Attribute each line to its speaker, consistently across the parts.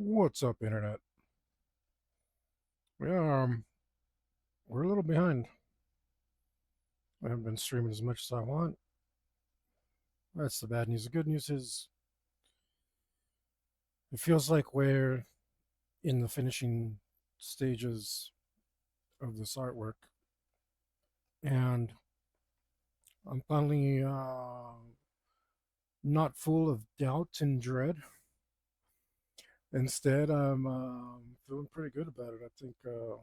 Speaker 1: What's up, Internet? Yeah, we're a little behind. I haven't been streaming as much as I want. That's the bad news. The good news is it feels like we're in the finishing stages of this artwork, and I'm finally not full of doubt and dread. Instead, I'm feeling pretty good about it. I think I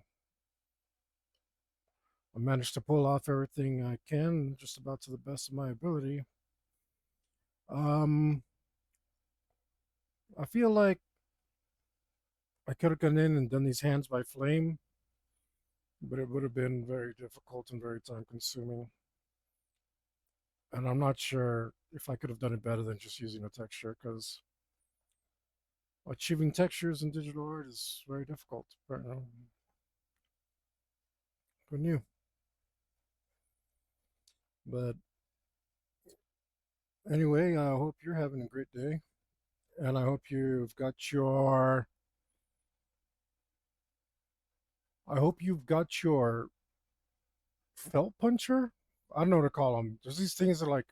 Speaker 1: managed to pull off everything I can, just about to the best of my ability. Um, I feel like I could have gone in and done these hands by flame, but it would have been very difficult and very time consuming. And I'm not sure if I could have done it better than just using a texture because achieving textures in digital art is very difficult. But, who knew? But anyway, I hope you're having a great day. And I hope you've got your felt puncher. I don't know what to call them. There's these things that like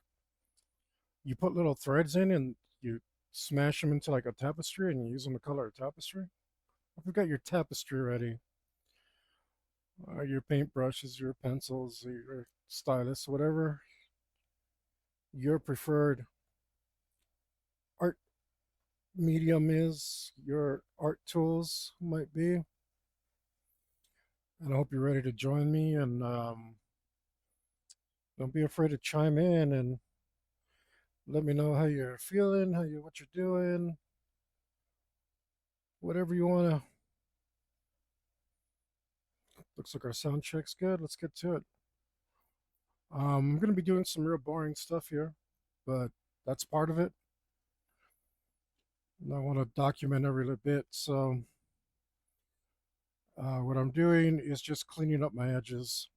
Speaker 1: you put little threads in and you smash them into like a tapestry and you use them to color a tapestry. If you've got your tapestry ready, your paintbrushes, your pencils, your stylus, whatever your preferred art medium is, your art tools might be. And I hope you're ready to join me. And don't be afraid to chime in and let me know how you're feeling, what you're doing, whatever you want to. Looks like our sound check's good. Let's get to it. I'm going to be doing some real boring stuff here, but that's part of it. And I want to document every little bit. So, what I'm doing is just cleaning up my edges.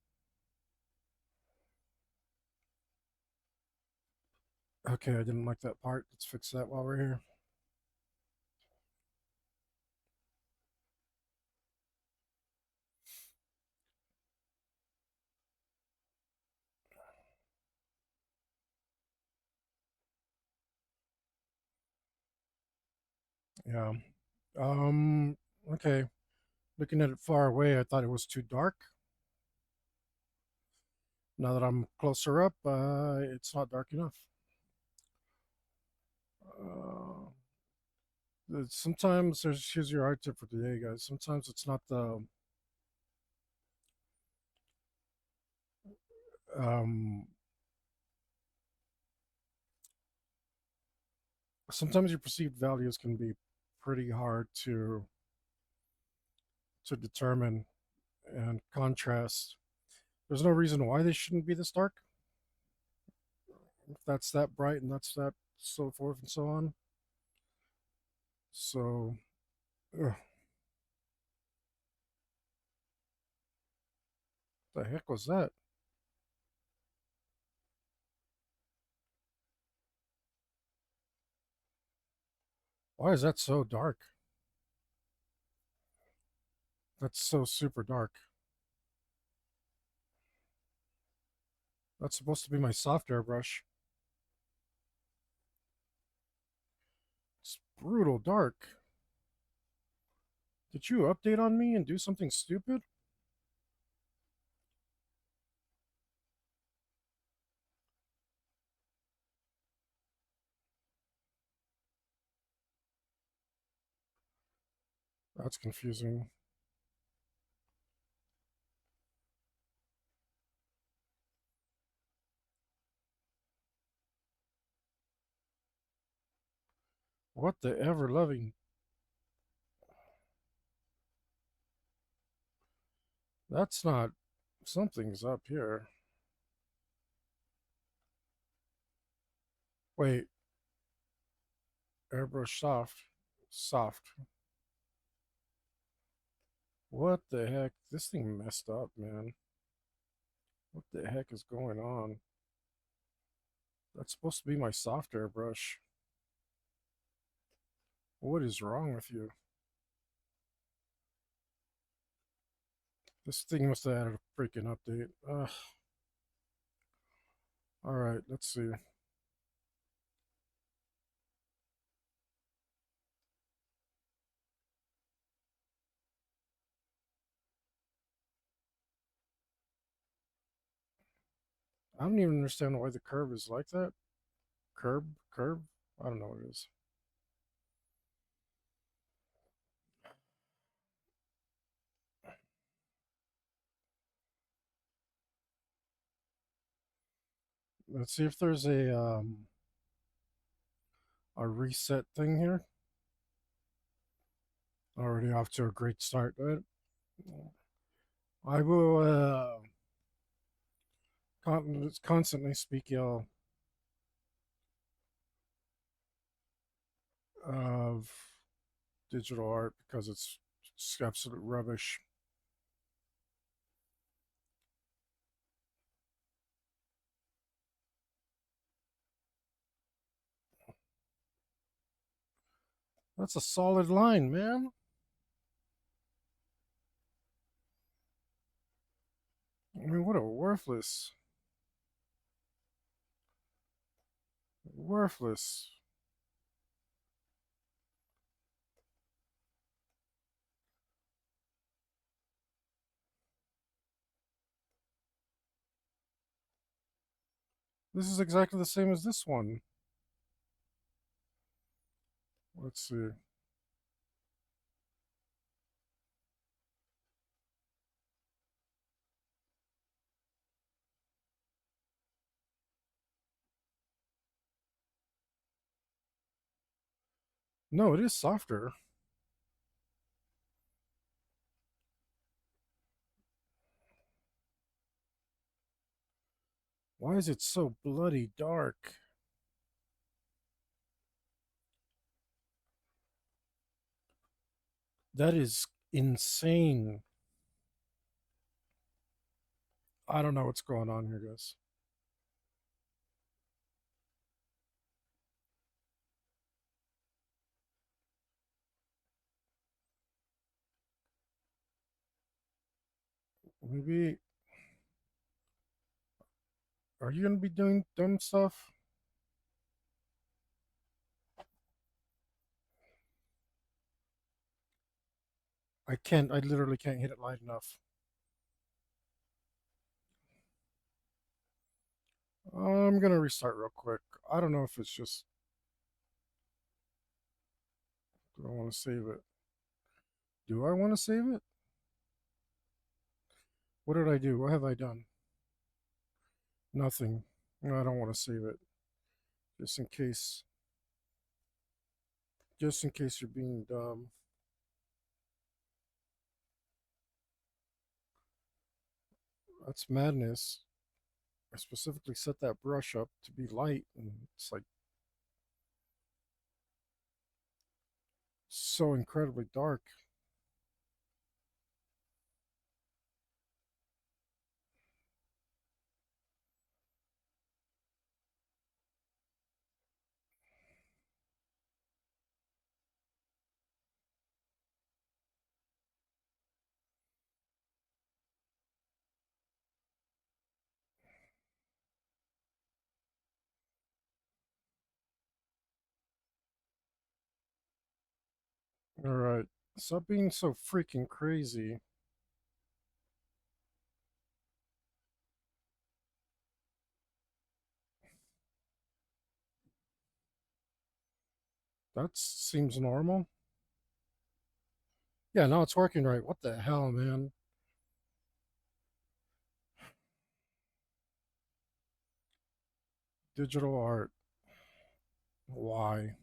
Speaker 1: Okay, I didn't like that part. Let's fix that while we're here. Yeah. Um, okay. Looking at it far away, I thought it was too dark. Now that I'm closer up, it's not dark enough. Uh, Sometimes here's your art tip for today, guys. Sometimes it's not the um sometimes your perceived values can be pretty hard to determine and contrast. There's no reason why they shouldn't be this dark. If that's that bright and that's that so forth and so on. So, ugh, the heck was that? Why is that so dark? That's so super dark. That's supposed to be my soft airbrush. It's brutal dark. Did you update on me and do something stupid? That's confusing. What the ever loving? That's not. Something's up here. Wait, airbrush soft. Soft. What the heck? This thing messed up, man. What the heck is going on? That's supposed to be my soft airbrush. What is wrong with you? This thing must have had a freaking update. All right, let's see. I don't even understand why the curve is like that. Curb. I don't know what it is. Let's see if there's a reset thing here. Already off to a great start, right? I will constantly speak ill of digital art because it's absolute rubbish. That's a solid line, man. I mean, what a worthless. This is exactly the same as this one. Let's see. No, it is softer. Why is it so bloody dark? That is insane. I don't know what's going on here, guys. Maybe are you gonna be doing dumb stuff? I can't. I literally can't hit it light enough. I'm gonna restart real quick. I don't know if it's just. Do I want to save it? Do I want to save it? What did I do? What have I done? Nothing. No, I don't want to save it. Just in case. Just in case you're being dumb. That's madness. I specifically set that brush up to be light, and it's like so incredibly dark. All right. Stop being so freaking crazy. That seems normal. Yeah, now it's working right. What the hell, man? Digital art. Why?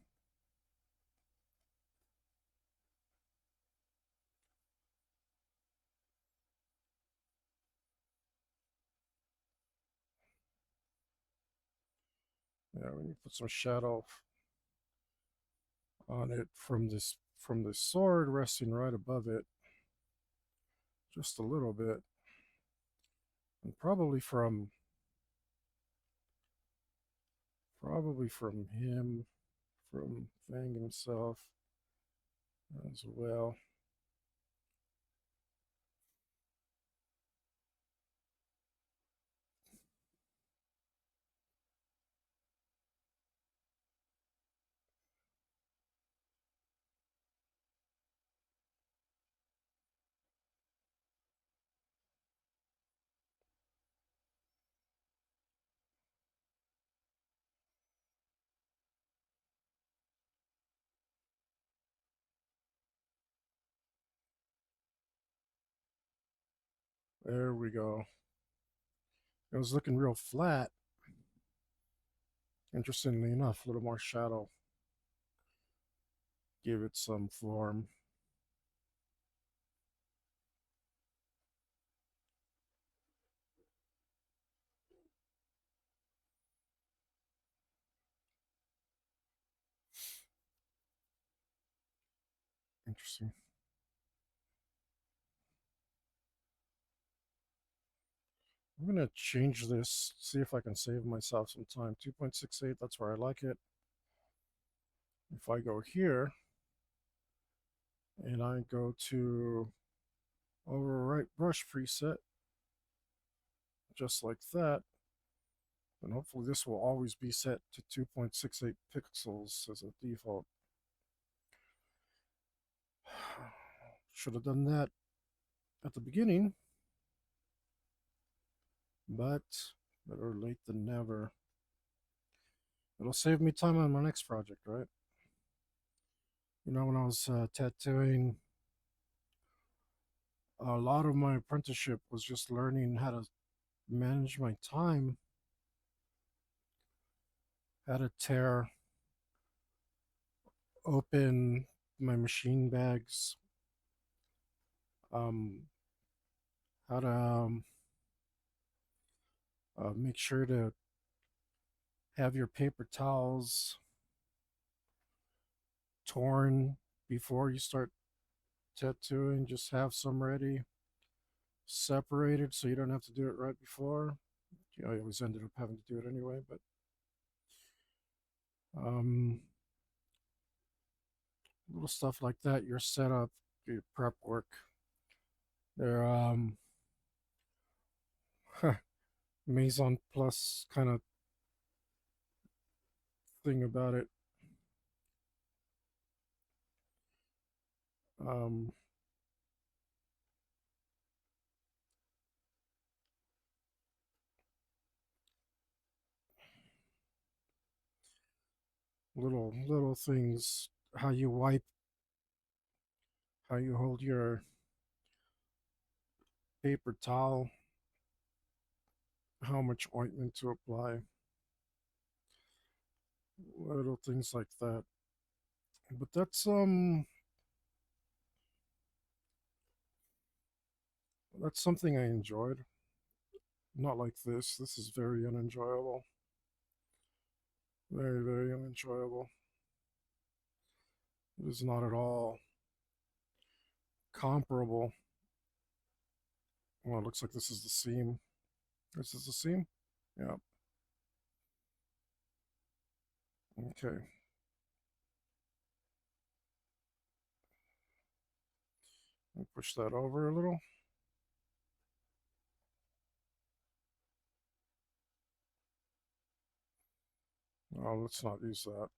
Speaker 1: Yeah, we need to put some shadow on it from this sword resting right above it, just a little bit, and probably from him, from Fang himself as well. There we go. It was looking real flat. Interestingly enough, a little more shadow. Give it some form. Interesting. I'm gonna change this, see if I can save myself some time. 2.68, that's where I like it. If I go here and I go to overwrite brush preset, just like that, and hopefully this will always be set to 2.68 pixels as a default. Should have done that at the beginning, but better late than never. It'll save me time on my next project, right? You know, when I was tattooing, a lot of my apprenticeship was just learning how to manage my time, how to tear open my machine bags, um, how to make sure to have your paper towels torn before you start tattooing. Just have some ready, separated, so you don't have to do it right before. You know, I always ended up having to do it anyway, but um, little stuff like that. Your setup, your prep work. There, Maison Plus kind of thing about it. Um, little things, how you wipe, how you hold your paper towel, how much ointment to apply, little things like that. But that's something I enjoyed. Not like this. This is very unenjoyable. Very, very unenjoyable. It is not at all comparable. Well, it looks like this is the seam. This is the seam? Yeah. Okay. I'll push that over a little. Oh, let's not use that.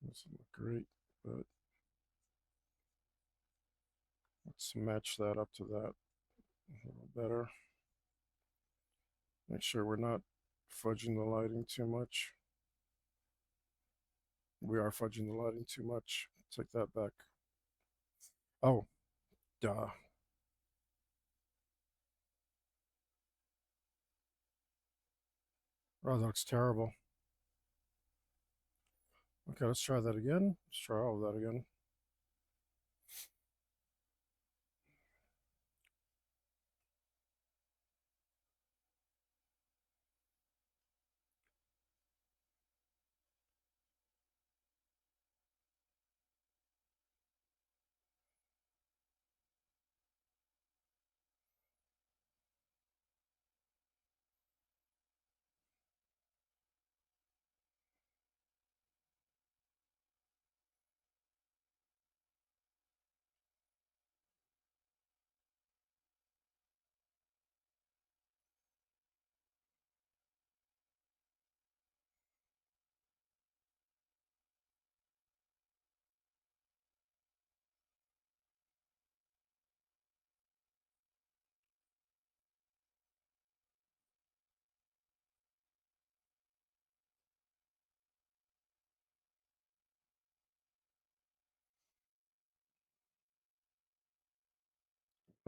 Speaker 1: Doesn't look great, but let's match that up to that a little better. Make sure we're not fudging the lighting too much. We are fudging the lighting too much. Take that back. Oh, duh. Oh, that looks terrible. Okay, let's try that again. Let's try all of that again.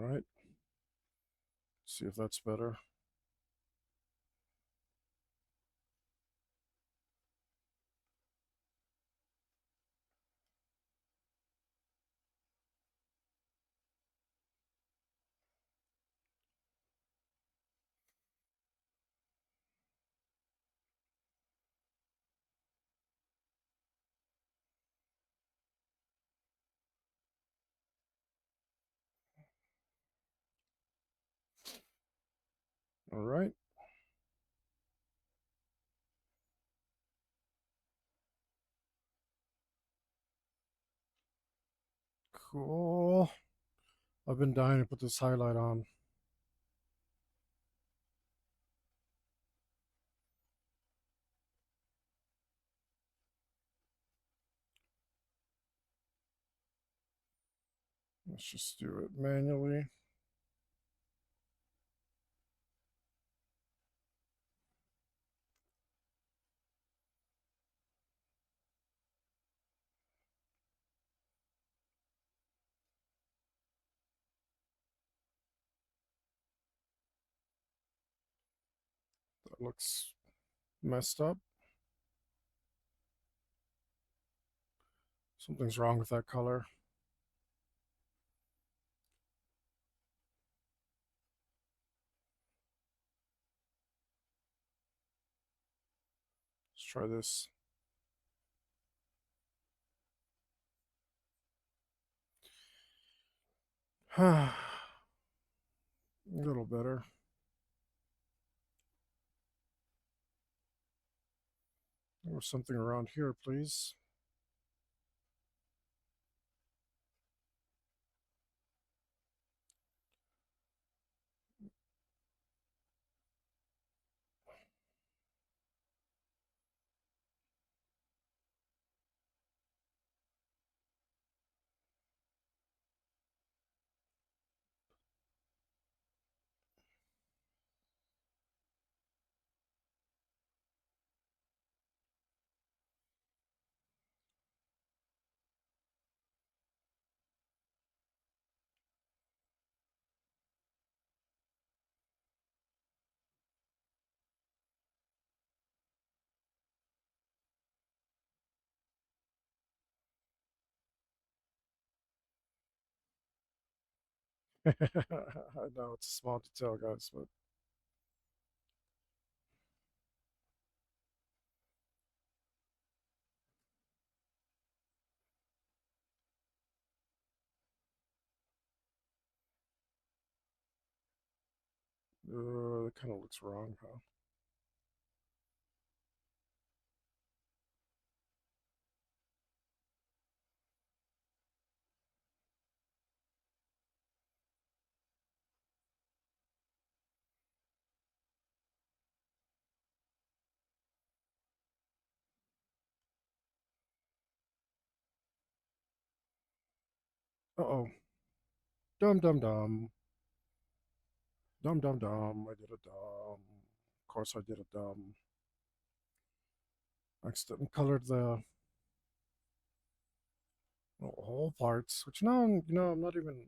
Speaker 1: Right. See if that's better. All right. Cool. I've been dying to put this highlight on. Let's just do it manually. That looks messed up. Something's wrong with that color. Let's try this. A little better. Or something around here, please. I know it's a small detail, guys, but that kind of looks wrong, huh? Uh-oh. Dum dum dum. Dum dum dum. I did a dumb. Of course I did a dumb. I accidentally colored the whole parts, which now I'm not even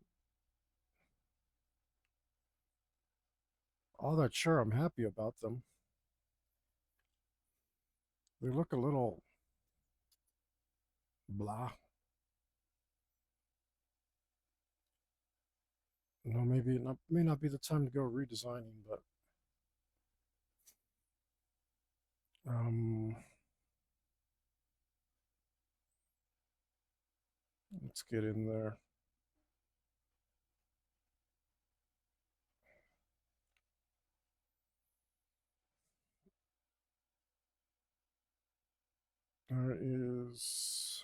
Speaker 1: all that sure I'm happy about them. They look a little blah. Maybe it may not be the time to go redesigning, but um, let's get in there. There is.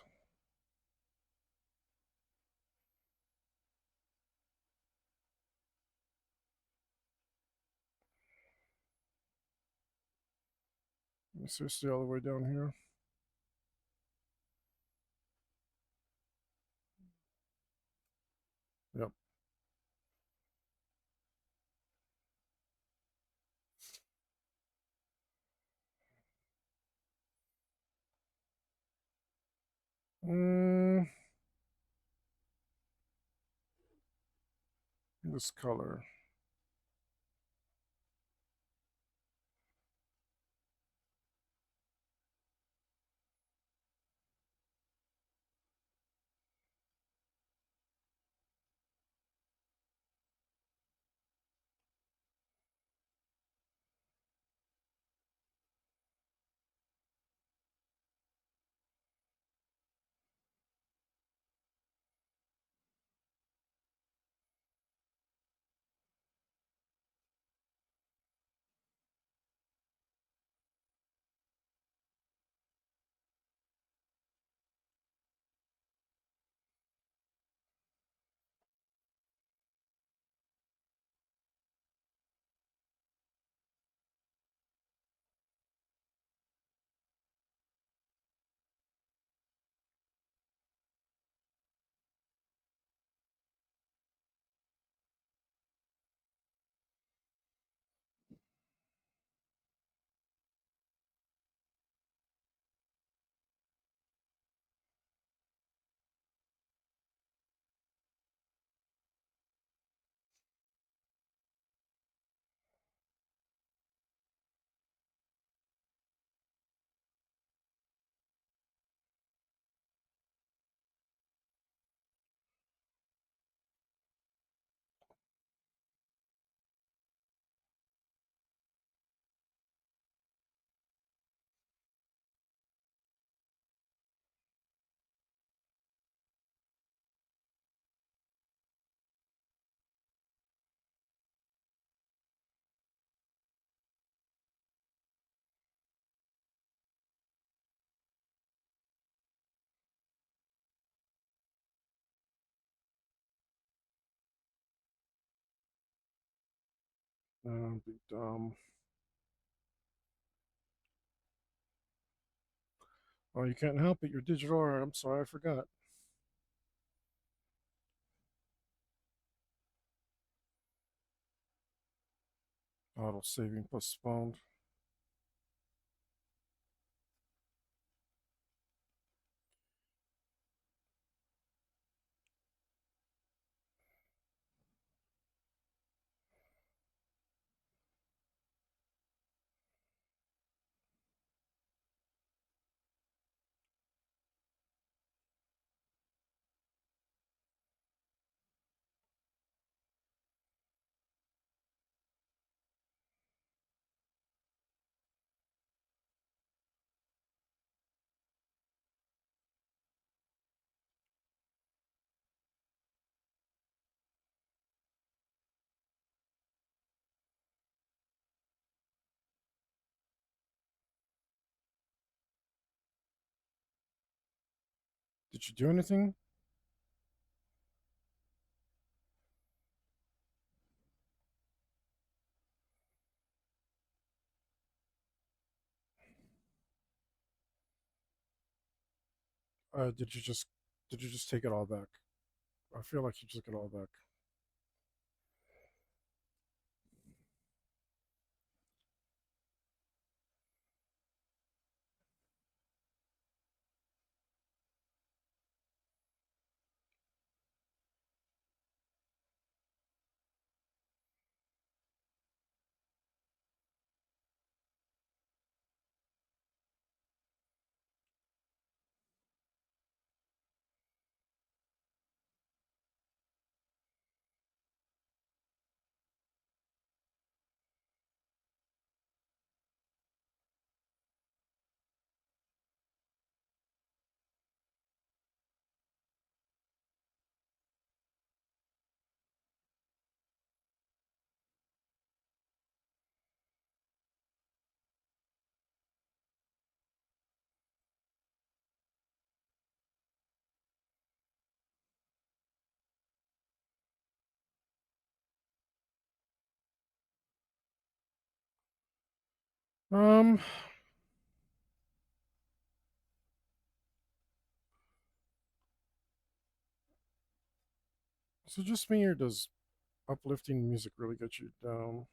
Speaker 1: Seriously, all the way down here. Yep. Mm, this color. Be dumb. Oh, you can't help it. You're digital art. I'm sorry, I forgot. Auto saving postponed. Did you do anything? Did you just take it all back? I feel like you took it all back. Um, so just me, or does uplifting music really get you down?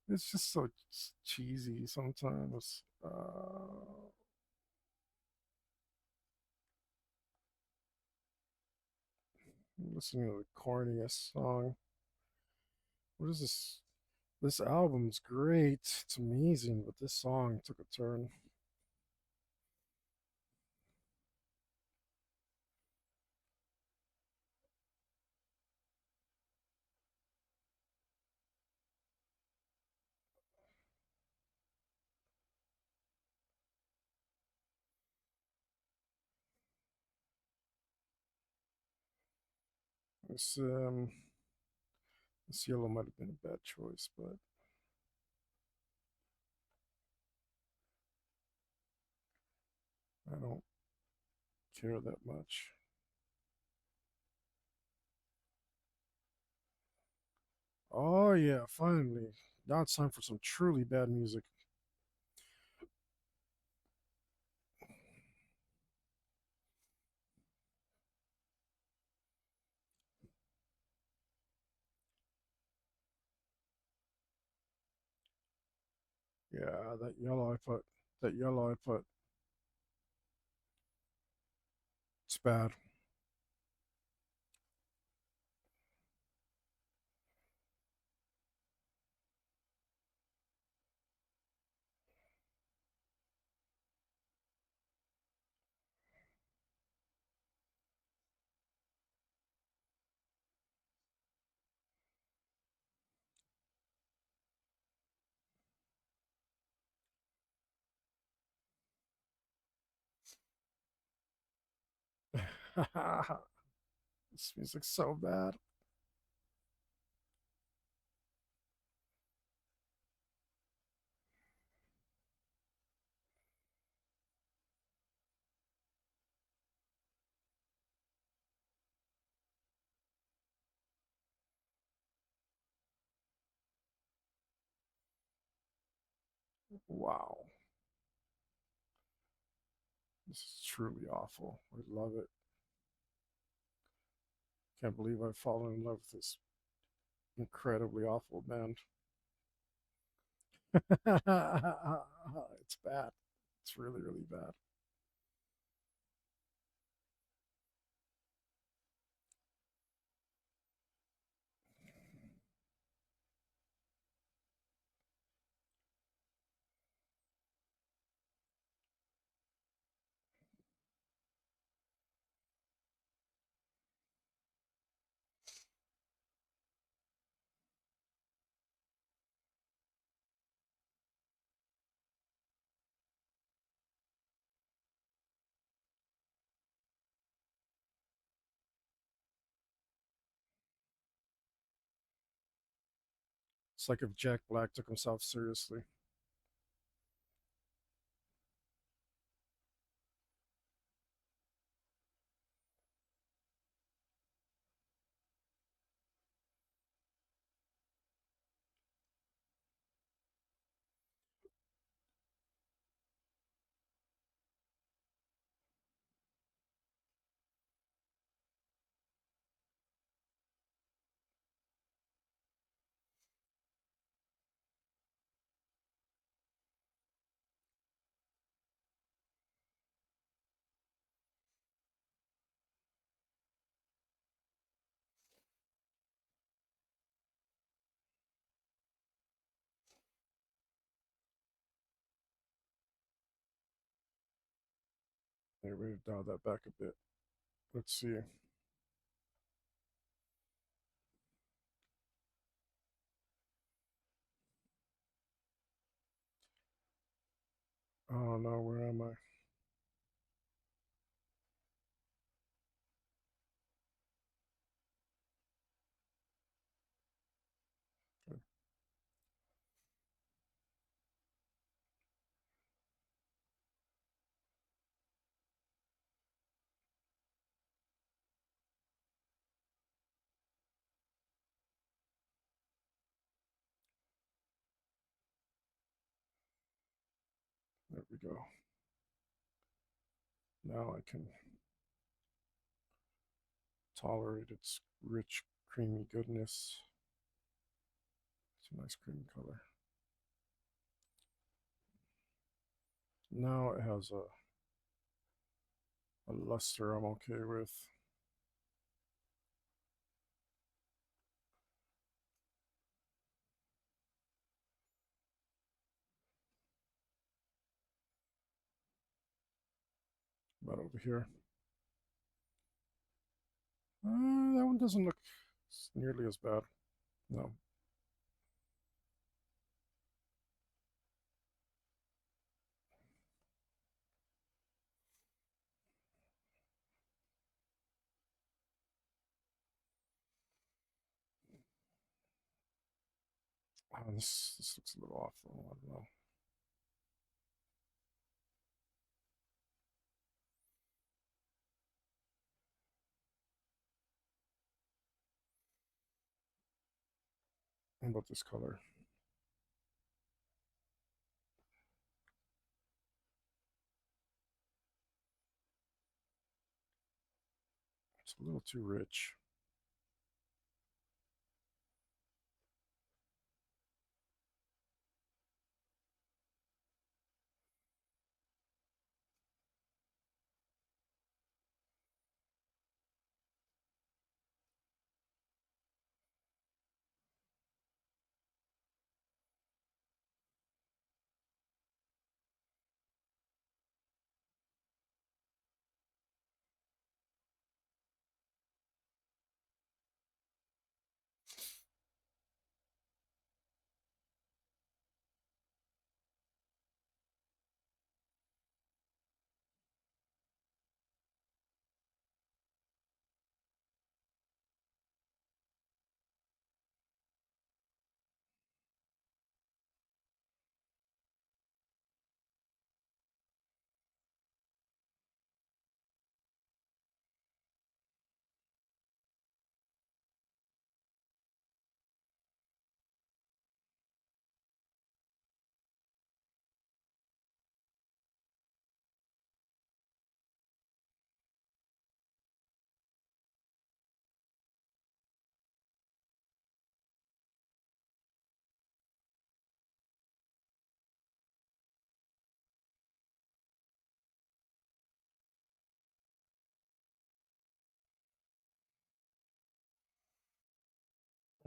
Speaker 1: It's just so cheesy sometimes. I'm listening to the corniest song. What is this? This album's great. It's amazing, but this song took a turn. This this yellow might have been a bad choice, but I don't care that much. Oh yeah, finally. Now it's time for some truly bad music. Yeah, that yellow I put. That yellow I put. It's bad. This music's so bad. Wow. This is truly awful. I love it. Can't believe I've fallen in love with this incredibly awful band. It's bad. It's really, really bad. It's like if Jack Black took himself seriously. Maybe we dial that back a bit. Let's see. Oh no, where am I? Okay, there we go. Now I can tolerate its rich, creamy goodness. It's a nice creamy color. Now it has a luster I'm okay with. About over here. That one doesn't look nearly as bad. No. This looks a little off though. I don't know. How about this color? It's a little too rich.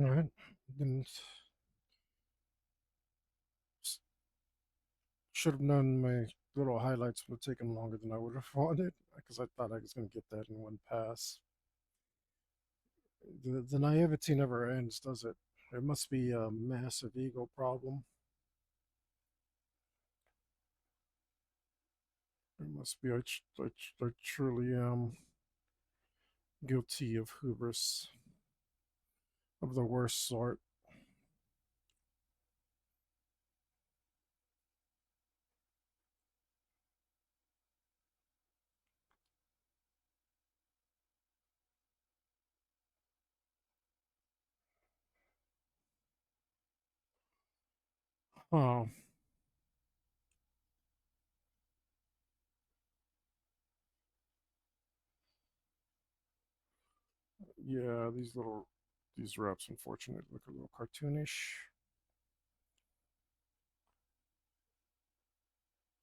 Speaker 1: All right. Didn't should have known my little highlights would have taken longer than I would have wanted because I thought I was going to get that in one pass. The naivety never ends, does it? It must be a massive ego problem. It must be. I truly am guilty of hubris of the worst sort. Oh, yeah, these wraps unfortunately look a little cartoonish.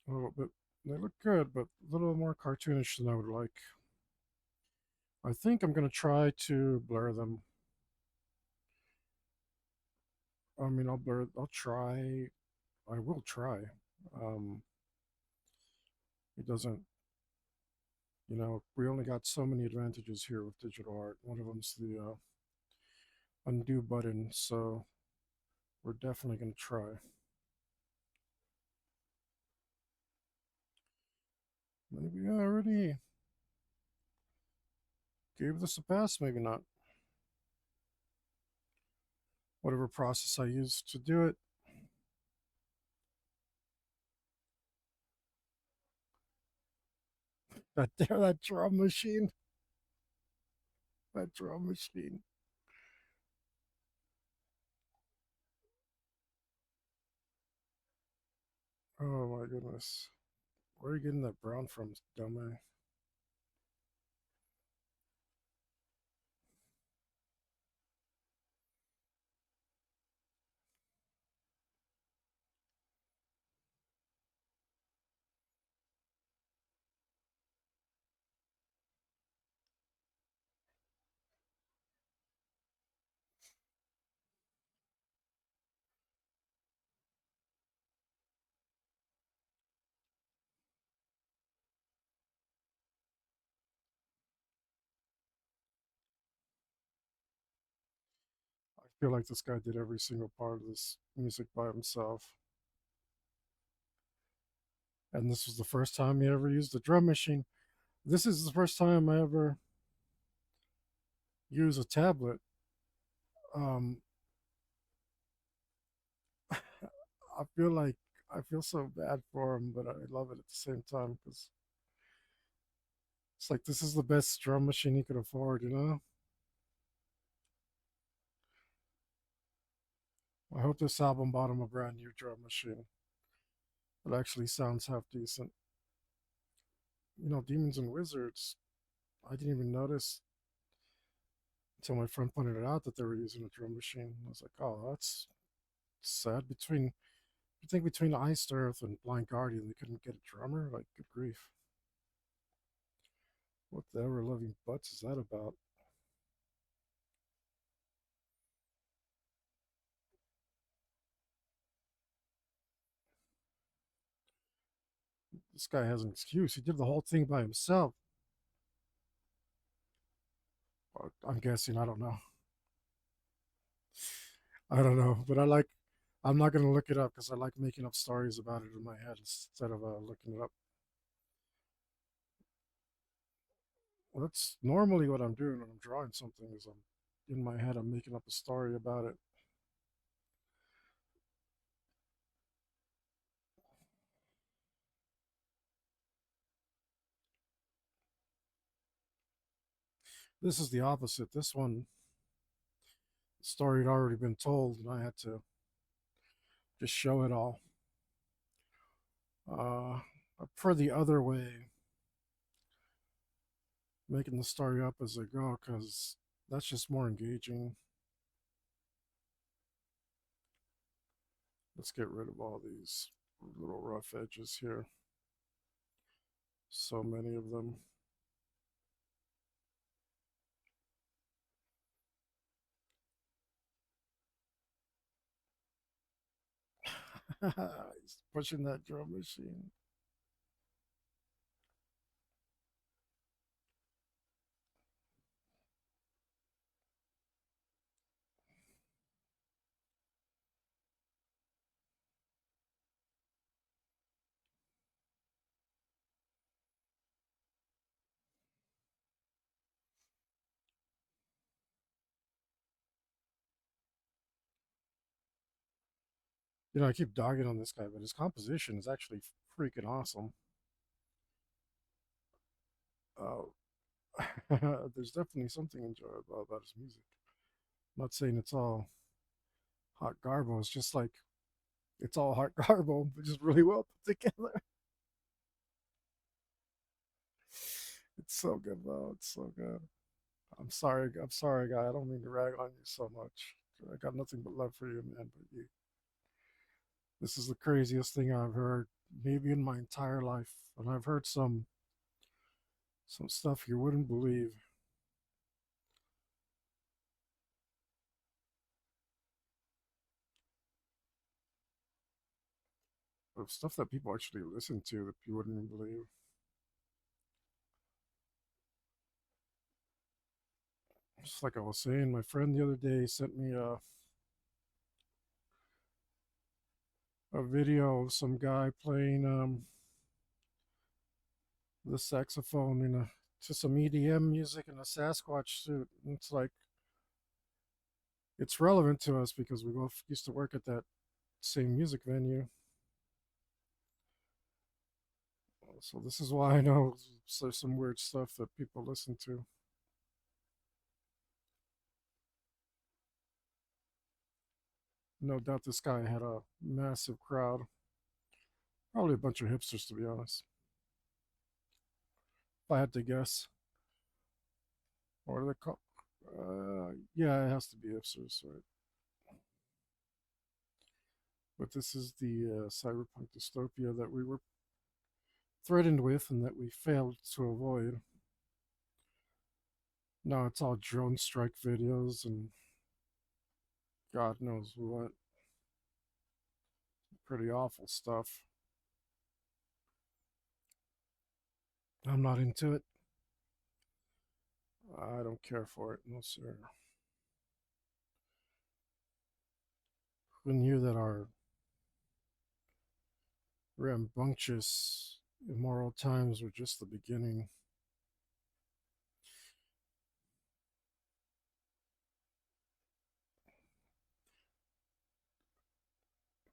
Speaker 1: A little bit. They look good, but a little more cartoonish than I would like. I think I'm gonna try to blur them. I mean, I'll blur. I'll try. I will try. Um, it doesn't. We only got so many advantages here with digital art. One of them's the undo button, so we're definitely gonna try. Maybe I already gave this a pass. Maybe not. Whatever process I used to do it. That drum machine. That drum machine. Oh my goodness. Where are you getting that brown from, dumbass? feel like this guy did every single part of this music by himself. And this was the first time he ever used a drum machine. This is the first time I ever use a tablet. Um, I feel like I feel so bad for him, but I love it at the same time because it's like this is the best drum machine he could afford, you know? I hope this album bought him a brand new drum machine. It actually sounds half decent. You know, Demons and Wizards, I didn't even notice until my friend pointed it out that they were using a drum machine. I was like, oh, that's sad. You think between Iced Earth and Blind Guardian, they couldn't get a drummer? Like, good grief. What the ever loving butts is that about? This guy has an excuse. He did the whole thing by himself. I'm guessing. I don't know. I don't know. But I'm not going to look it up because I like making up stories about it in my head instead of looking it up. Well, that's normally what I'm doing when I'm drawing something is I'm in my head, I'm making up a story about it. This is the opposite. This one, the story had already been told, and I had to just show it all. Uh, I prefer the other way, making the story up as I go, because that's just more engaging. Let's get rid of all these little rough edges here. So many of them. He's pushing that drum machine. You know, I keep dogging on this guy, but his composition is actually freaking awesome. Uh, there's definitely something enjoyable about his music. I'm not saying it's all hot garbo. It's just like it's all hot garbo, but just really well put together. It's so good, though. It's so good. I'm sorry. I'm sorry, guy. I don't mean to rag on you so much. I got nothing but love for you, man. But this is the craziest thing I've heard, maybe in my entire life. And I've heard some stuff you wouldn't believe. Of stuff that people actually listen to that you wouldn't even believe. Just like I was saying, my friend the other day sent me a video of some guy playing the saxophone in a to some EDM music in a Sasquatch suit. And it's like it's relevant to us because we both used to work at that same music venue. So this is why I know there's some weird stuff that people listen to. No doubt this guy had a massive crowd. Probably a bunch of hipsters, to be honest. If I had to guess. What are they called? Yeah, it has to be hipsters, right? But this is the cyberpunk dystopia that we were threatened with and that we failed to avoid. Now it's all drone strike videos and God knows what. Pretty awful stuff. I'm not into it. I don't care for it, no sir. Who knew that our rambunctious, immoral times were just the beginning?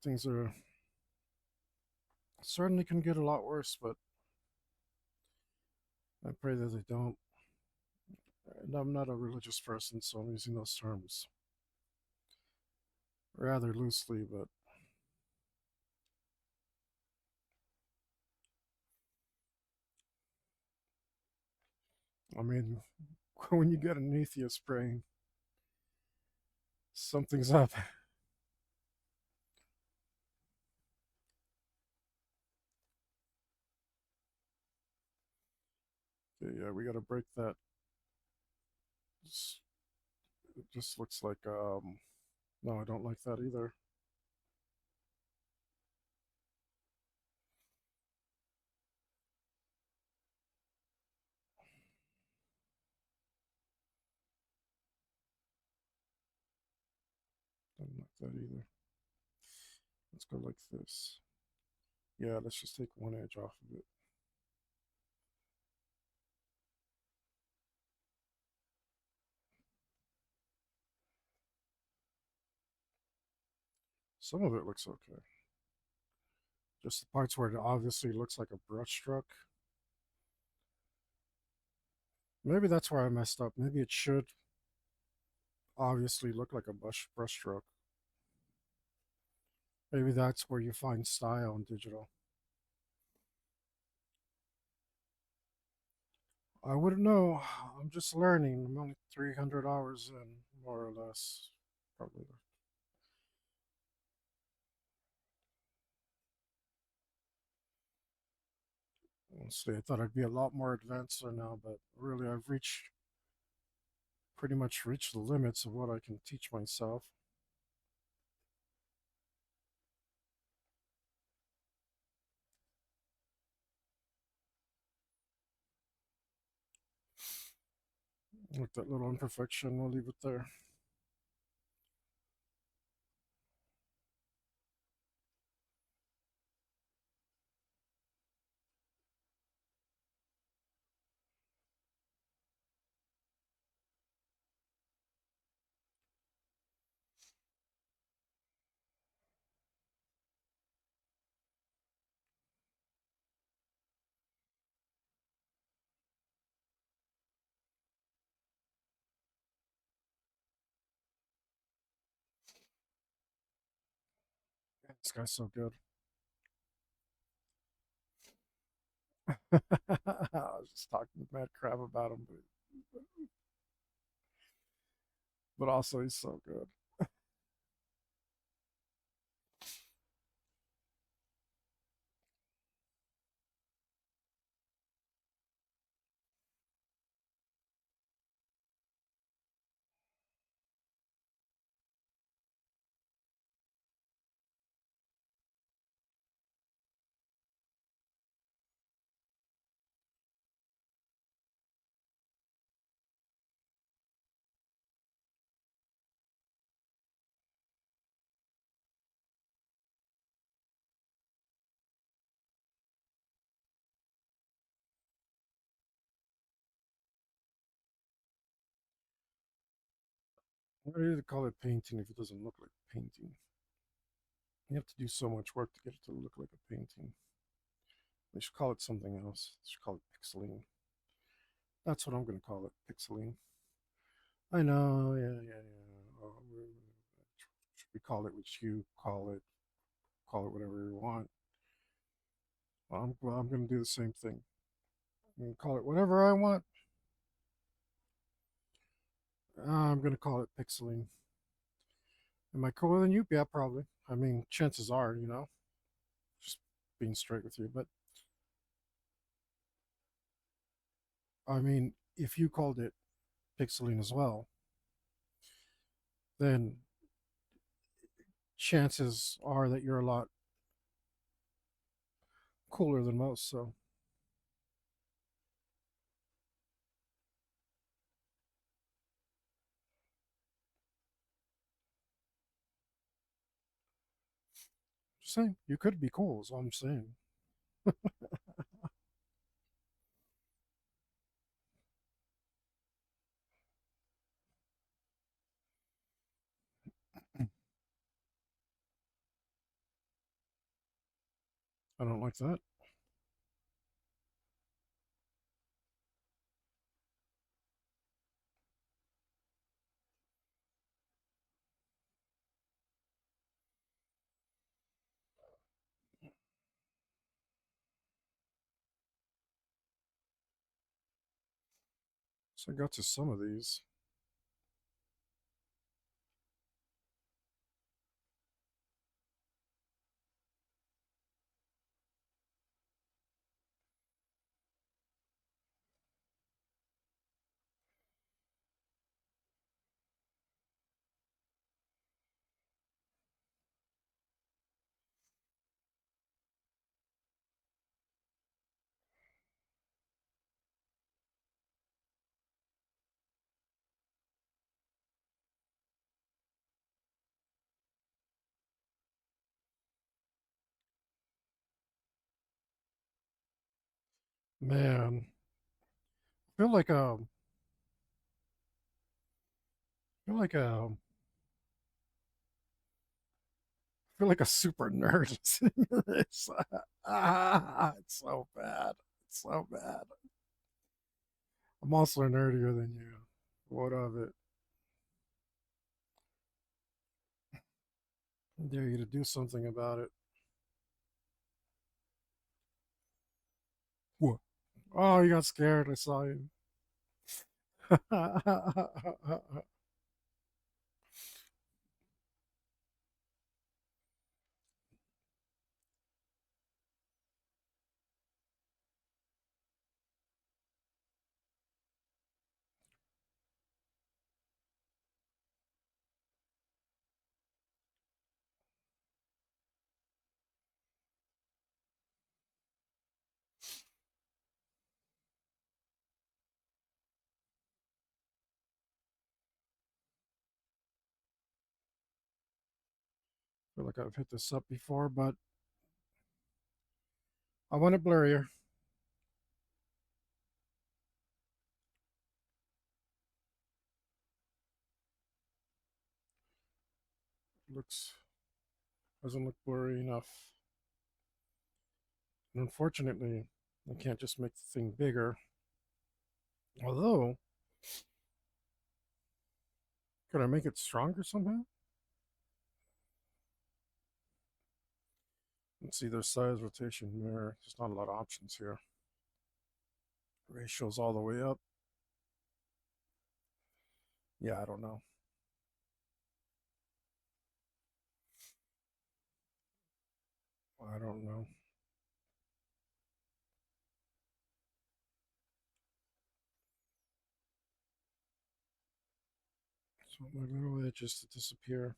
Speaker 1: Things are certainly can get a lot worse, but I pray that they don't. And I'm not a religious person, so I'm using those terms rather loosely, but I mean, when you get an atheist praying, something's up. Okay, yeah, we got to break that. It just looks like, no, I don't like that either. Don't like that either. Let's go like this. Yeah, let's just take one edge off of it. Some of it looks okay. Just the parts where it obviously looks like a brush stroke. Maybe that's where I messed up. Maybe it should obviously look like a brush stroke. Maybe that's where you find style in digital. I wouldn't know. I'm just learning. I'm only 300 hours in, more or less. Probably. Honestly, I thought I'd be a lot more advanced by now, but really, I've reached pretty much reached the limits of what I can teach myself. With that little imperfection, we'll leave it there. This guy's so good. I was just talking mad crap about him, but also he's so good. Why do you call it painting if it doesn't look like painting? You have to do so much work to get it to look like a painting. They should call it something else. They should call it pixeling. That's what I'm going to call it, pixeling. I know, yeah, yeah, yeah. Should we call it what you call it whatever you want. Well, I'm going to do the same thing. I'm going to call it whatever I want. I'm going to call it pixeling. Am I cooler than you? Yeah, probably. I mean, chances are, just being straight with you. But I mean, if you called it pixeling as well, then chances are that you're a lot cooler than most. So, saying. You could be cool, is all I'm saying. I don't like that. So I got to some of these. Man, I feel like feel like a feel like a super nerd listening to this. It's so bad. It's so bad. I'm also nerdier than you. What of it? I dare you to do something about it. What? Oh, you got scared. I saw you. Feel like I've hit this up before, but I want it blurrier. Looks doesn't look blurry enough. And unfortunately, I can't just make the thing bigger. Although, could I make it stronger somehow? Let's see, there's size, rotation, mirror. There's not a lot of options here. Ratio's all the way up. Yeah, I don't know. I don't know. So my little edges to disappear.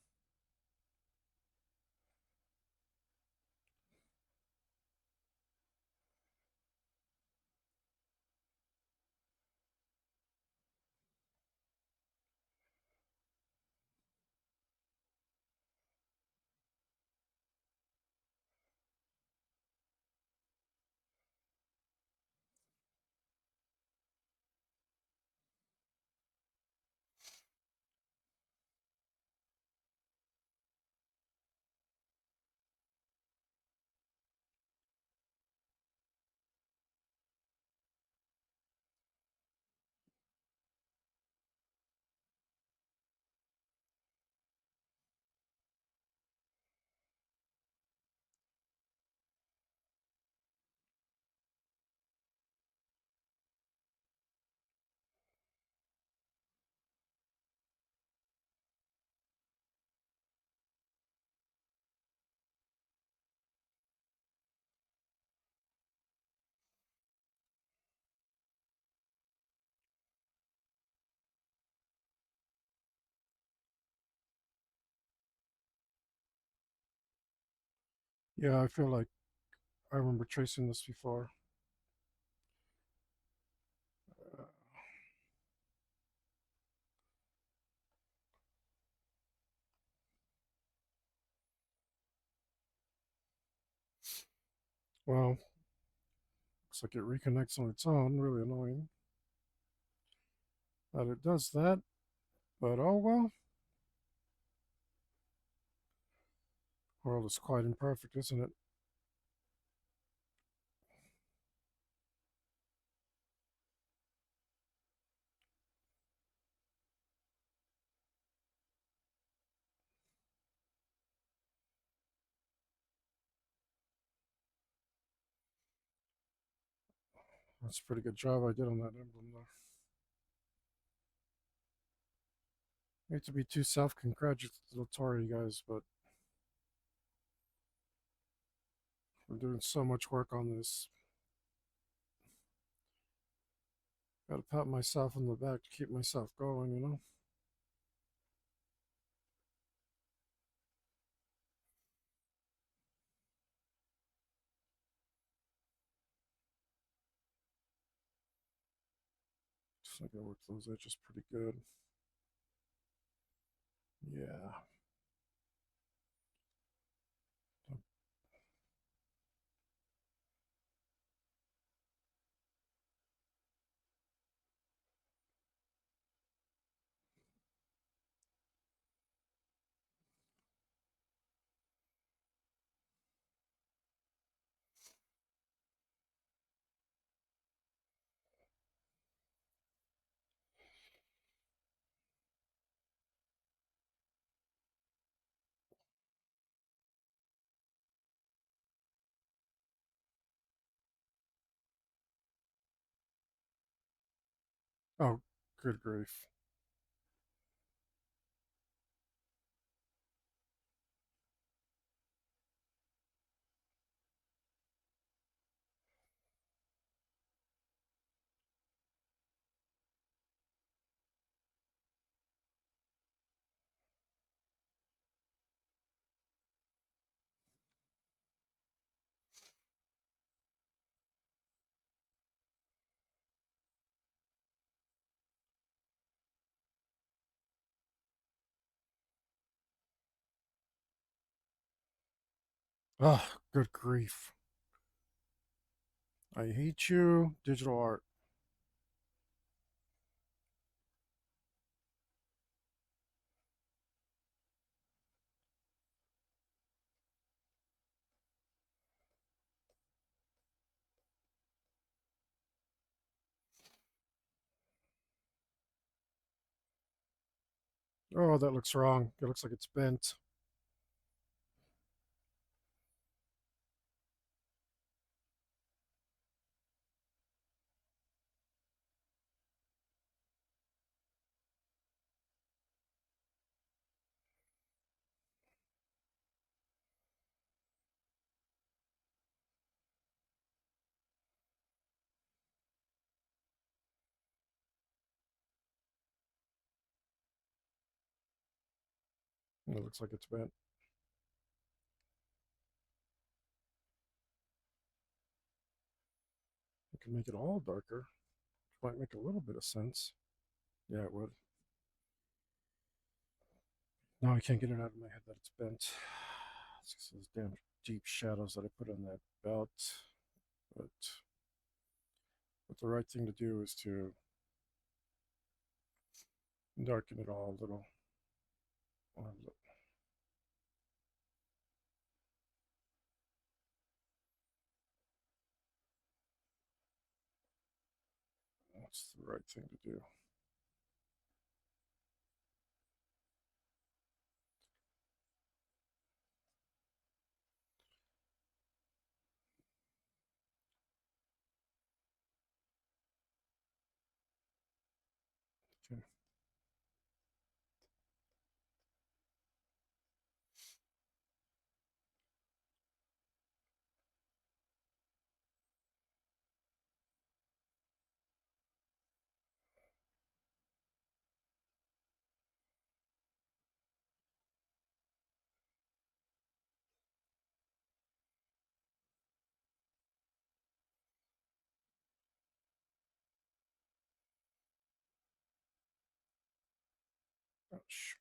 Speaker 1: Yeah, I feel like I remember tracing this before. Uh, Well, looks like it reconnects on its own. Really annoying that it does that. But oh well. World is quite imperfect, isn't it? That's a pretty good job I did on that emblem there. I hate to be too self-congratulatory, guys, but we're doing so much work on this. Gotta pat myself on the back to keep myself going, you know? Just like I worked those edges pretty good. Yeah. Oh, good grief. Oh, good grief. I hate you, digital art. Oh, that looks wrong. It looks like it's bent. It looks like it's bent. I can make it all darker. Which might make a little bit of sense. Yeah, it would. Now I can't get it out of my head that it's bent. It's just those damn deep shadows that I put on that belt. But the right thing to do is to darken it all a little. That's the right thing to do. Okay. Oh, shoot.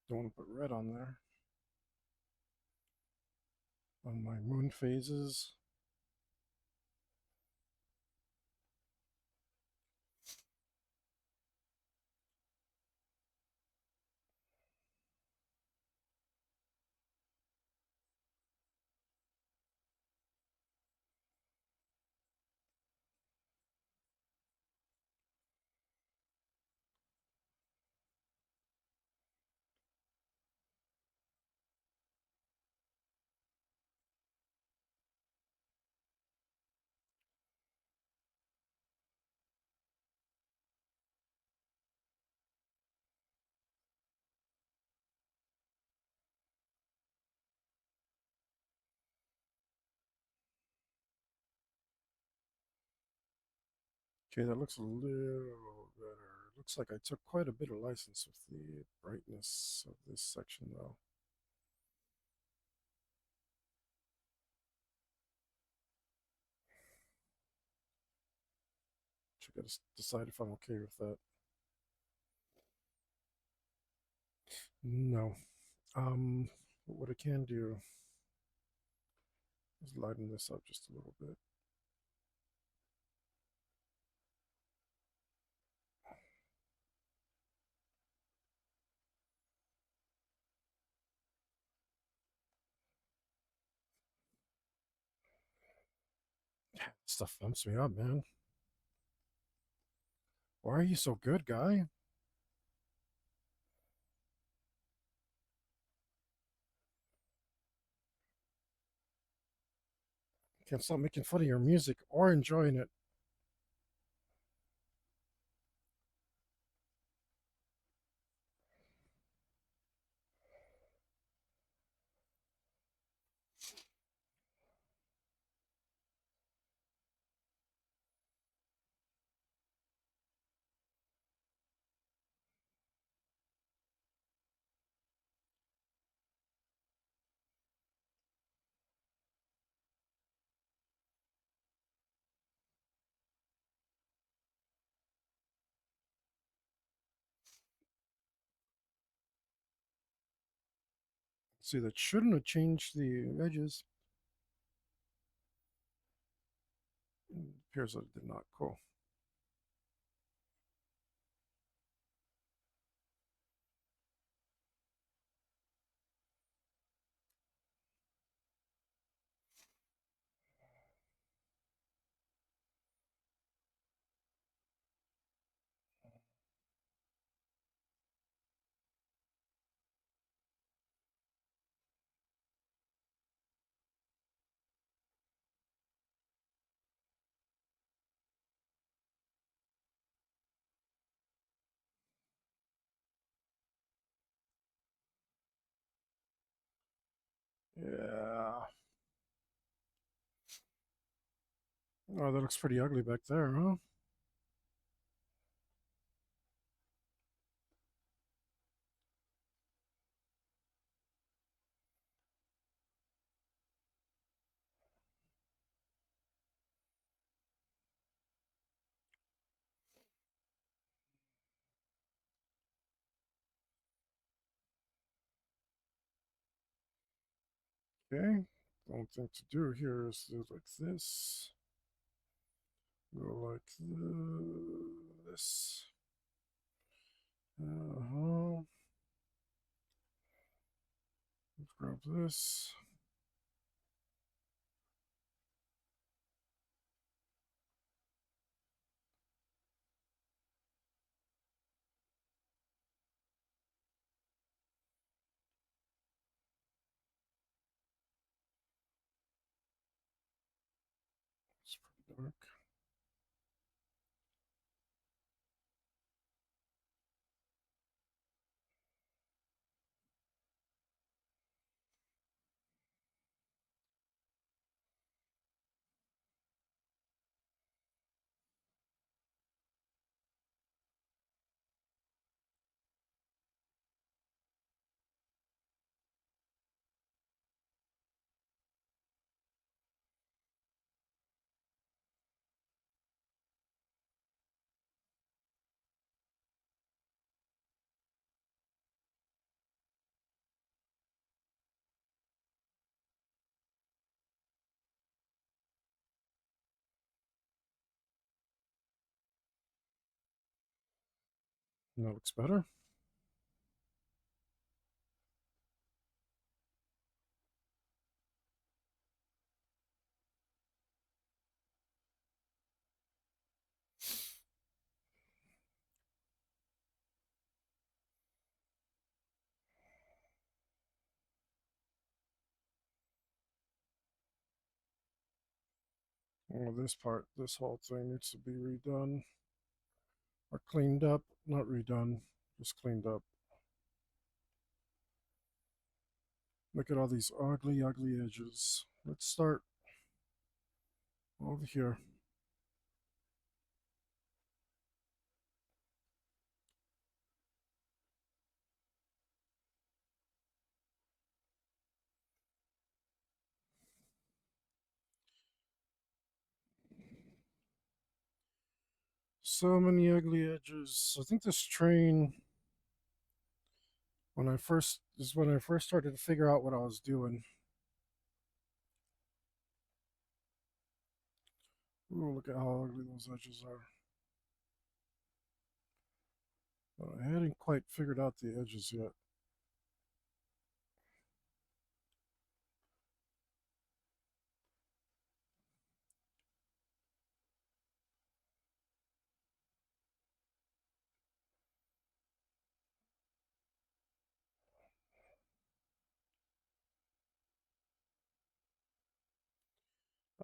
Speaker 1: Don't want to put red on there. on my moon phases. Okay, that looks a little better. Looks like I took quite a bit of license with the brightness of this section, though. I gotta decide if I'm okay with that. No. What I can do is lighten this up just a little bit. Stuff bumps me up, man. Why are you so good, guy? Can't stop making fun of your music or enjoying it. See, that shouldn't have changed the edges. It appears that it did not. Cool. Yeah. Oh, that looks pretty ugly back there, huh? Okay. The only thing to do here is do like this. Go like this. Uh-huh. Let's grab this. It's pretty dark. That looks better. Well, this part, this whole thing needs to be redone or cleaned up. Not redone, just cleaned up. Look at all these ugly, ugly edges. Let's start over here. So many ugly edges. I think this train, when I first started to figure out what I was doing. Ooh, look at how ugly those edges are. But I hadn't quite figured out the edges yet.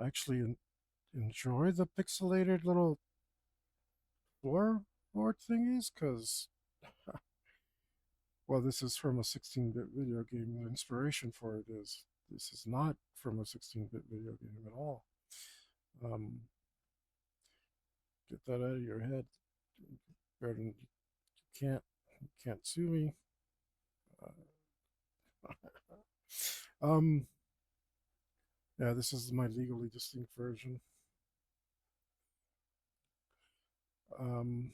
Speaker 1: I actually enjoy the pixelated little floorboard thingies because, well, this is from a 16-bit video game. The inspiration for it is this is not from a 16-bit video game at all. Um, get that out of your head. You can't sue me. Um, yeah, this is my legally distinct version. Um,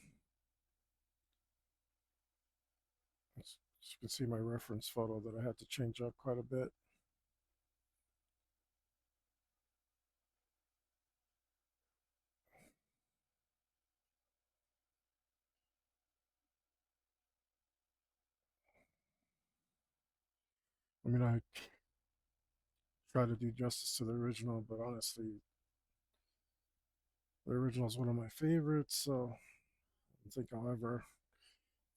Speaker 1: as you can see my reference photo that I had to change up quite a bit. I mean, I try to do justice to the original, but honestly, the original is one of my favorites, so I don't think I'll ever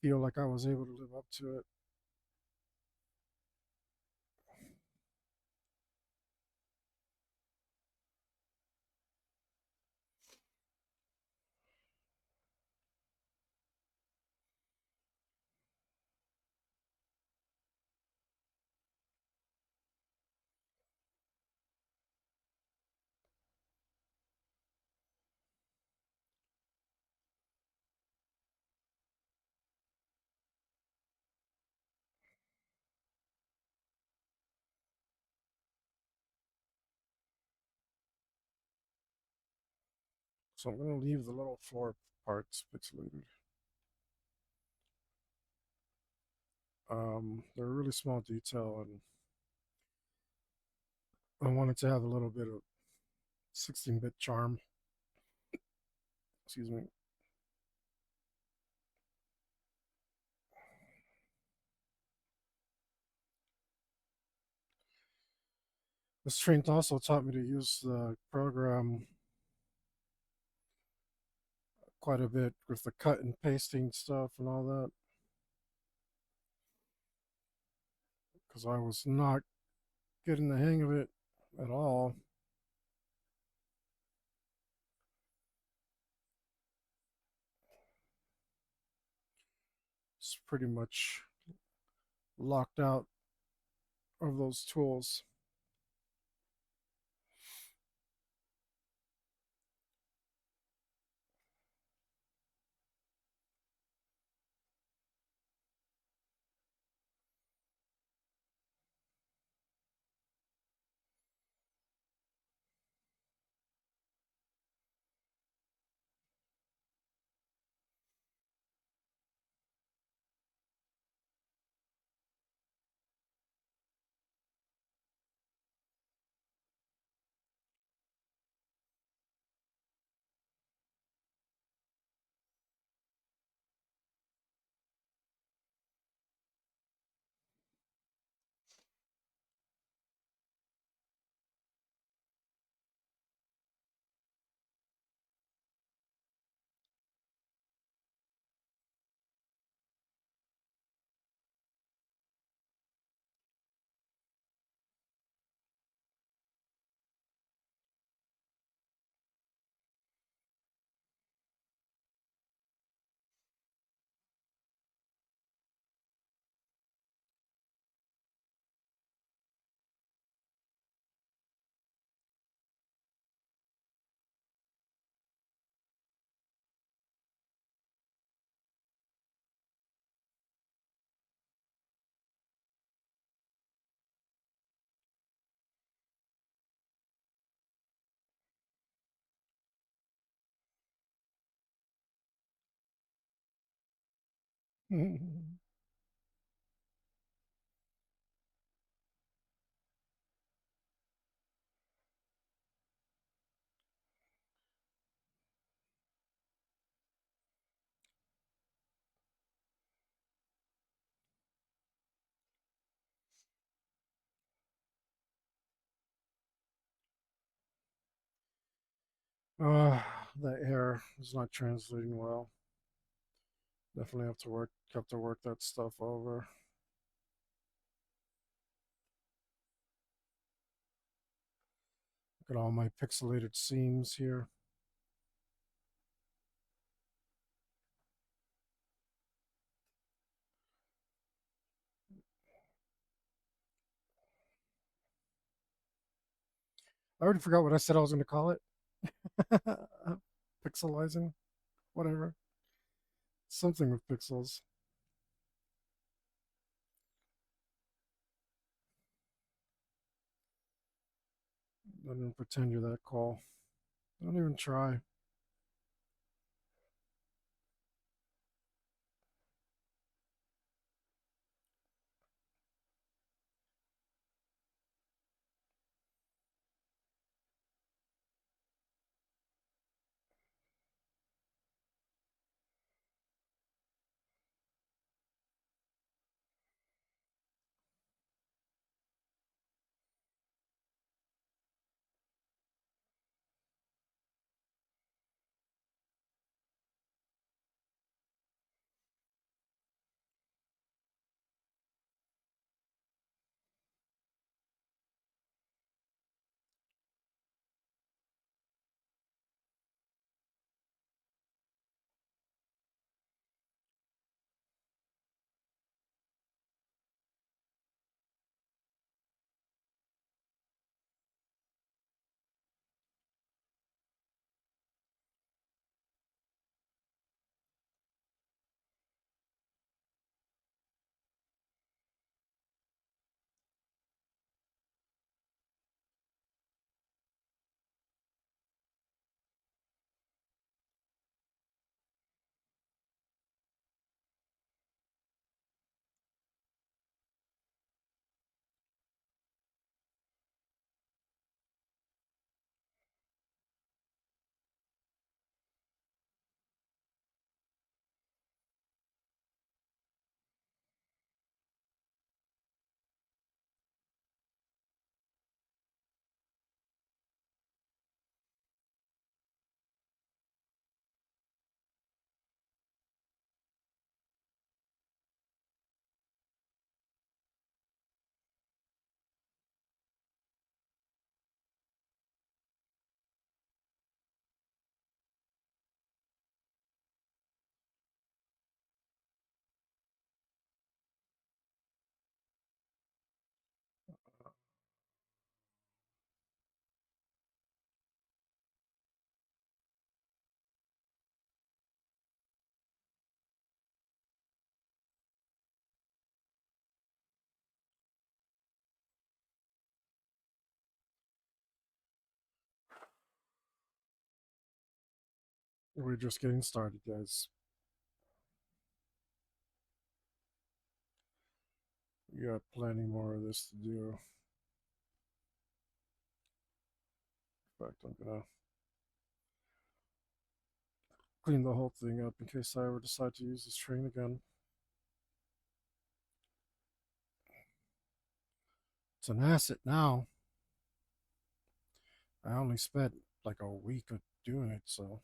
Speaker 1: feel like I was able to live up to it. So I'm going to leave the little floor parts pixelated. They're a really small detail, and I wanted to have a little bit of 16-bit charm. Excuse me. This train also taught me to use the program quite a bit with the cut and pasting stuff and all that because I was not getting the hang of it at all. It's pretty much locked out of those tools. Uh, the air is not translating well. Definitely have to work that stuff over. Look at all my pixelated seams here. I already forgot what I said I was going to call it. Pixelizing, whatever. Something with pixels. Don't even pretend you're that cool. Don't even try. We're just getting started, guys. We got plenty more of this to do. In fact, I'm gonna clean the whole thing up in case I ever decide to use this train again. It's an asset now. I only spent like a week of doing it, so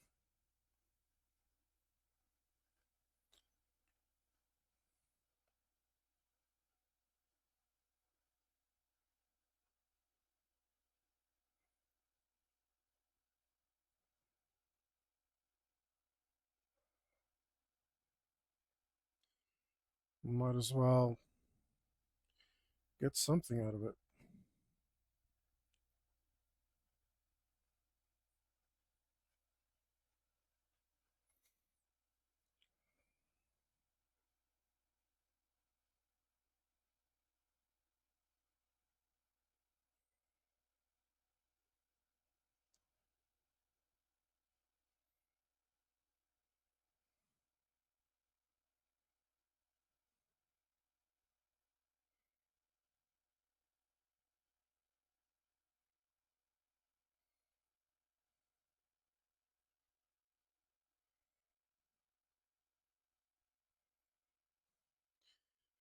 Speaker 1: might as well get something out of it.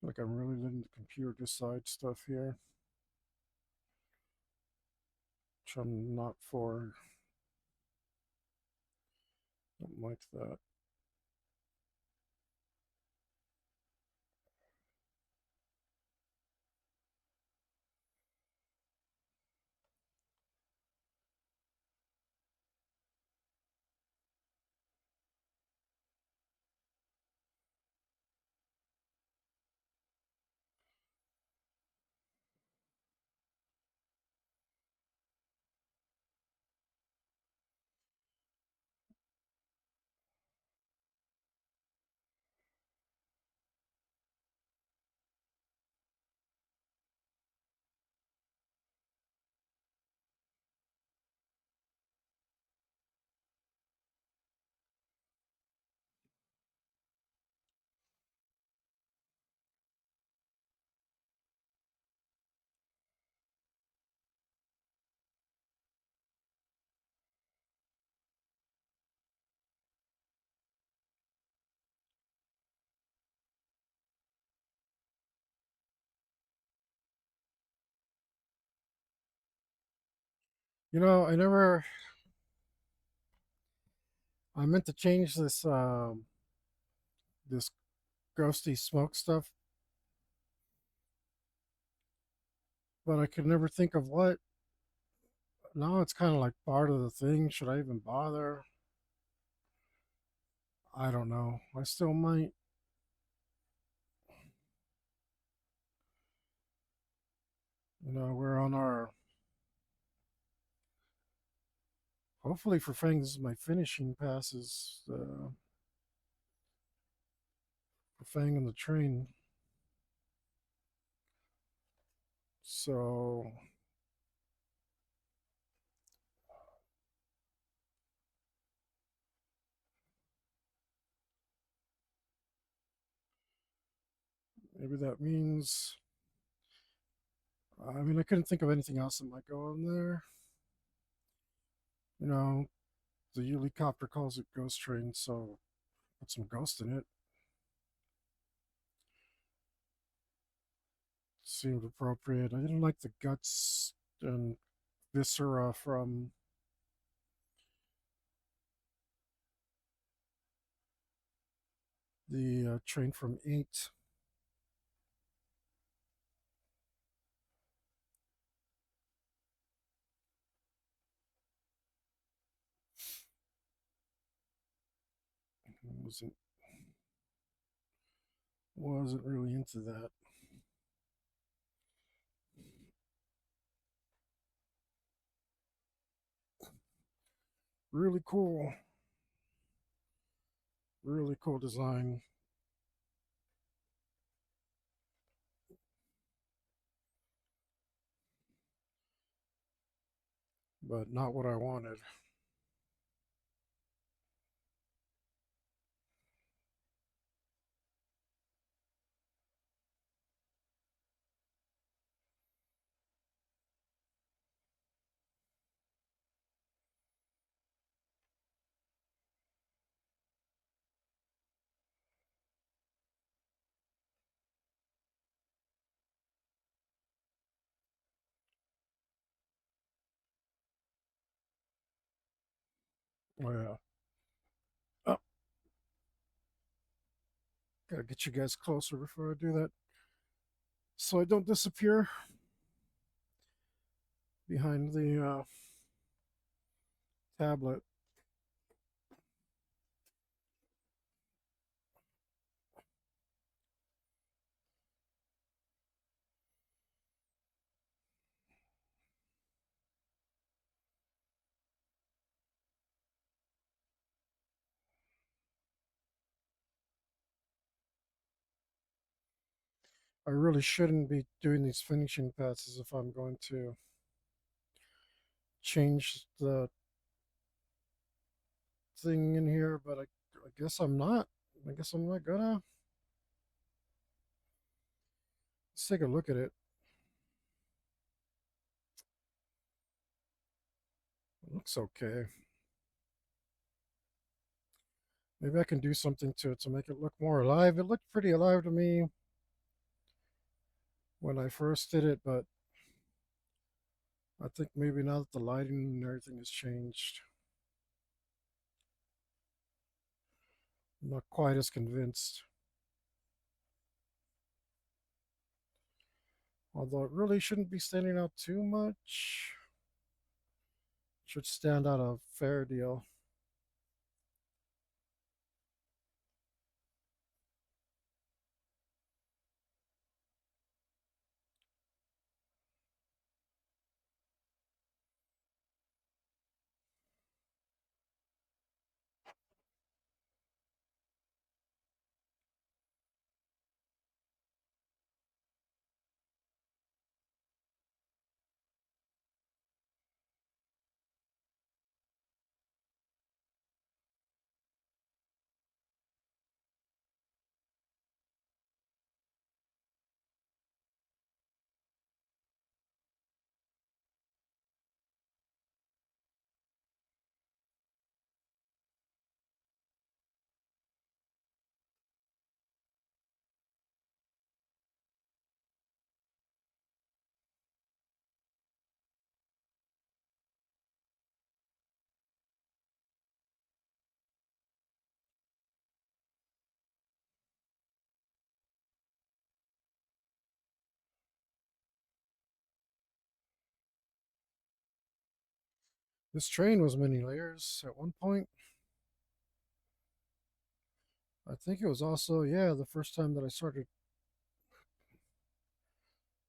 Speaker 1: Like I'm really letting the computer decide stuff here, which I'm not for. Don't like that. You know, I meant to change this ghosty smoke stuff, but I could never think of what. Now it's kind of like part of the thing. Should I even bother? I don't know. I still might. You know, we're on our. Hopefully for Fang, this is my finishing passes for Fang and the train. So maybe that means. I mean, I couldn't think of anything else that might go on there. You know, the helicopter calls it ghost train, so put some ghost in it. Seemed appropriate. I didn't like the guts and viscera from the train from 8. Wasn't wasn't really into that. Really cool. Really cool design, but not what I wanted. Oh yeah. Oh, gotta get you guys closer before I do that, so I don't disappear behind the tablet. I really shouldn't be doing these finishing passes if I'm going to change the thing in here, but I guess I'm not. I guess I'm not gonna. Let's take a look at it. It looks okay. Maybe I can do something to it to make it look more alive. It looked pretty alive to me. when I first did it, but I think maybe now that the lighting and everything has changed, I'm not quite as convinced. Although it really shouldn't be standing out too much. Should stand out a fair deal. This train was many layers at one point. I think it was also, yeah, the first time that I started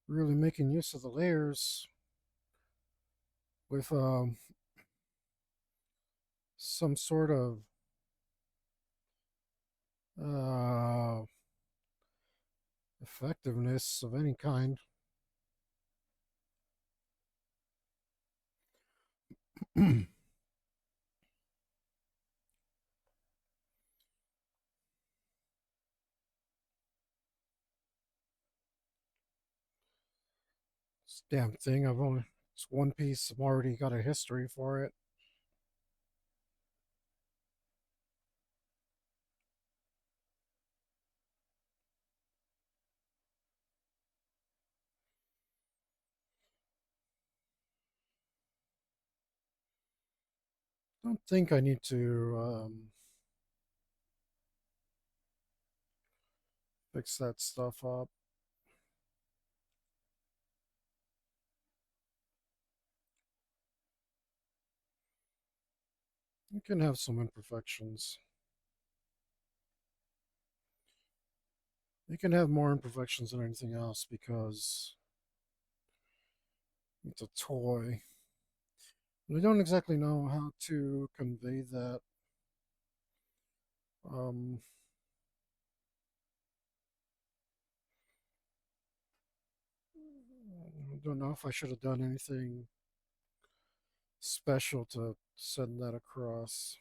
Speaker 1: really making use of the layers with some sort of uh, effectiveness of any kind. This damn thing, it's one piece, I've already got a history for it. I don't think I need to fix that stuff up. You can have some imperfections. You can have more imperfections than anything else because it's a toy. And I don't exactly know how to convey that. Um, I don't know if I should have done anything special to send that across.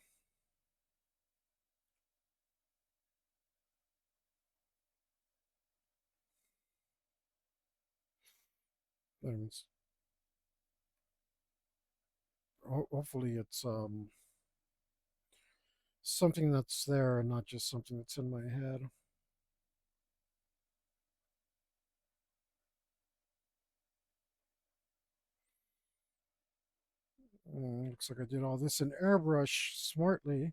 Speaker 1: Anyways, hopefully it's something that's there and not just something that's in my head. Looks like I did all this in airbrush smartly,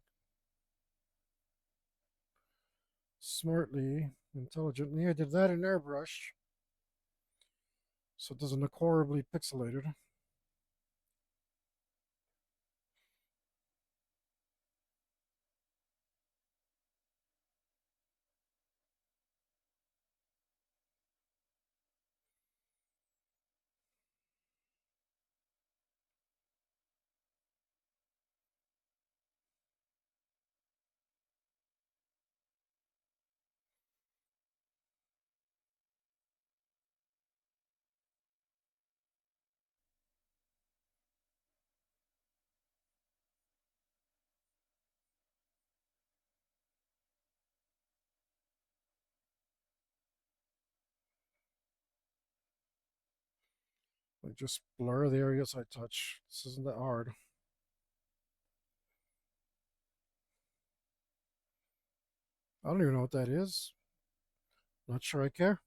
Speaker 1: intelligently. I did that in airbrush, so it doesn't look horribly pixelated. I just blur the areas I touch. This isn't that hard. I don't even know what that is. Not sure I care.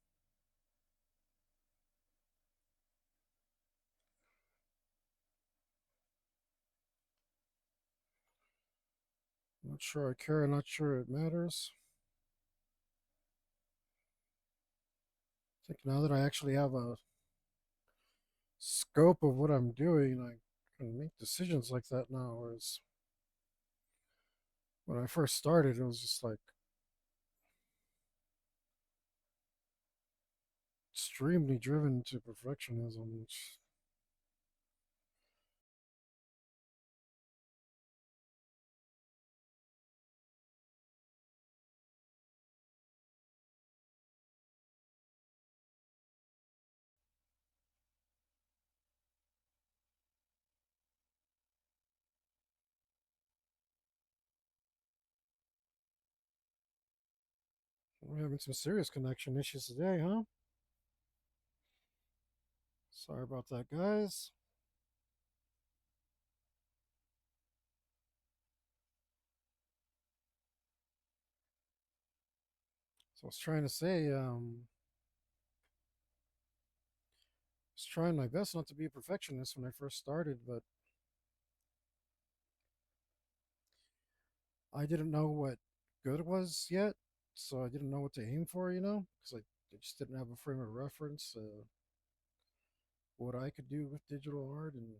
Speaker 1: Not sure I care, not sure it matters. I think now that I actually have a scope of what I'm doing, I can make decisions like that now. Whereas when I first started, it was just like extremely driven to perfectionism. Which, we're having some serious connection issues today, huh? Sorry about that, guys. So I was trying to say, I was trying my best not to be a perfectionist when I first started, but I didn't know what good was yet, so I didn't know what to aim for, because I just didn't have a frame of reference, what I could do with digital art and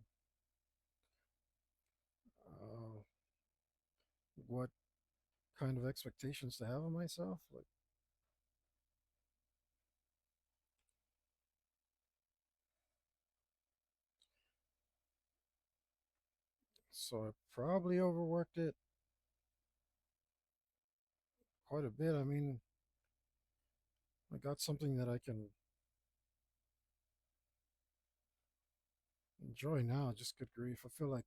Speaker 1: uh, what kind of expectations to have of myself. Like, so I probably overworked it quite a bit. I mean, I got something that I can enjoy now. Just good grief. I feel like,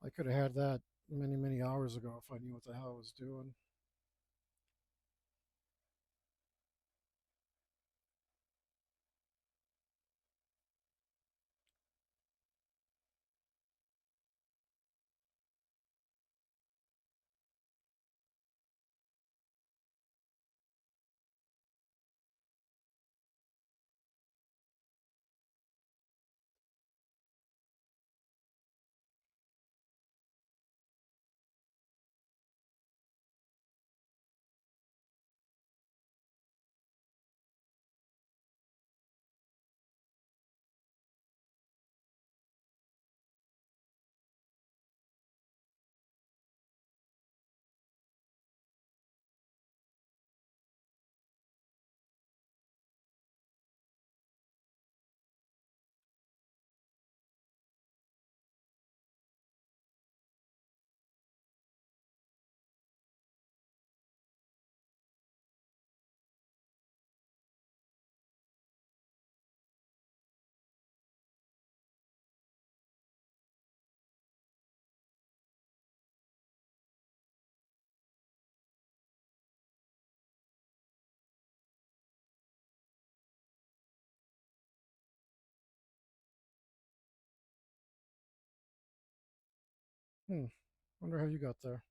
Speaker 1: I could have had that many, many hours ago if I knew what the hell I was doing. Hmm. Wonder how you got there.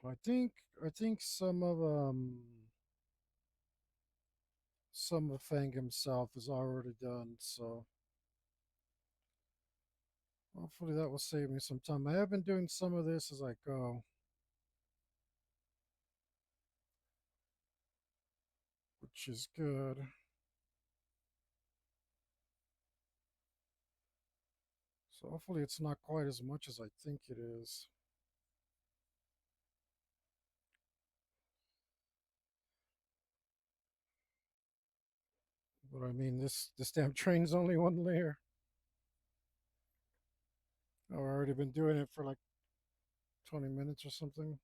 Speaker 1: I think some of Fang himself is already done, so hopefully that will save me some time. I have been doing some of this as I go, which is good. So hopefully it's not quite as much as I think it is. But I mean, this damn train's only one layer. I've already been doing it for like 20 minutes or something.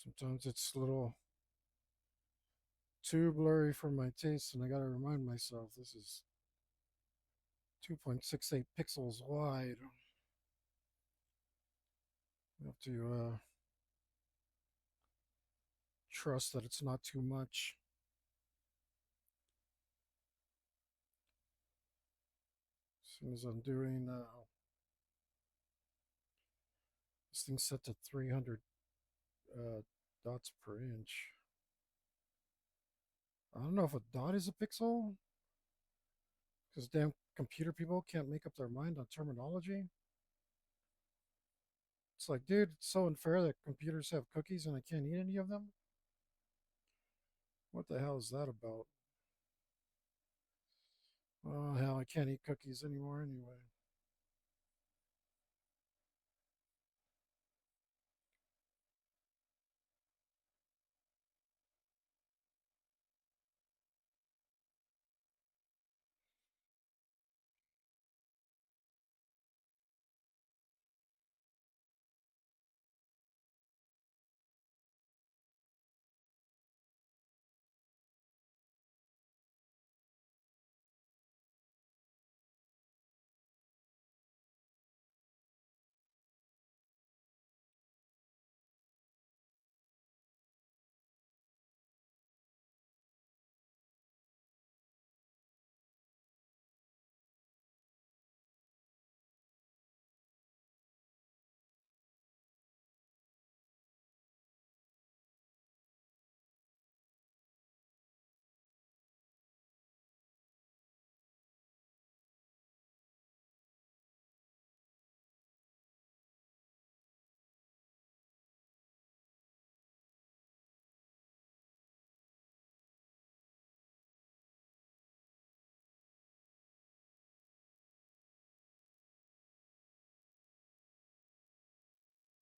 Speaker 1: Sometimes it's a little too blurry for my taste, and I gotta remind myself this is 2.68 pixels wide. You have to trust that it's not too much. As soon as I'm doing this thing's set to 300 uh, dots per inch. I don't know if a dot is a pixel because damn computer people can't make up their mind on terminology. It's like, dude, it's so unfair that computers have cookies and I can't eat any of them. What the hell is that about? Oh, hell, I can't eat cookies anymore anyway.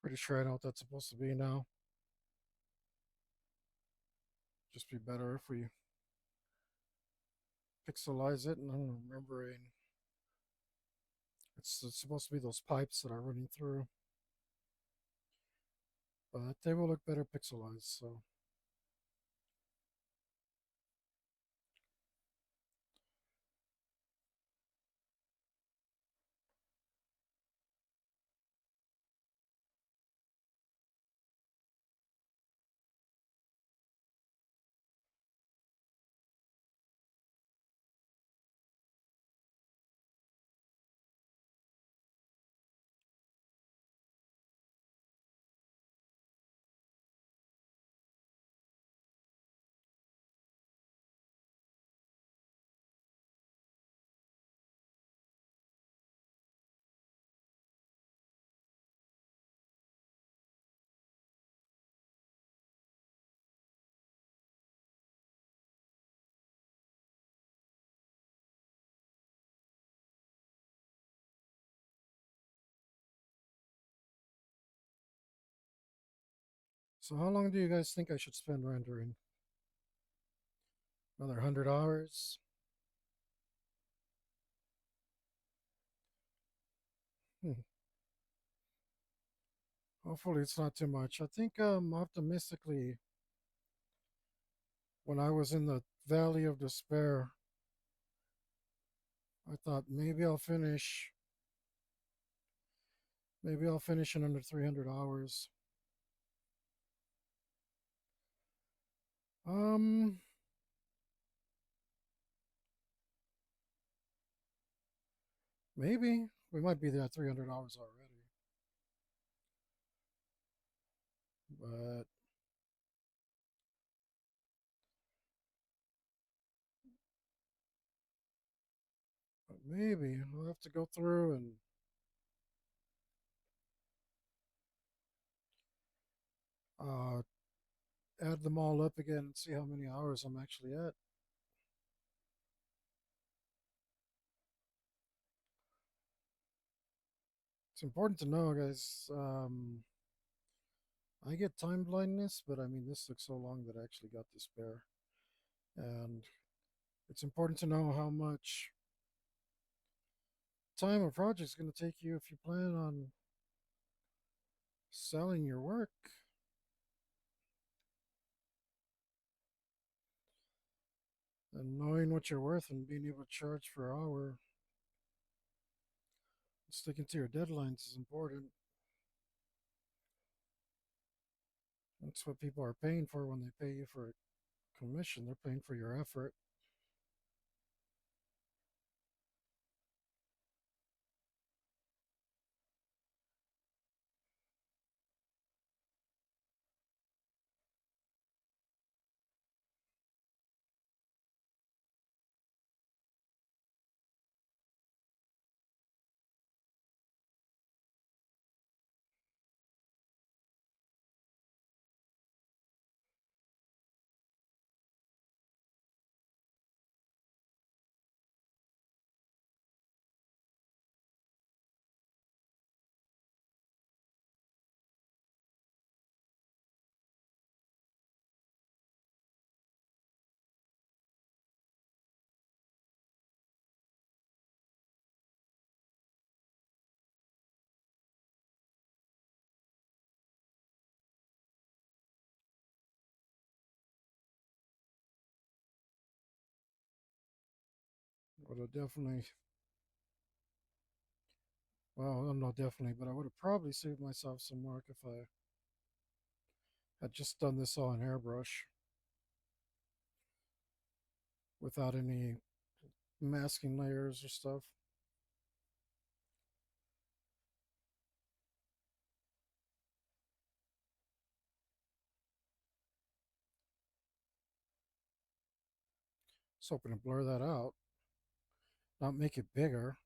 Speaker 1: Pretty sure I know what that's supposed to be now. Just be better if we pixelize it, and I'm remembering it's supposed to be those pipes that are running through, but they will look better pixelized. So how long do you guys think I should spend rendering? Another 100 hours? Hmm. Hopefully it's not too much. I think optimistically, when I was in the valley of despair, I thought maybe I'll finish in under 300 hours. Um, Maybe we might be there at 300 hours already, but maybe I'll have to go through and uh, add them all up again and see how many hours I'm actually at. It's important to know, guys. I get time blindness, but I mean, this took so long that I actually got despair. And it's important to know how much time a project's going to take you if you plan on selling your work. And knowing what you're worth and being able to charge per hour, sticking to your deadlines is important. That's what people are paying for when they pay you for a commission. They're paying for your effort. Would have definitely, well, not definitely, but I would have probably saved myself some work if I had just done this all in airbrush without any masking layers or stuff. Just hoping to blur that out, not make it bigger.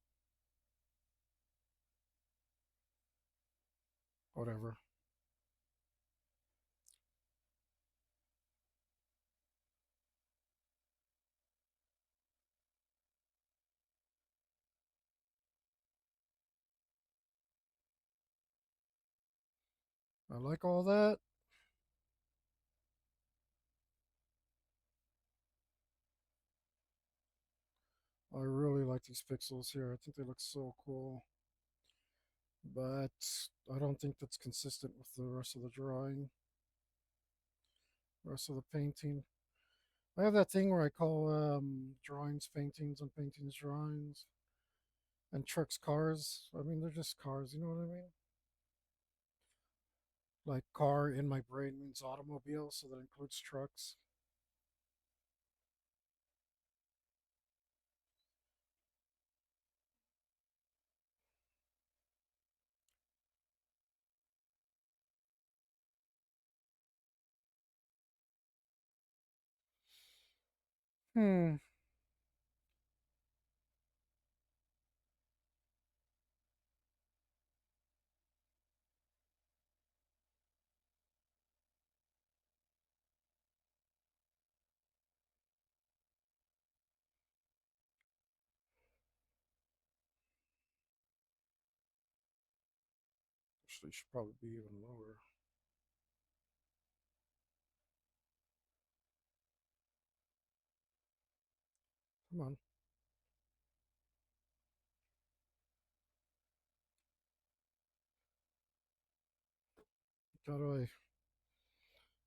Speaker 1: Whatever. I like all that. I really like these pixels here. I think they look so cool. But I don't think that's consistent with the rest of the drawing, the rest of the painting. I have that thing where I call drawings paintings and paintings drawings and trucks cars. I mean, they're just cars, you know what I mean? Like car in my brain means automobile, so that includes trucks. Hmm. Actually, should probably be even lower. Come on. How do I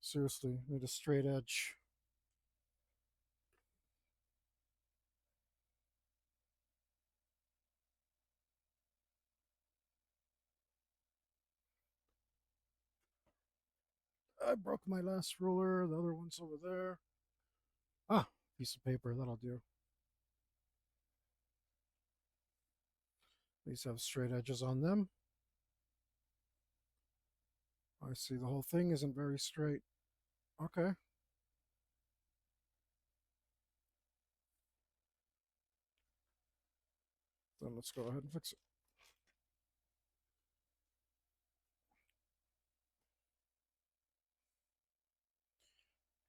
Speaker 1: seriously need a straight edge? I broke my last ruler. The other one's over there. Ah, piece of paper. That'll do. These have straight edges on them. I see the whole thing isn't very straight. Okay, then let's go ahead and fix it.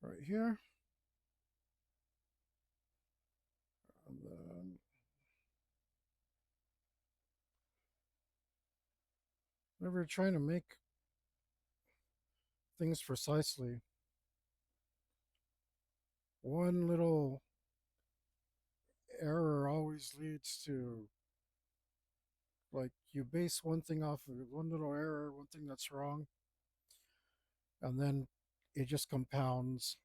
Speaker 1: Right here. And then whenever you're trying to make things precisely, one little error always leads to, like, you base one thing off of one little error, one thing that's wrong, and then it just compounds.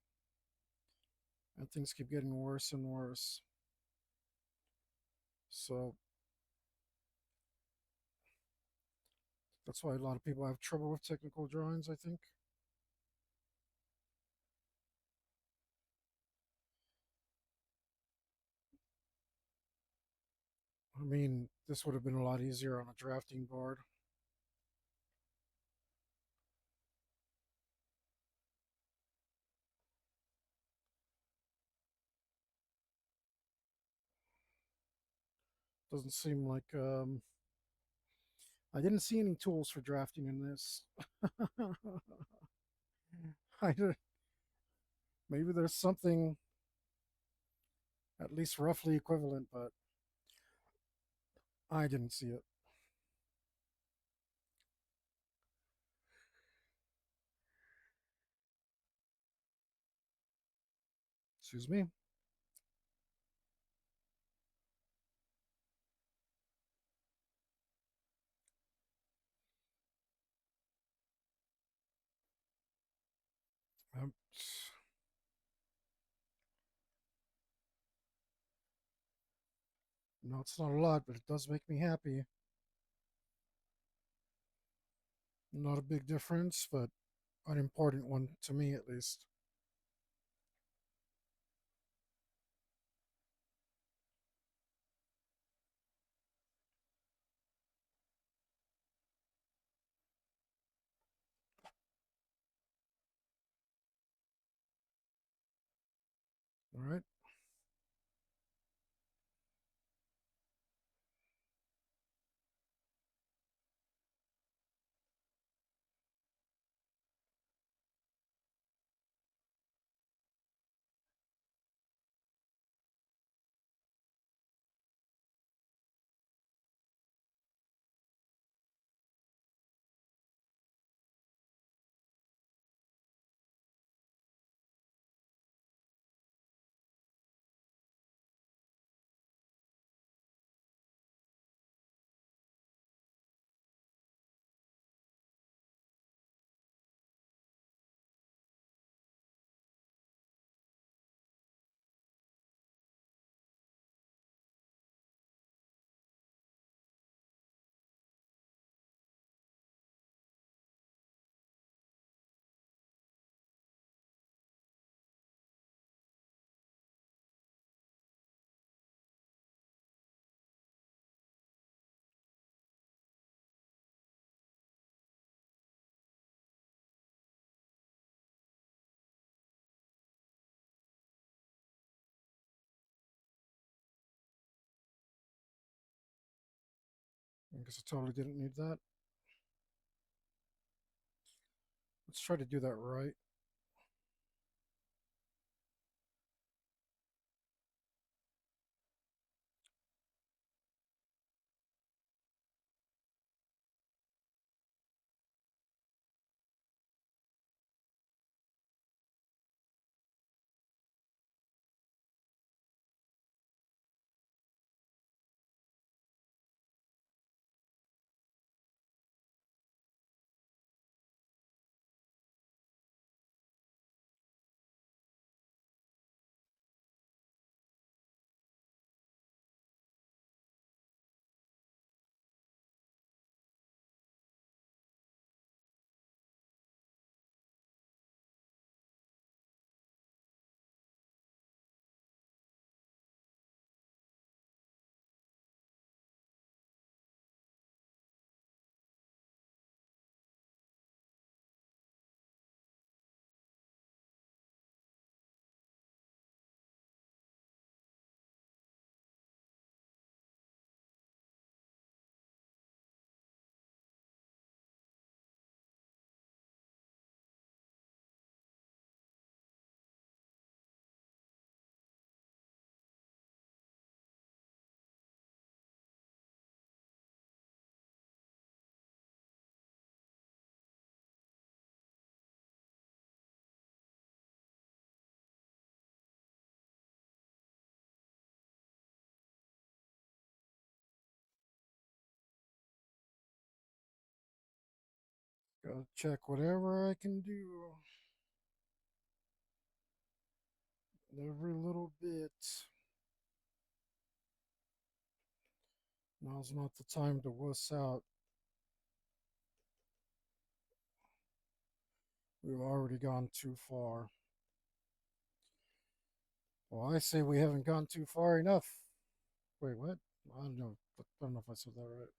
Speaker 1: and things keep getting worse and worse. So that's why a lot of people have trouble with technical drawings, I think. I mean, this would have been a lot easier on a drafting board. Doesn't seem like I didn't see any tools for drafting in this. I don't- Maybe there's something at least roughly equivalent, but I didn't see it. Excuse me. Um, no, it's not a lot, but it does make me happy. Not a big difference, but an important one to me at least. All right. I guess I totally didn't need that. Let's try to do that right. Gotta check whatever I can do. every little bit. Now's not the time to wuss out. We've already gone too far. Well, I say we haven't gone too far enough. Wait, what? I don't know if I said that right.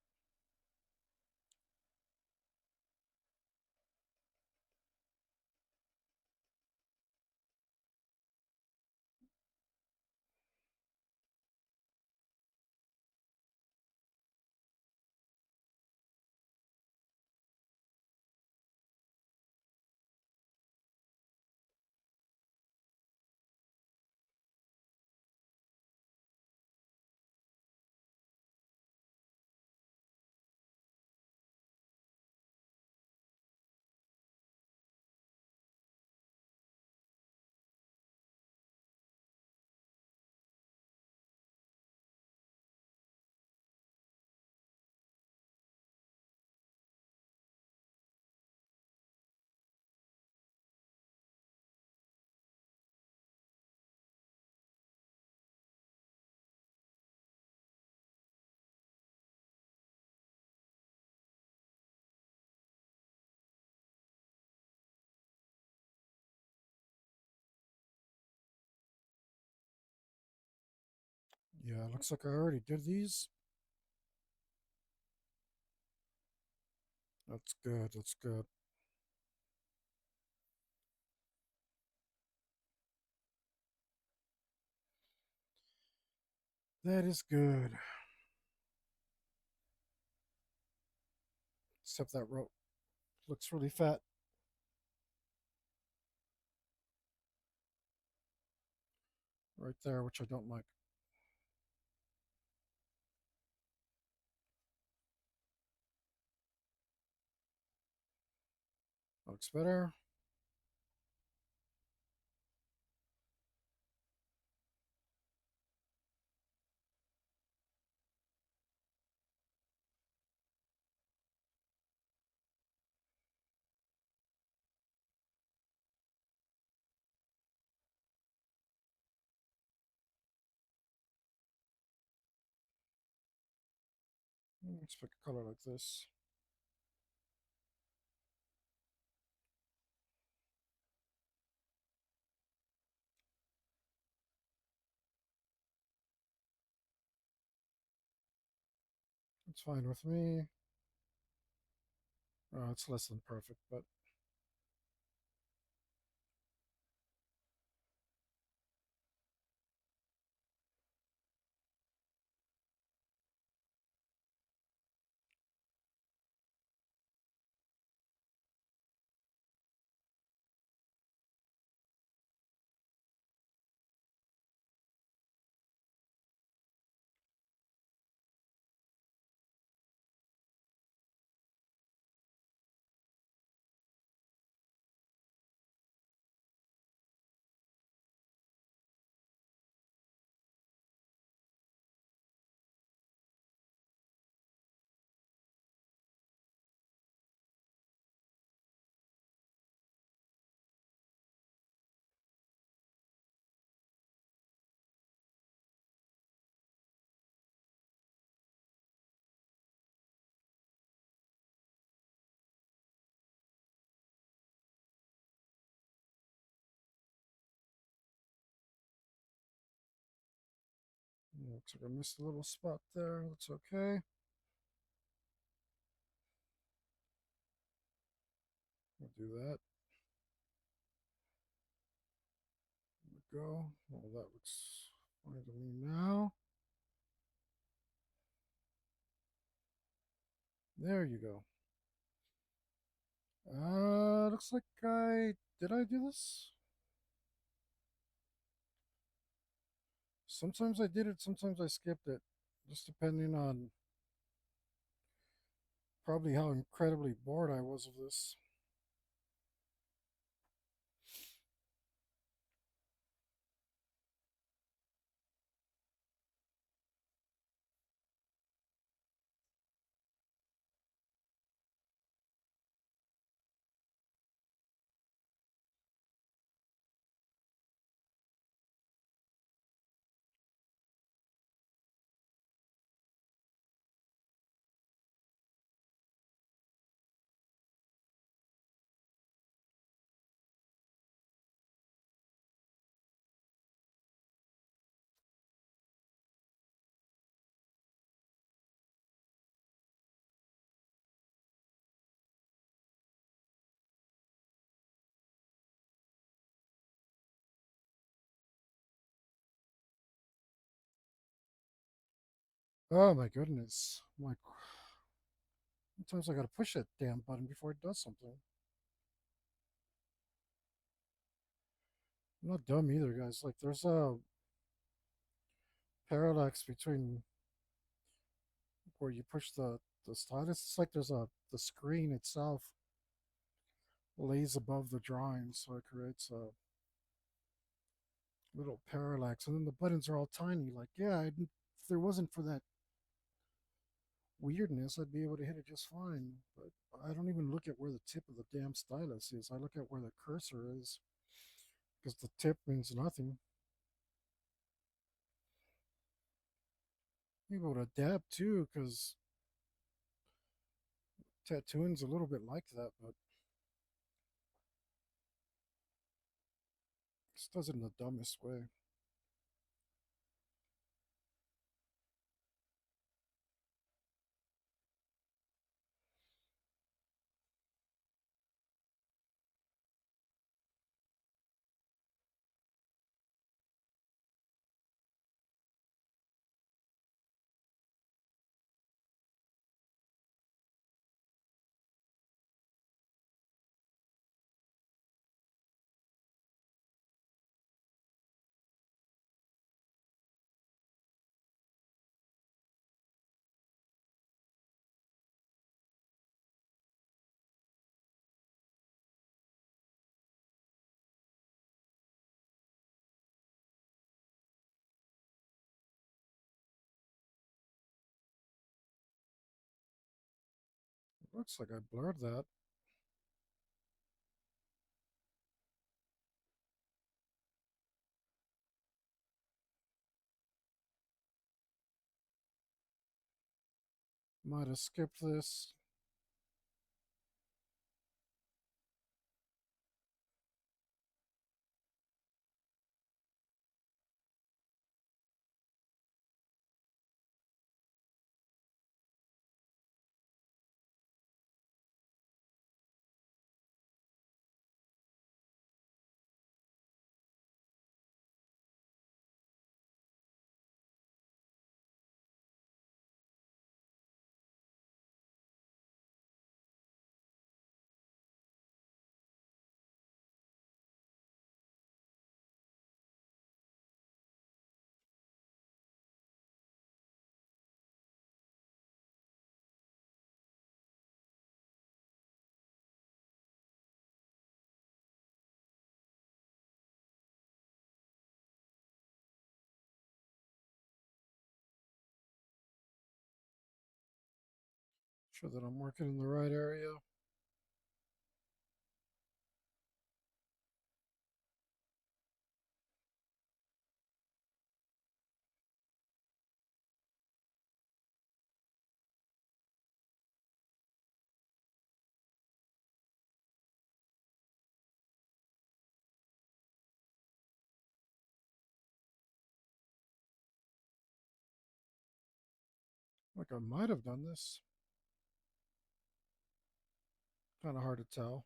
Speaker 1: Yeah, looks like I already did these. That's good. That's good. That is good. Except that rope looks really fat right there, which I don't like. Looks better. Let's pick a color like this. It's fine with me. It's less than perfect, but looks like I missed a little spot there. That's okay. We'll do that. There we go. Well, that looks fine to me now. There you go. Looks like did I do this? Sometimes I did it, sometimes I skipped it. Just depending on probably how incredibly bored I was of this. Oh my goodness. I'm like, sometimes I gotta push that damn button before it does something. I'm not dumb either, guys. Like, there's a parallax between where you push the stylus. It's like there's a the screen itself lays above the drawing, so it creates a little parallax. And then the buttons are all tiny. Like, yeah, if there wasn't for that weirdness, I'd be able to hit it just fine. But I don't even look at where the tip of the damn stylus is. I look at where the cursor is because the tip means nothing. Be able to adapt too, because tattooing's a little bit like that, but this does it in the dumbest way. Looks like I blurred that. Might have skipped this. Sure that I'm working in the right area. Like I might have done this. Kind of hard to tell.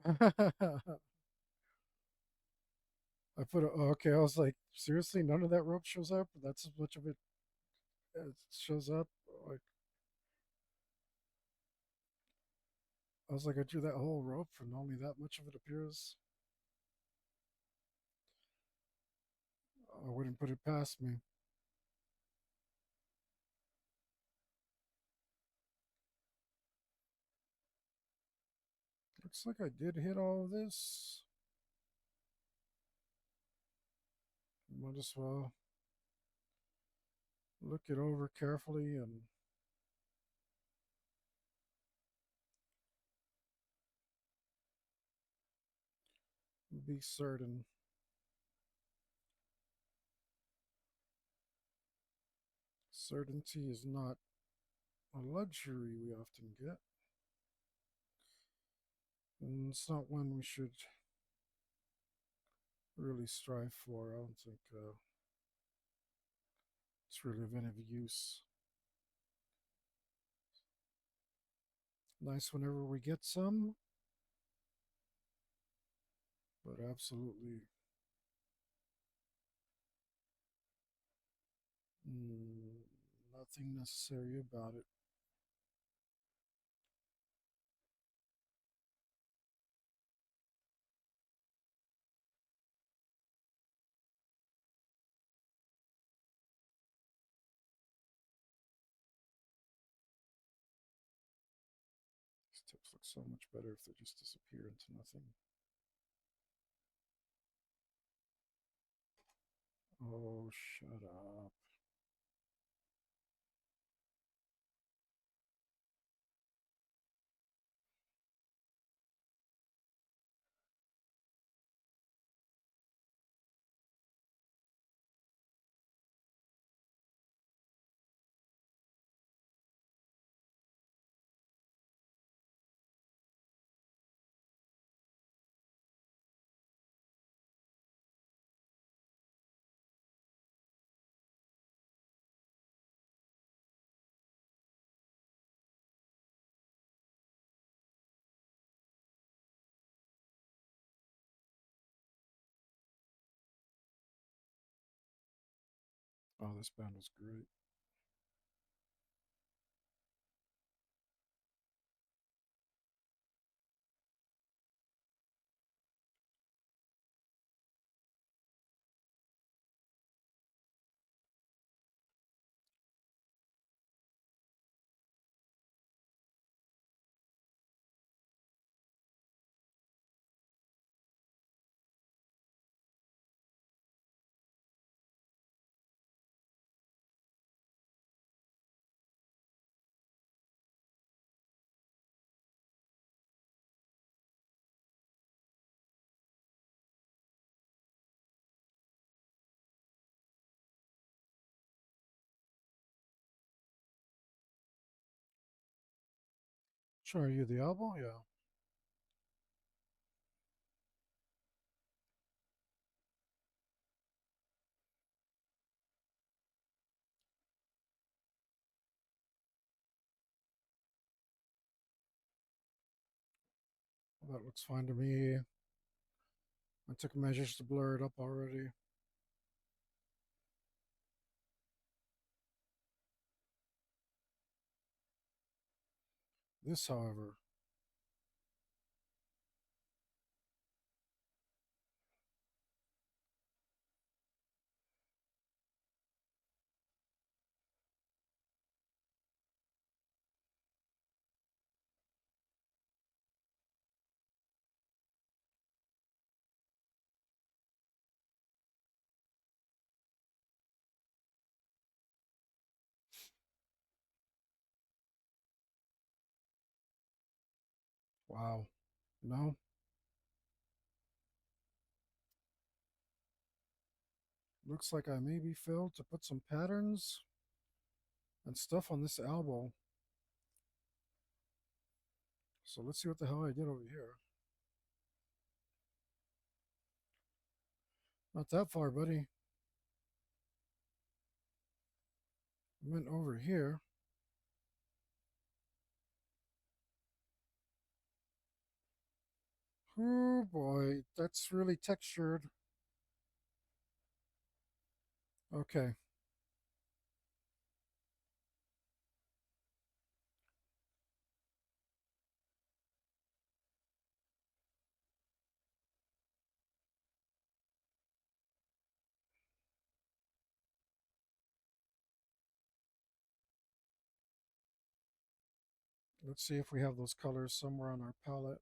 Speaker 1: I put a, oh, okay. I was like, seriously, none of that rope shows up. That's as much of it as shows up. Like I was like, I drew that whole rope, and only that much of it appears. I wouldn't put it past me. Looks like I did hit all of this. Might as well. look it over carefully and be certain. Certainty is not a luxury we often get, and it's not one we should really strive for. I don't think it's really of any use. Nice whenever we get some, but absolutely nothing necessary about it. These tips look so much better if they just disappear into nothing. Oh, shut up. Oh, this band was great. Sure, are you the elbow? Yeah. Well, that looks fine to me. I took measures to blur it up already. This, however, wow. No, looks like I maybe failed to put some patterns and stuff on this elbow. So let's see what the hell I did over here. Not that far, buddy. I went over here. Oh boy, that's really textured. Okay, let's see if we have those colors somewhere on our palette.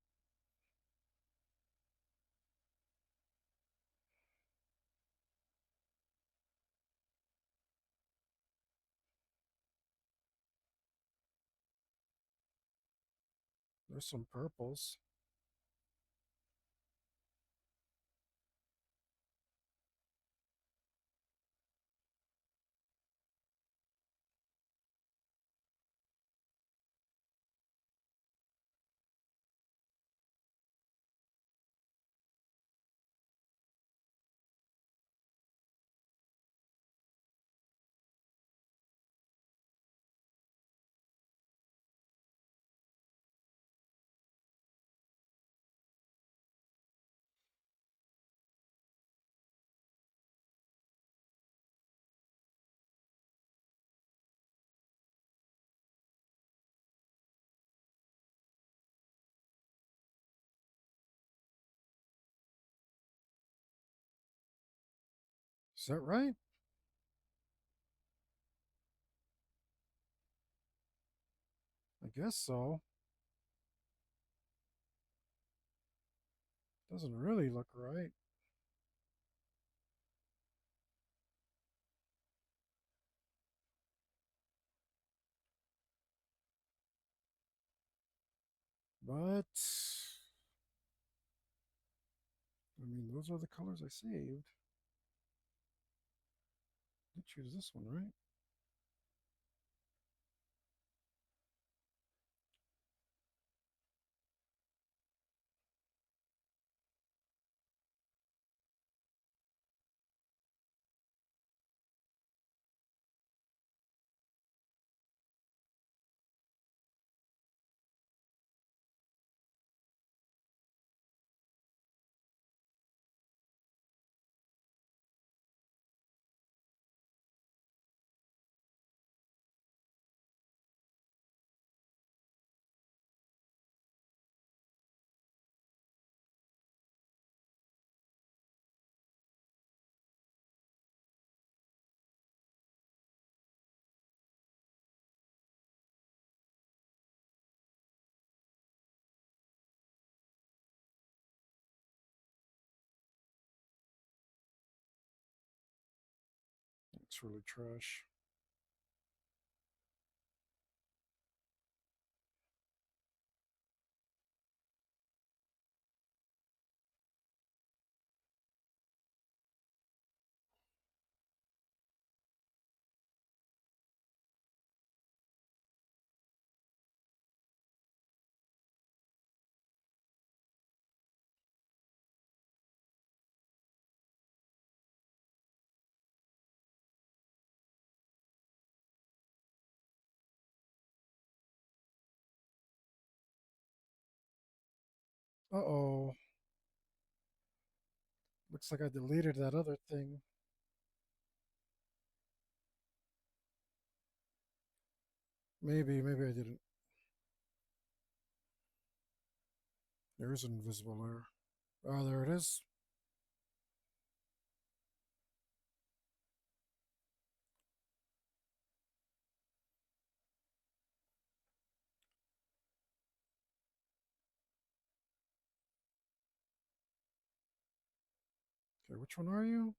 Speaker 1: There's some purples. Is that right? I guess so. Doesn't really look right. But I mean, those are the colors I saved. I choose this one, right? It's really trash. Uh-oh. Looks like I deleted that other thing. Maybe I didn't. There's an invisible layer. Oh, there it is. Okay, which one are you?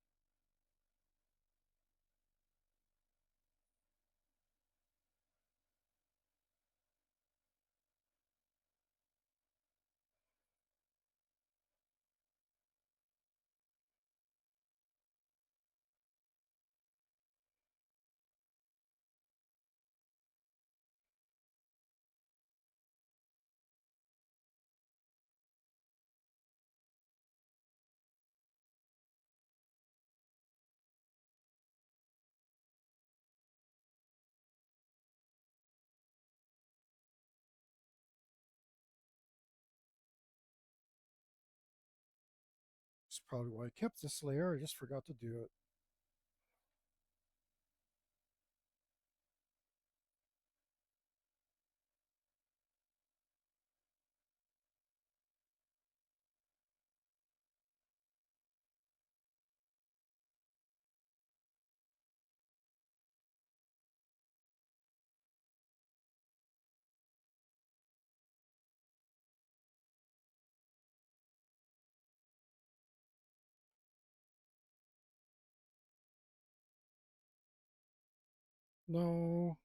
Speaker 1: That's probably why I kept this layer. I just forgot to do it. No.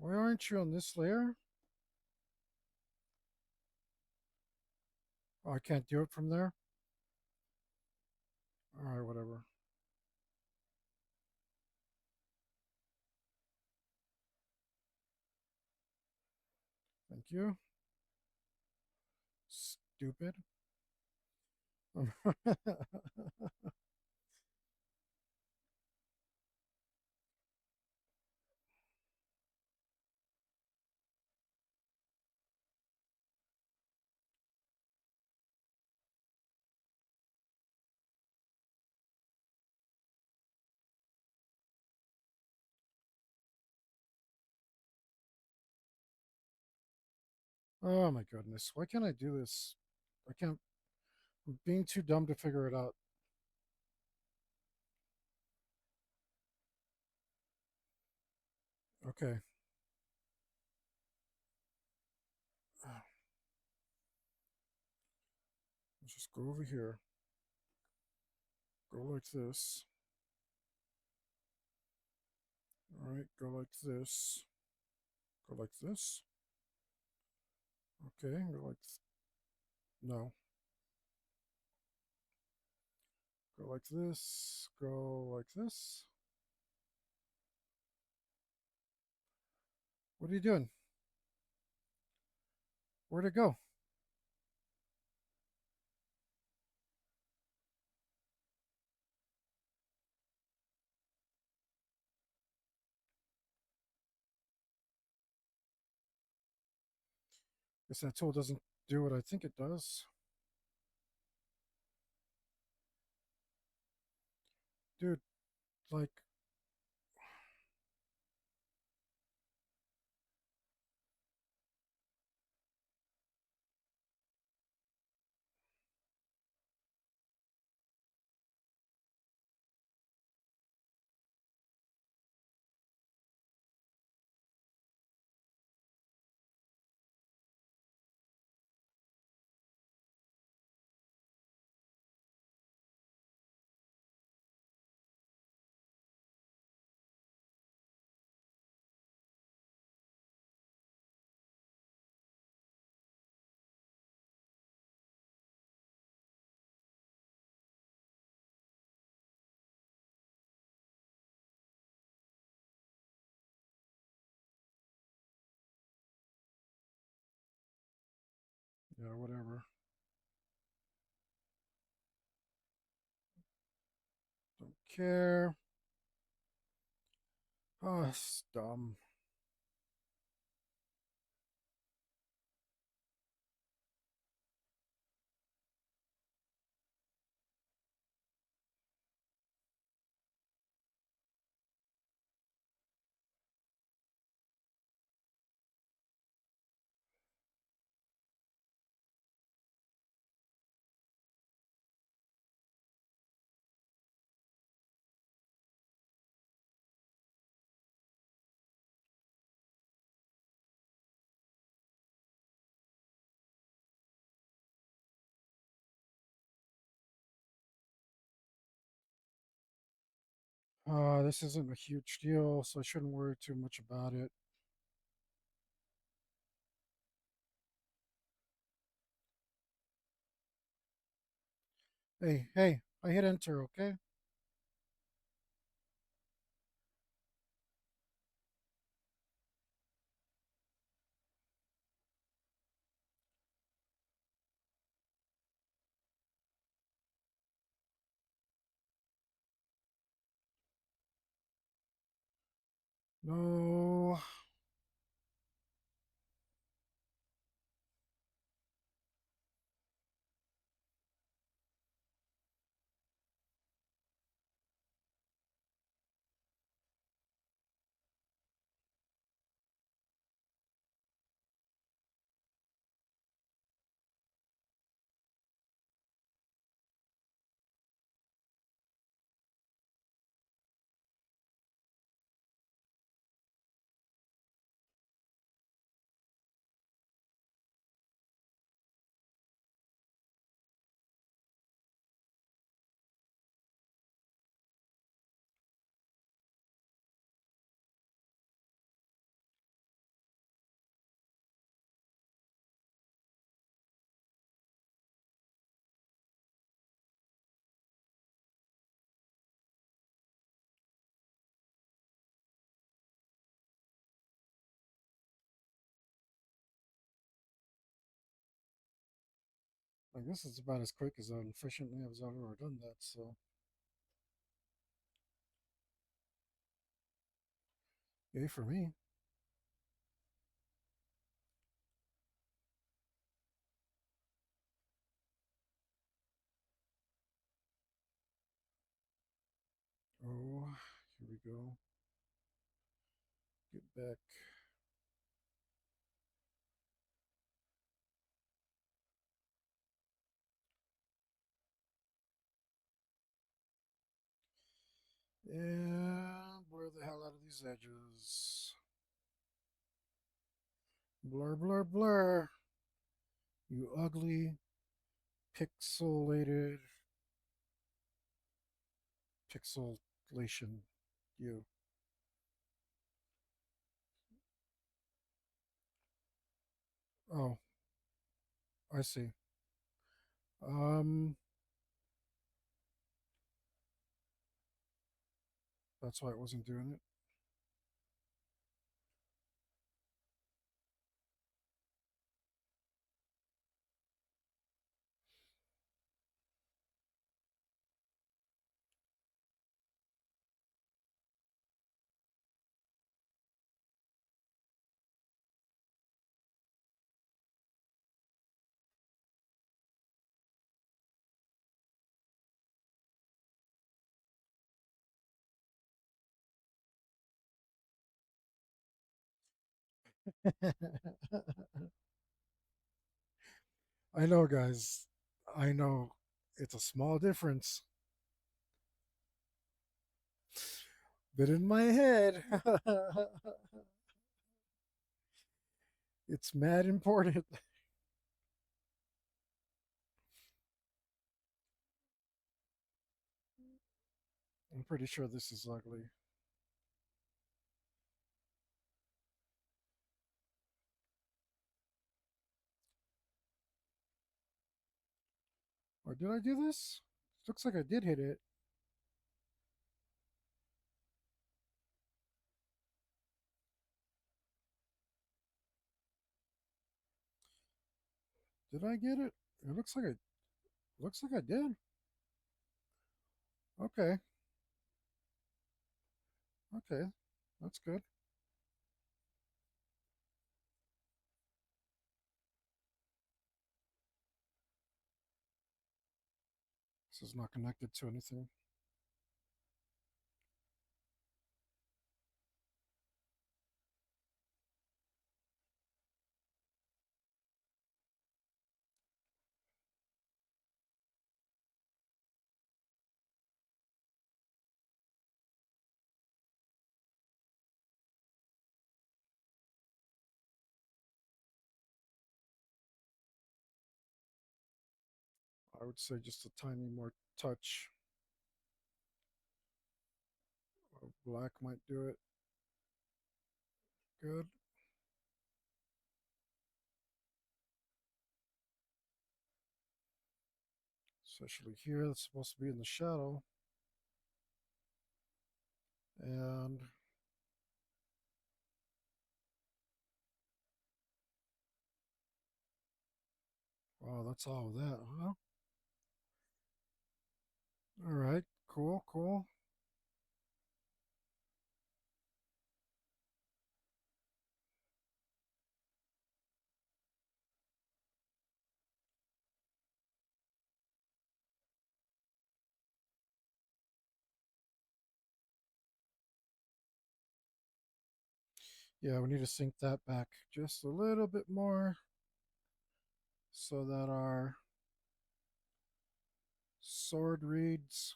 Speaker 1: Why aren't you on this layer? Oh, I can't do it from there? Alright, whatever. Thank you. Stupid. Oh my goodness. Why can't I do this? I can't. I'm being too dumb to figure it out. Okay. Let's just go over here. Go like this. Alright, go like this. Go like this. Okay, go like. No. Go like this. Go like this. What are you doing? Where'd it go? Guess that tool doesn't do what I think it does. Dude, like, yeah, whatever. Don't care. Oh, it's dumb. This isn't a huge deal, so I shouldn't worry too much about it. Hey, hey, I hit enter, okay? No. I guess it's about as quick as efficiently as I've ever done that. So, yay for me. Oh, here we go. Get back. And blur the hell out of these edges. Blur, blur, blur. You ugly, pixelated pixelation. You. Oh, I see. Um, that's why it wasn't doing it. I know, guys. I know it's a small difference, but in my head, it's mad important. I'm pretty sure this is ugly. Or did I do this? Looks like I did hit it. Did I get it? It looks like I did. Okay. Okay. That's good. This is not connected to anything. I would say just a tiny more touch of black might do it. Good. Especially here, that's supposed to be in the shadow. And wow, that's all of that, huh? All right. Cool, cool. Yeah, we need to sync that back just a little bit more so that our sword reads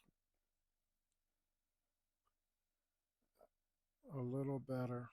Speaker 1: a little better.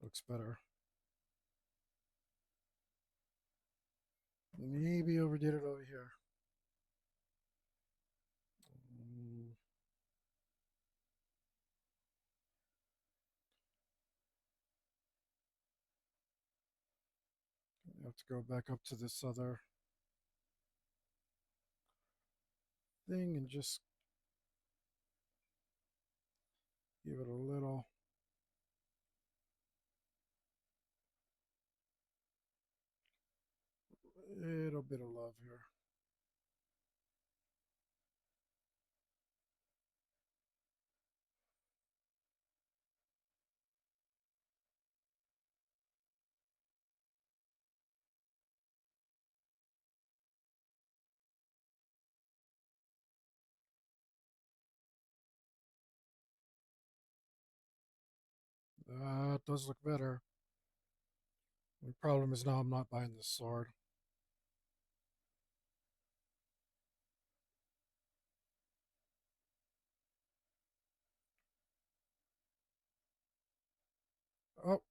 Speaker 1: Looks better. Maybe overdid it over here. Mm, I have to go back up to this other thing and just give it a little bit of love here. It does look better. The problem is now I'm not buying this sword. Oh,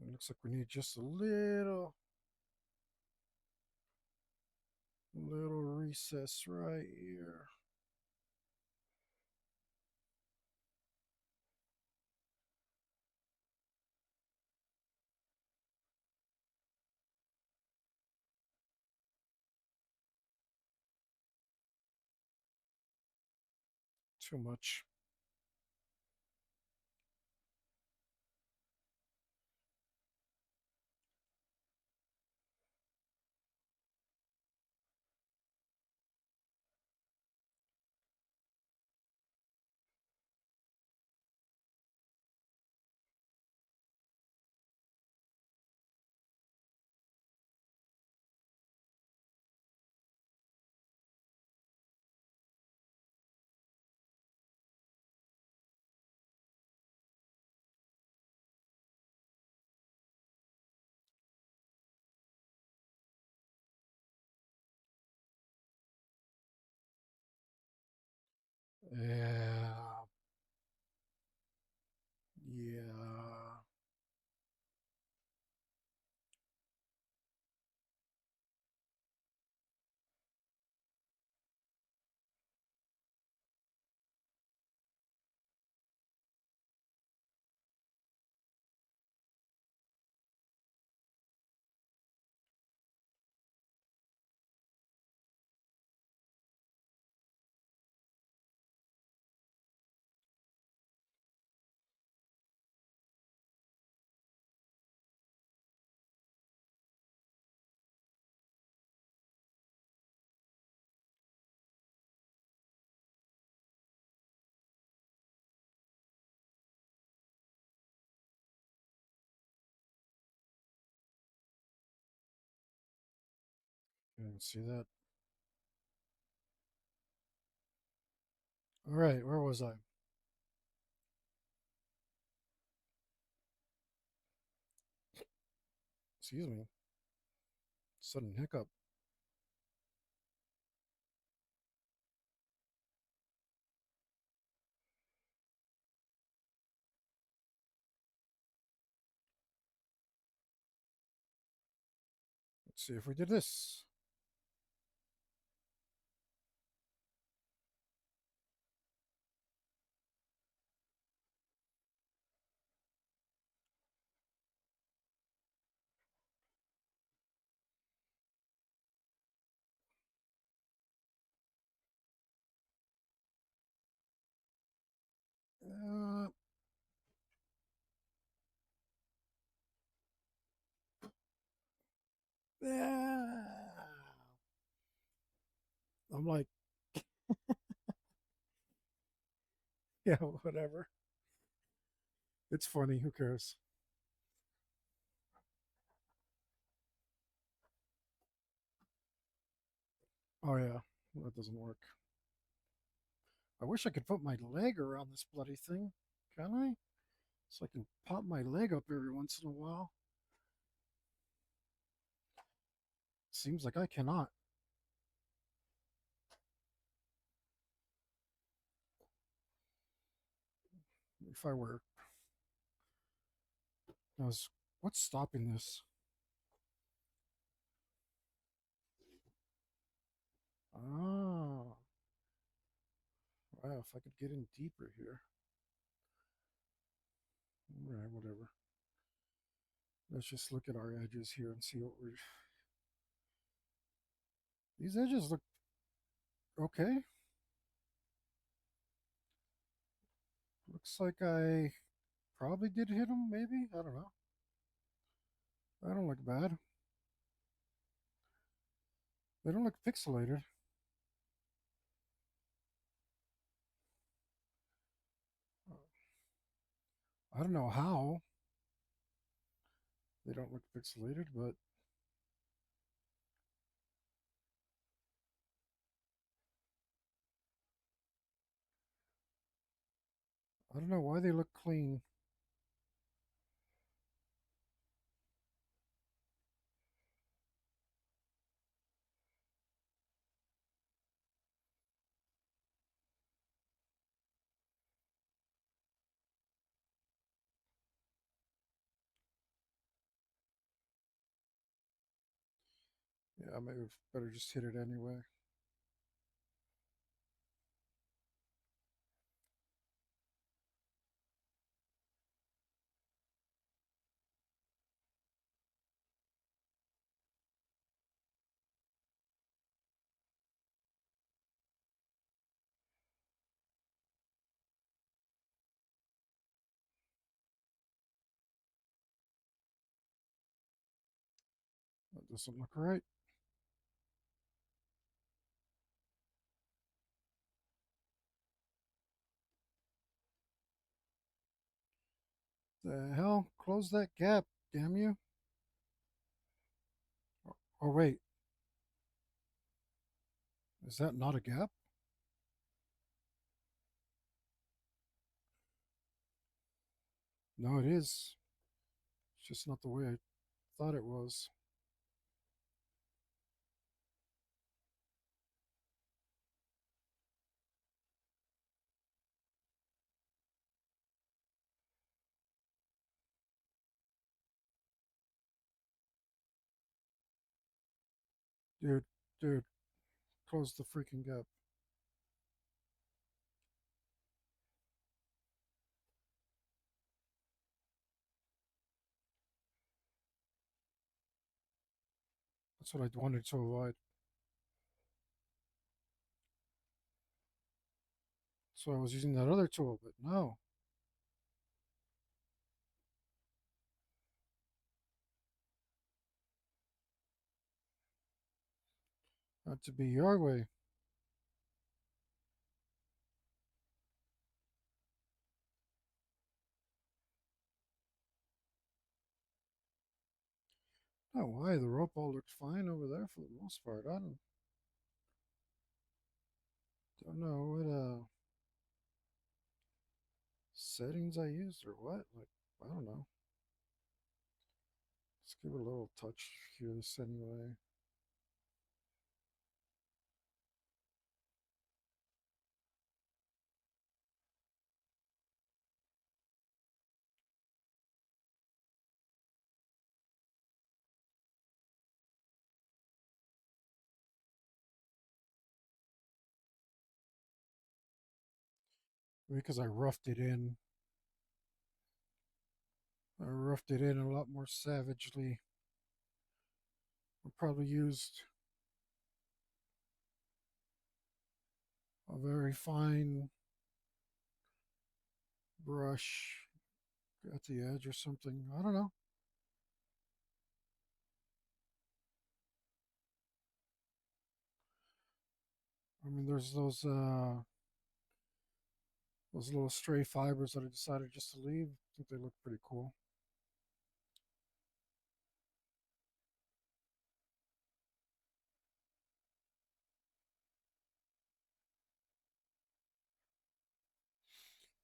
Speaker 1: it looks like we need just a little recess right here. Too much. Yeah. Yeah. You can see that. All right, where was I? Excuse me. Sudden hiccup. Let's see if we did this. Uh, yeah. I'm like, yeah, whatever. It's funny. Who cares? Oh, yeah. That doesn't work. I wish I could put my leg around this bloody thing. Can I? So I can pop my leg up every once in a while. Seems like I cannot. If I were, I was, what's stopping this? Oh, wow, if I could get in deeper here. All right, whatever. Let's just look at our edges here and see what we're. These edges look okay. Looks like I probably did hit them, maybe? I don't know. They don't look bad. They don't look pixelated. I don't know how they don't look pixelated, but I don't know why they look clean. Yeah, maybe better just hit it anyway. That doesn't look right. The hell? Close that gap, damn you. Oh, wait. Is that not a gap? No, it is. It's just not the way I thought it was. Dude, dude, close the freaking gap. That's what I wanted to avoid. So I was using that other tool, but no. Not to be your way. No, why? The rope all looked fine over there for the most part. Don't know what settings I used or what. Like, I don't know. Let's give it a little touch here this anyway. Because I roughed it in. I roughed it in a lot more savagely. I probably used a very fine brush at the edge or something. I don't know. I mean, there's those little stray fibers that I decided just to leave. I think they look pretty cool.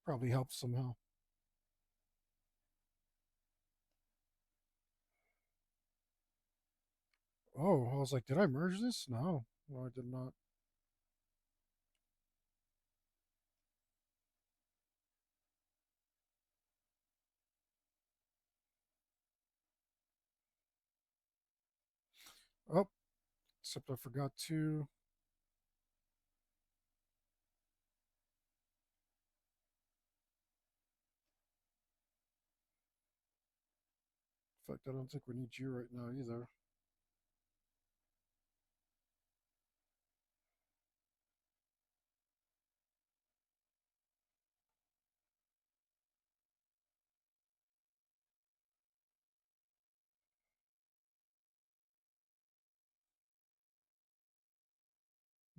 Speaker 1: Probably helps somehow. Oh, I was like, did I merge this? No, no, I did not. Oh, except I forgot to. In fact, I don't think we need you right now either.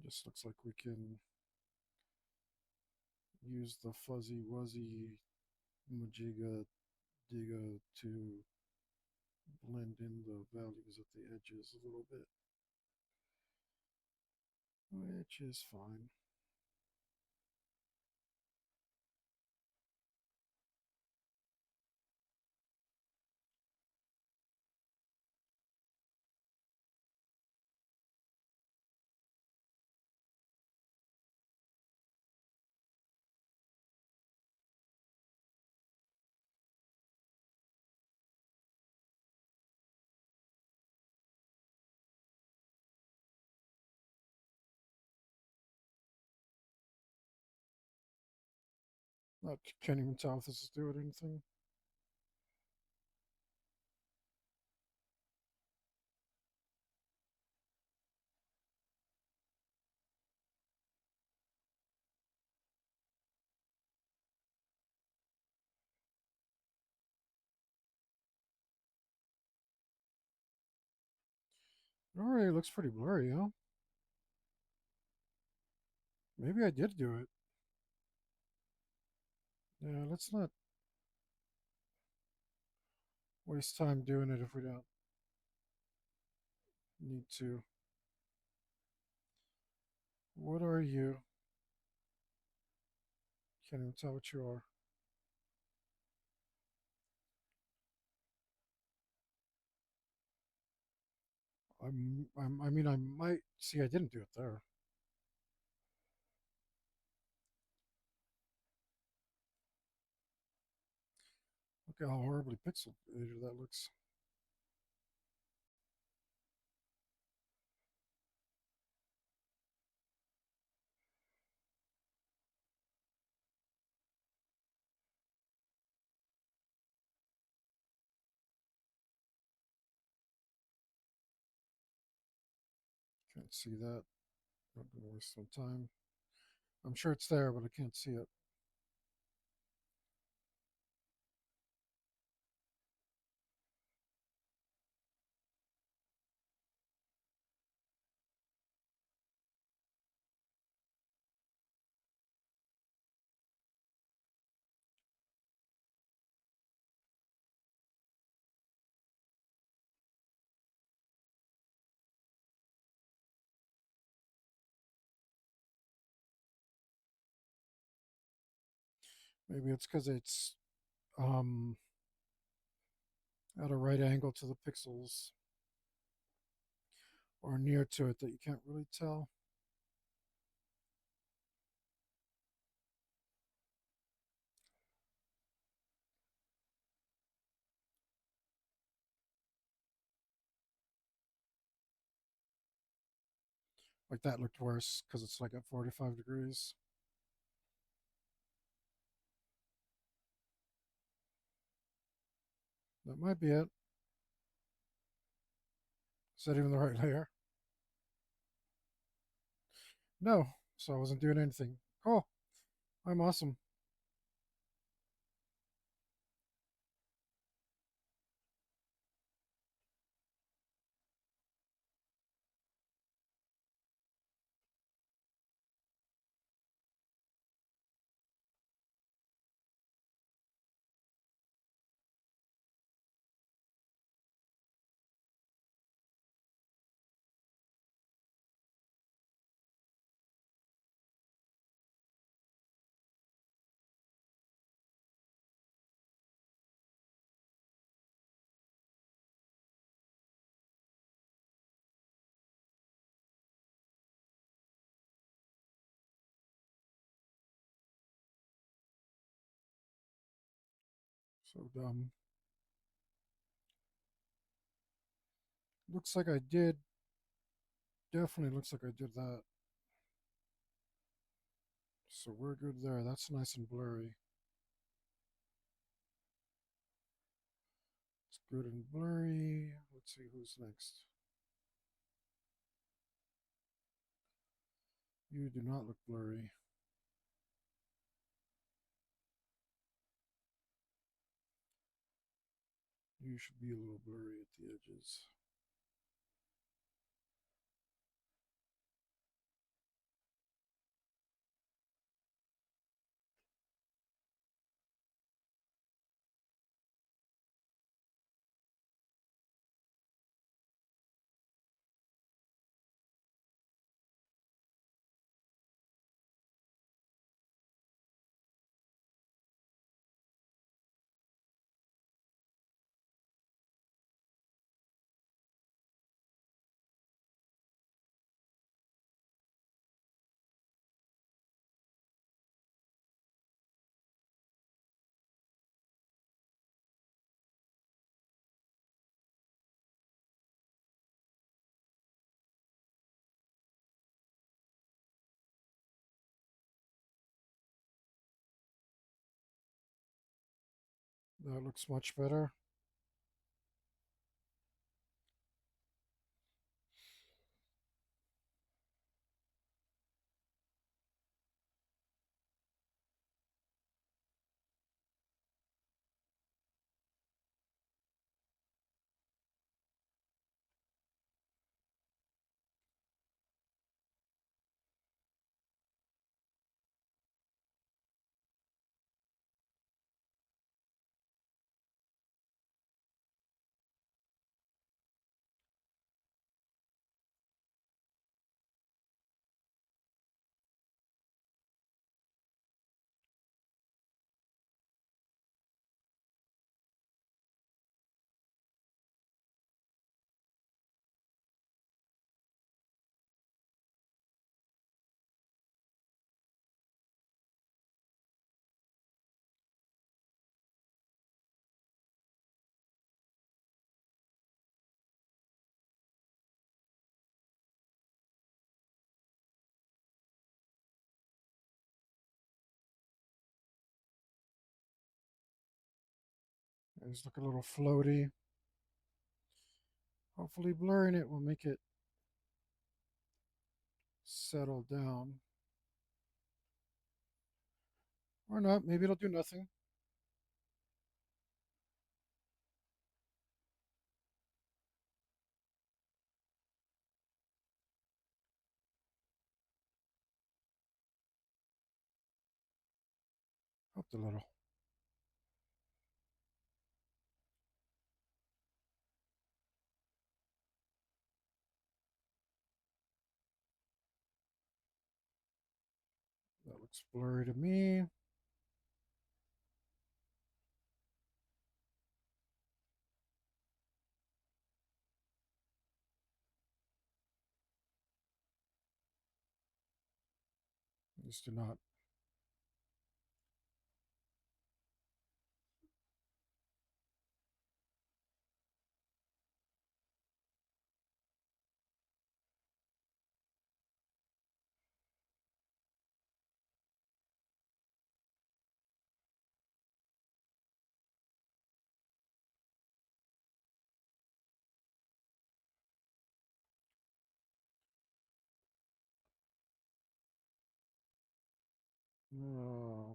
Speaker 1: Just looks like we can use the fuzzy wuzzy majiga diga to blend in the values at the edges a little bit, which is fine. I can't even tell if this is doing anything. Alright, looks pretty blurry, huh? Maybe I did do it. Yeah, let's not waste time doing it if we don't need to. What are you? Can't even tell what you are. I mean, I might see. I didn't do it there. Look at how horribly pixelated that looks. Can't see that. Not gonna waste some time. I'm sure it's there, but I can't see it. Maybe it's because it's um at a right angle to the pixels or near to it that you can't really tell. Like that looked worse because it's like at 45 degrees. That might be it. Is that even the right layer? No. So I wasn't doing anything. Cool. I'm awesome. So dumb. Looks like I did. Definitely looks like I did that. So we're good there. That's nice and blurry. It's good and blurry. Let's see who's next. You do not look blurry. You should be a little blurry at the edges. That looks much better. These look a little floaty. Hopefully blurring it will make it settle down. Or not, maybe it'll do nothing. Helped a little. That looks blurry to me. These do not. Uh,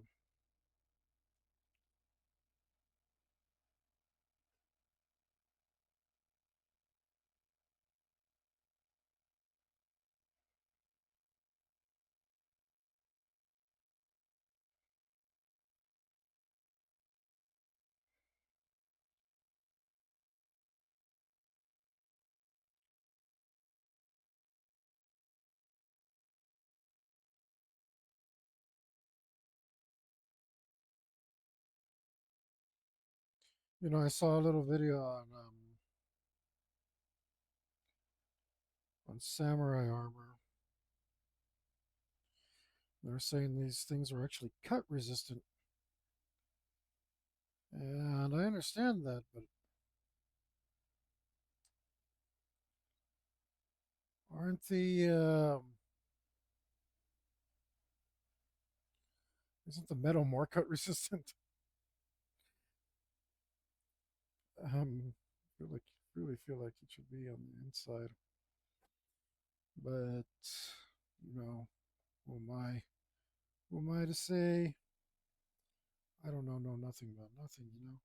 Speaker 1: I saw a little video on samurai armor. They're saying these things are actually cut resistant. And I understand that, but aren't isn't the metal more cut resistant? Feel like really feel like it should be on the inside, but you know, who am I? Who am I to say? I don't know nothing about nothing, you know.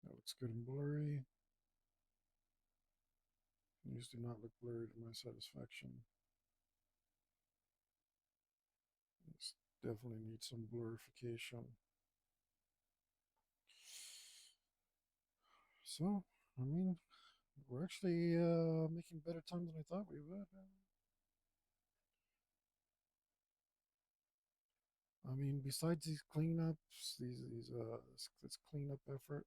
Speaker 1: That looks good and blurry. These do not look blurry to my satisfaction. These definitely need some blurification. So, I mean, we're actually making better time than I thought we would. I mean, besides these cleanups, this cleanup effort,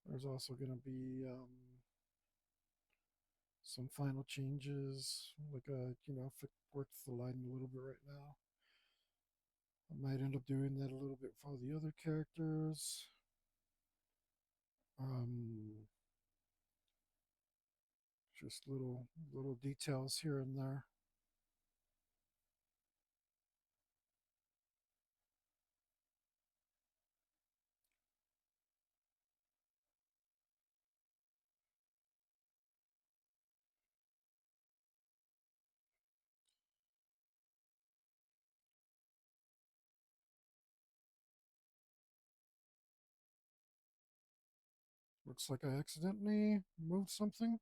Speaker 1: there's also going to be some final changes. Like, if it works the lighting a little bit right now, I might end up doing that a little bit for the other characters. Um, just little details here and there. Looks like I accidentally moved something.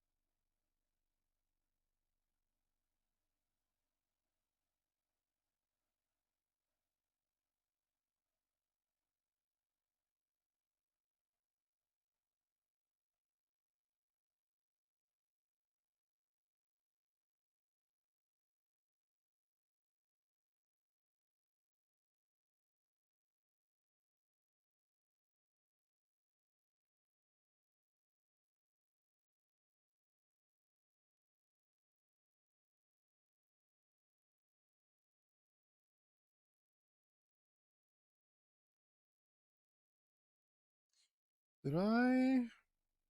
Speaker 1: Did I?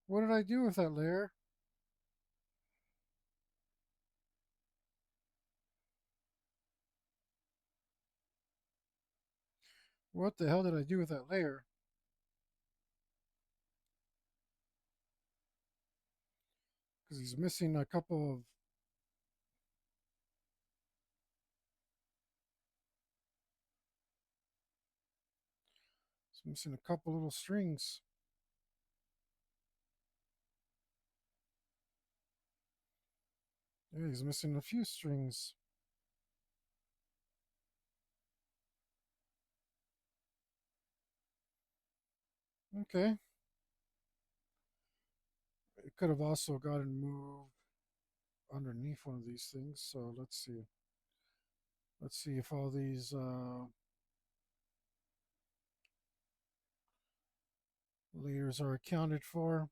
Speaker 1: What did I do with that layer? What the hell did I do with that layer? Because he's missing a couple of. He's missing a couple little strings. Yeah, he's missing a few strings. Okay. It could have also gotten moved underneath one of these things. So let's see. Let's see if all these layers are accounted for.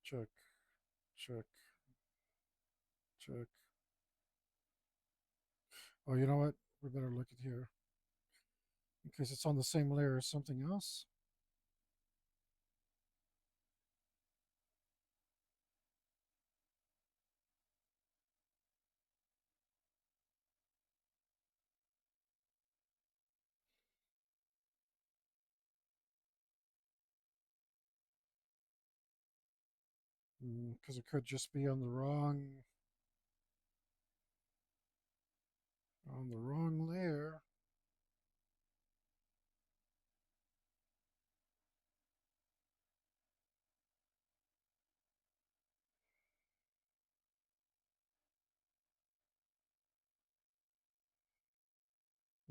Speaker 1: Check, check, check. Oh, you know what? We better look at here in case it's on the same layer as something else. Because it could just be on the wrong layer.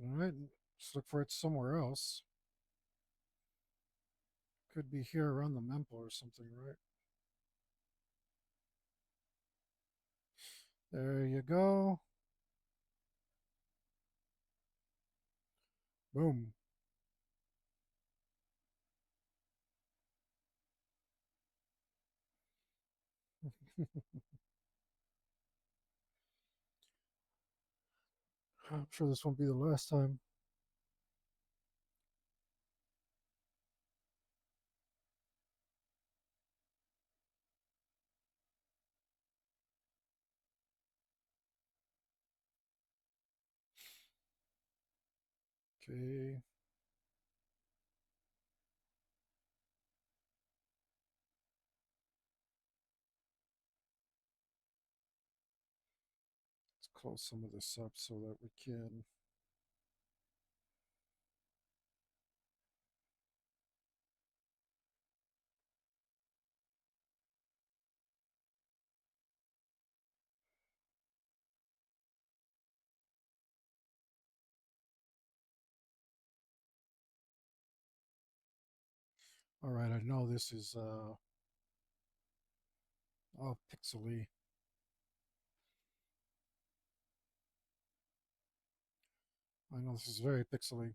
Speaker 1: All right, let's look for it somewhere else. Could be here around the mempo or something, right? There you go. Boom. I'm sure this won't be the last time. Okay. Let's close some of this up so that we can. All right, I know this is all pixely. I know this is very pixely.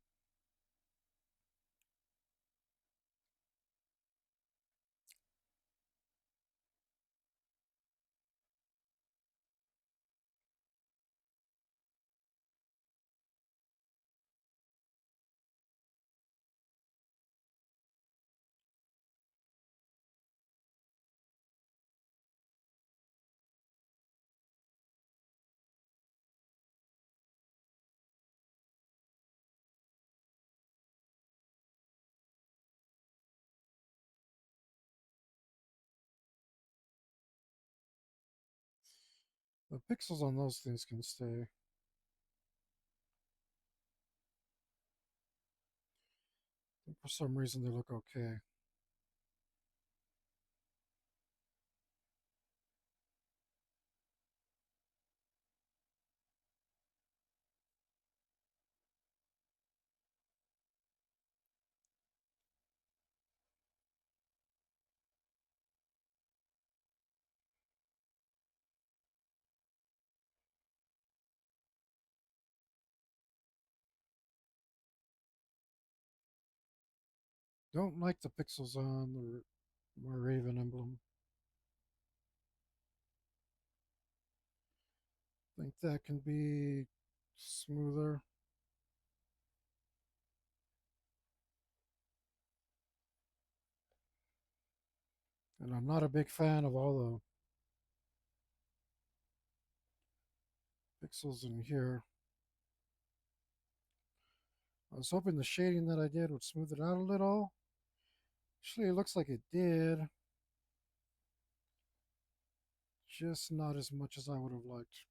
Speaker 1: The pixels on those things can stay. For some reason, they look okay. Don't like the pixels on the Raven emblem. Think that can be smoother. And I'm not a big fan of all the pixels in here. I was hoping the shading that I did would smooth it out a little. Actually, it looks like it did. Just not as much as I would have liked.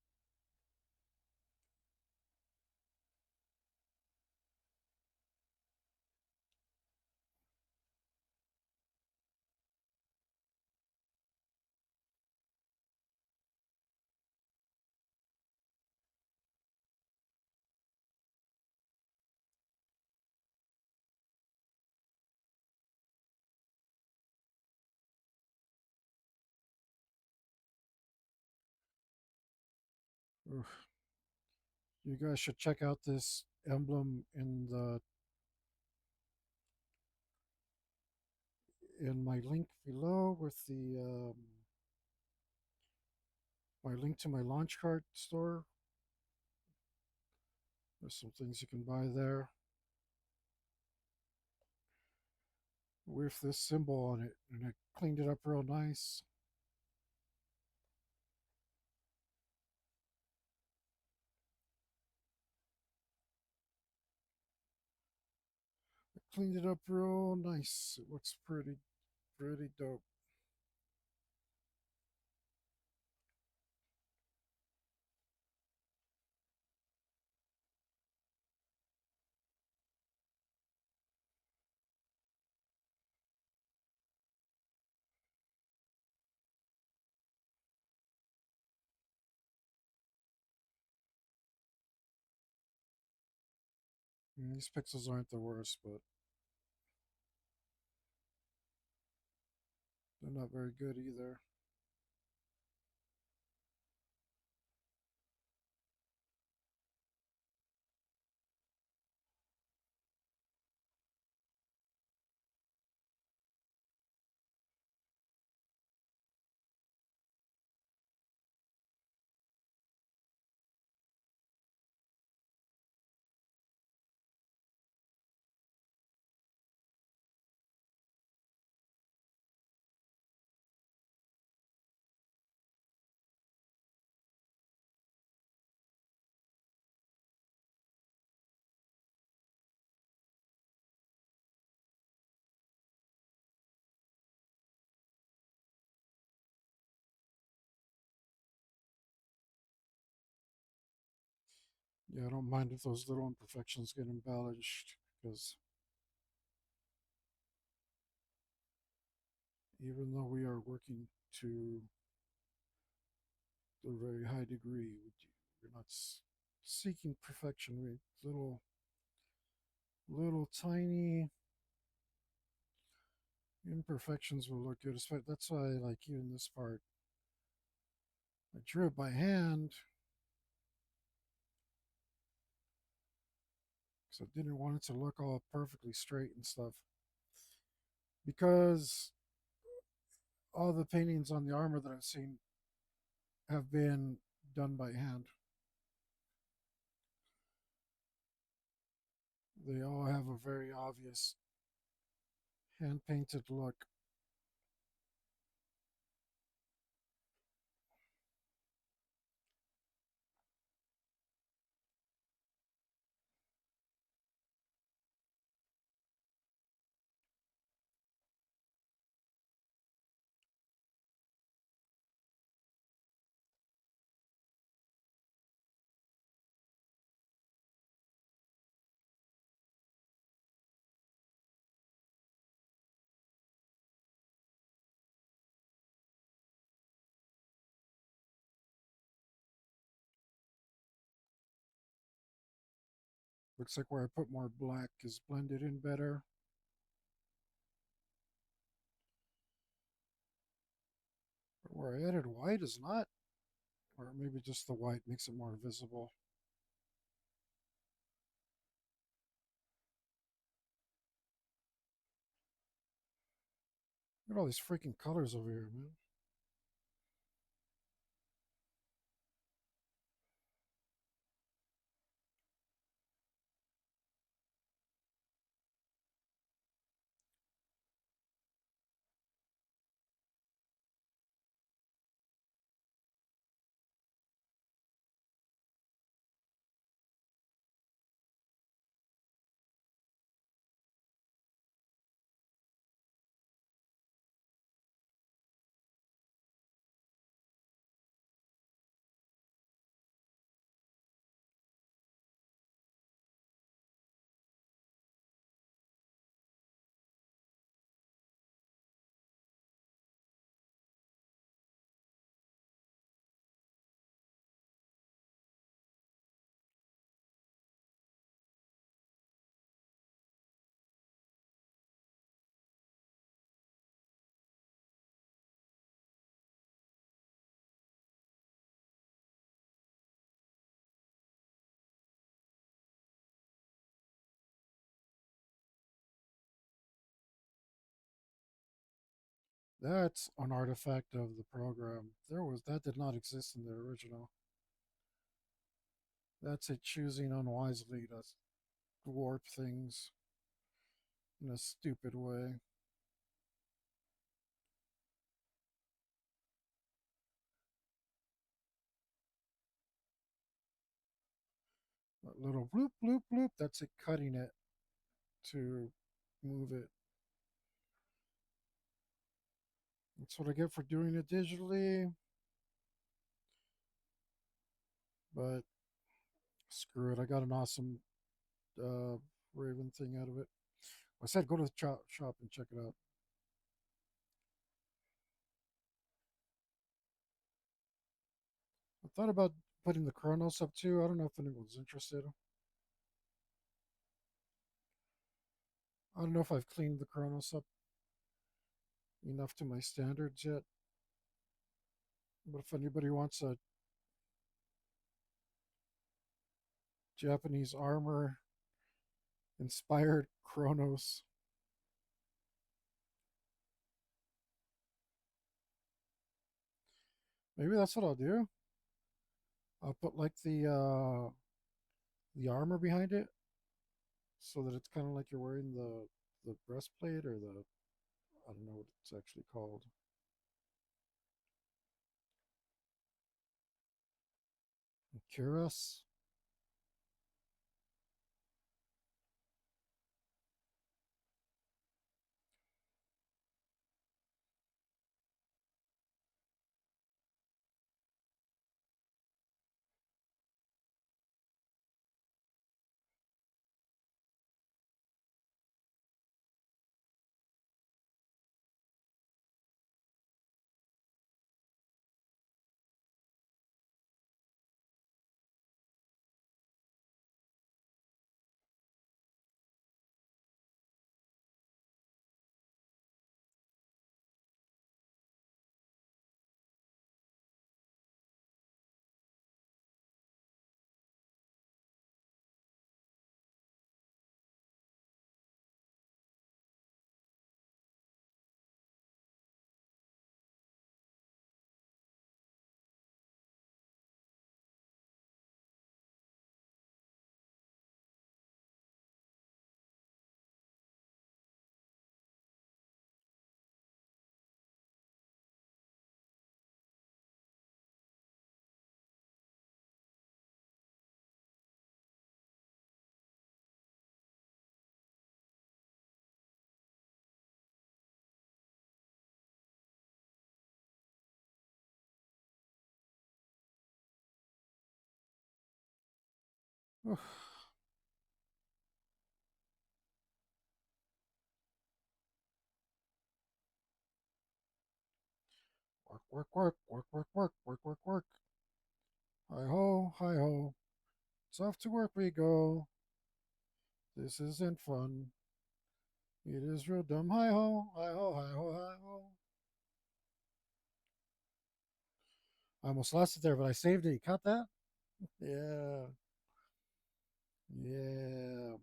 Speaker 1: Oof. You guys should check out this emblem in my link below with the my link to my launch card store. There's some things you can buy there with this symbol on it, and I cleaned it up real nice. I cleaned it up real nice. It looks pretty dope. These pixels aren't the worst, but they're not very good either. Yeah, I don't mind if those little imperfections get embellished because even though we are working to a very high degree, we're not seeking perfection. We little tiny imperfections will look good. That's why, like even this part, I drew it by hand because I didn't want it to look all perfectly straight and stuff. Because all the paintings on the armor that I've seen have been done by hand. They all have a very obvious hand painted look. Looks like where I put more black is blended in better. But where I added white is not. Or maybe just the white makes it more visible. Look at all these freaking colors over here, man. That's an artifact of the program. That did not exist in the original. That's it choosing unwisely to warp things in a stupid way. That little bloop bloop bloop, that's it cutting it to move it. That's what I get for doing it digitally. But screw it, I got an awesome Raven thing out of it. I said go to the shop and check it out. I thought about putting the Chronos up too. I don't know if anyone's interested. I don't know if I've cleaned the Chronos up enough to my standards yet, but if anybody wants a Japanese armor inspired Chronos, maybe that's what I'll do. I'll put like the armor behind it so that it's kind of like you're wearing the breastplate or the I don't know what it's actually called. Cuirass. Work, work, work, work, work, work, work, work, work. Hi ho, hi ho. It's off to work we go. This isn't fun. It is real dumb. Hi ho, hi ho, hi ho, hi ho. I almost lost it there, but I saved it. You caught that? Yeah. Yeah.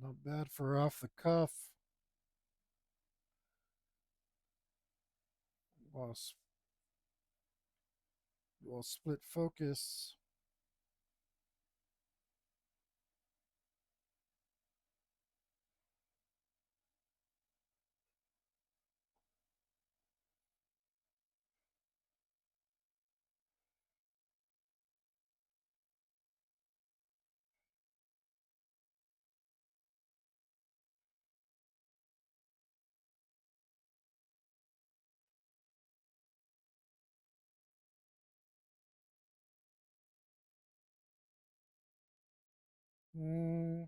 Speaker 1: Not bad for off the cuff. While, while split focus. Mm,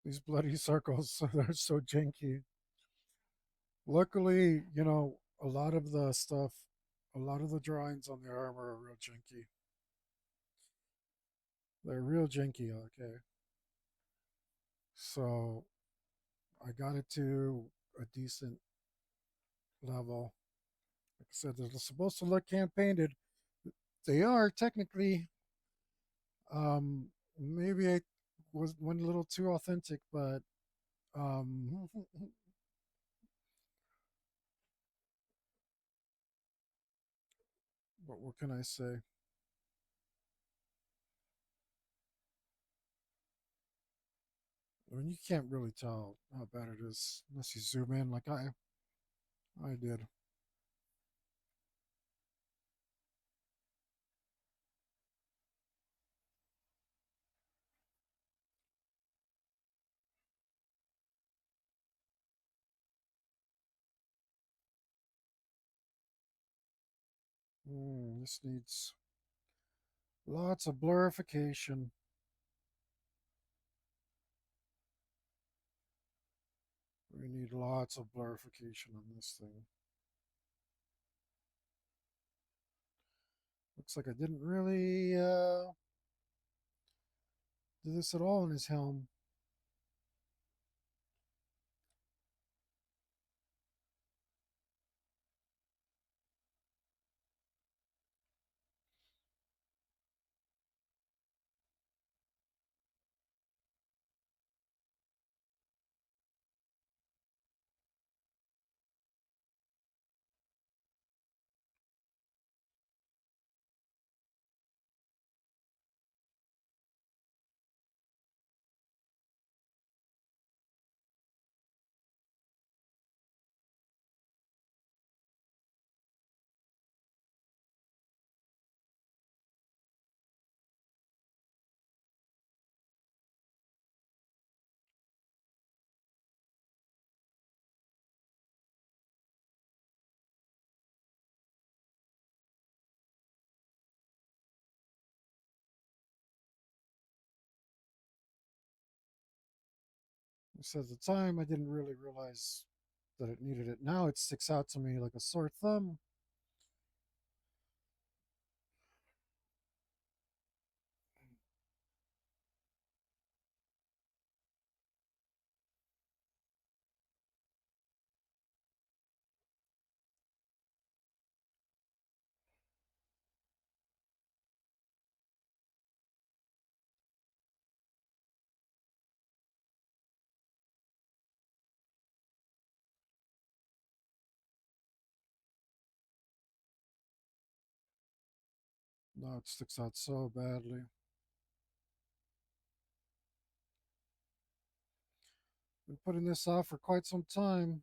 Speaker 1: these bloody circles, they're so janky. Luckily, a lot of the stuff, a lot of the drawings on the armor are real janky. They're real janky, okay? So I got it to a decent level. Like I said, they're supposed to look hand painted. They are technically. Maybe I was one little too authentic, but um, what can I say? I mean, you can't really tell how bad it is unless you zoom in, like I did. This needs lots of blurification. We need lots of blurification on this thing. Looks like I didn't really do this at all in his helm. So at the time, I didn't really realize that it needed it. Now it sticks out to me like a sore thumb. Now it sticks out so badly. Been putting this off for quite some time.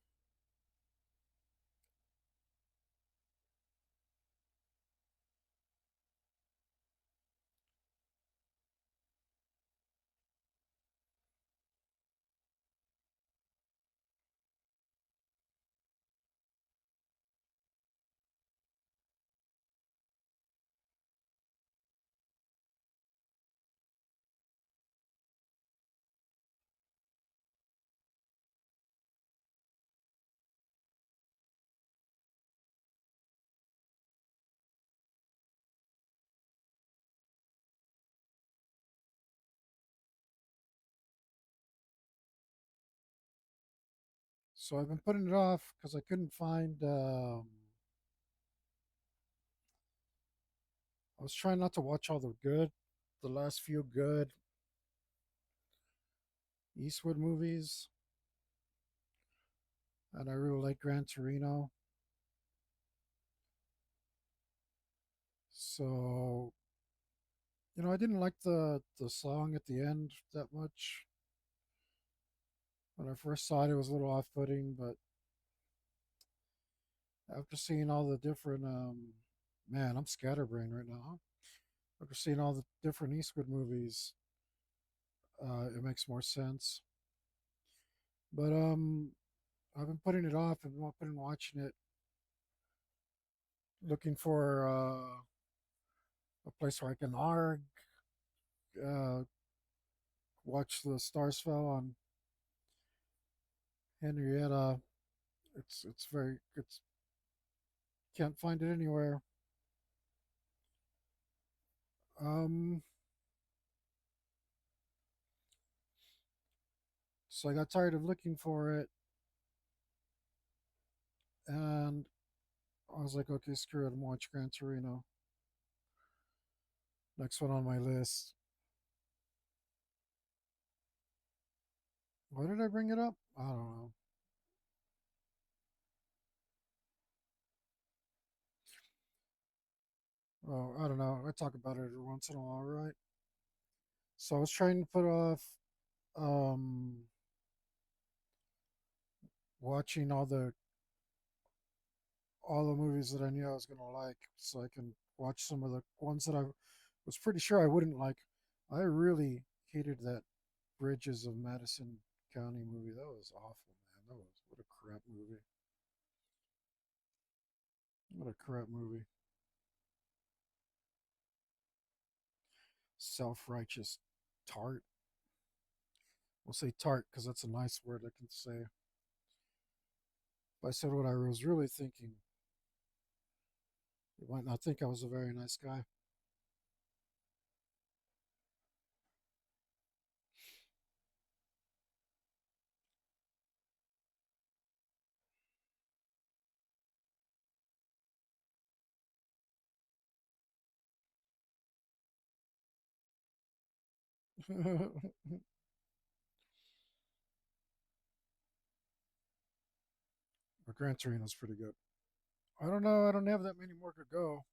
Speaker 1: So I've been putting it off because I couldn't find. I was trying not to watch all the last few good Eastwood movies, and I really like Gran Torino. So I didn't like the song at the end that much. When I first saw it, it was a little off-putting, but after seeing all the different, man, I'm scatterbrained right now. Huh? After seeing all the different Eastwood movies, it makes more sense. But I've been putting it off and not been watching it, looking for a place where I can uh, watch the Stars Fell on Henrietta. It's very it's can't find it anywhere. Um, so I got tired of looking for it, and I was like, okay, screw it, I'm watch Gran Torino. Next one on my list. Why did I bring it up? I don't know. Oh, I don't know. I talk about it every once in a while, right? So I was trying to put off um watching all the movies that I knew I was gonna like, so I can watch some of the ones that I was pretty sure I wouldn't like. I really hated that Bridges of Madison County movie. That was awful, man. That was what a crap movie. What a crap movie. self-righteous tart. We'll say tart because that's a nice word I can say. If I said what I was really thinking, you might not think I was a very nice guy. But Gran Torino's pretty good. I don't know. I don't have that many more to go.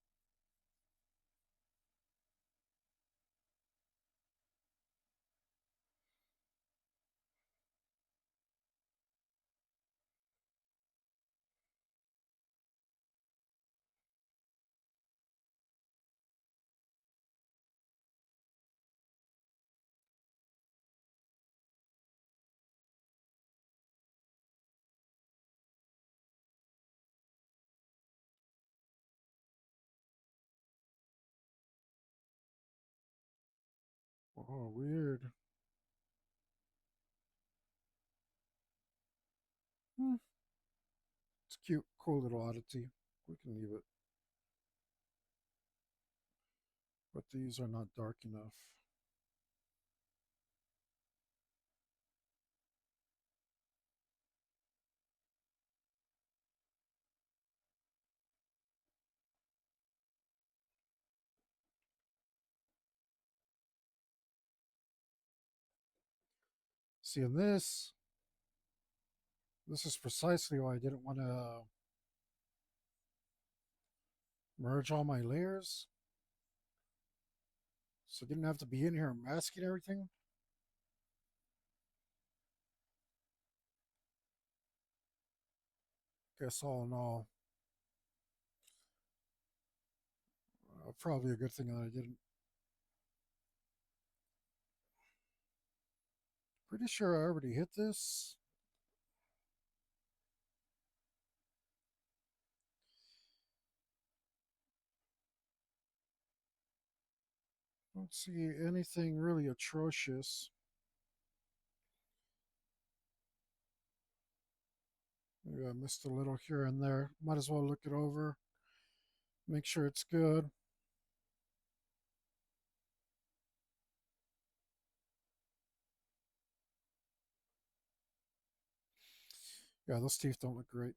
Speaker 1: Oh, weird. Hmm. It's cute, cool little oddity. We can leave it. But these are not dark enough. See, in this is precisely why I didn't want to merge all my layers. So I didn't have to be in here masking everything. Guess all in all, probably a good thing that I didn't. Pretty sure I already hit this. Don't see anything really atrocious. Maybe I missed a little here and there. Might as well look it over. Make sure it's good. Yeah, those teeth don't look great.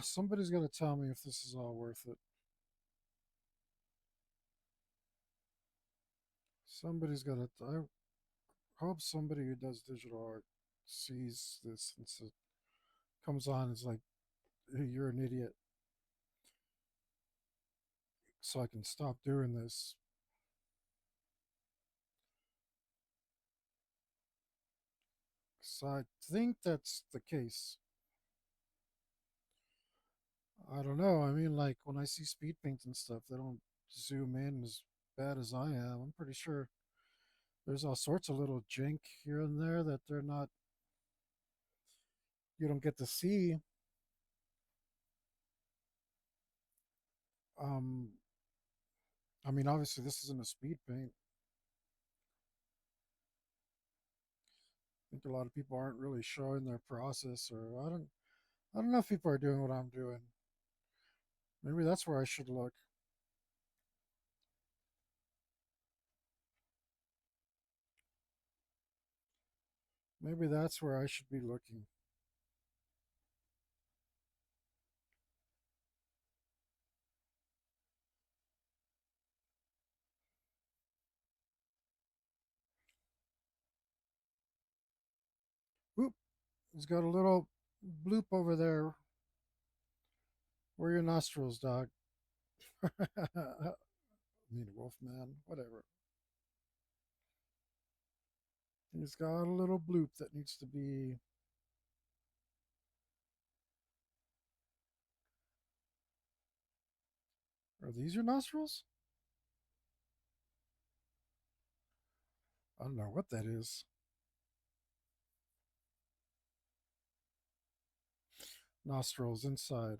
Speaker 1: Somebody's got to tell me if this is all worth it. Somebody's got to. I hope somebody who does digital art sees this and comes on and is like, hey, you're an idiot. So I can stop doing this. So I think that's the case.
Speaker 2: I don't know. I mean, like when I see speed paint and stuff, they don't zoom in as bad as I am. I'm pretty sure there's all sorts of little jink here and there that they're not, you don't get to see. Um, I mean, obviously this isn't a speed paint. I think a lot of people aren't really showing their process, or I don't know if people are doing what I'm doing. Maybe that's where I should look. Maybe that's where I should be looking. Oop, he's got a little bloop over there. Where are your nostrils, dog? I mean, wolf man, whatever. He's got a little bloop that needs to be. Are these your nostrils? I don't know what that is. Nostrils inside.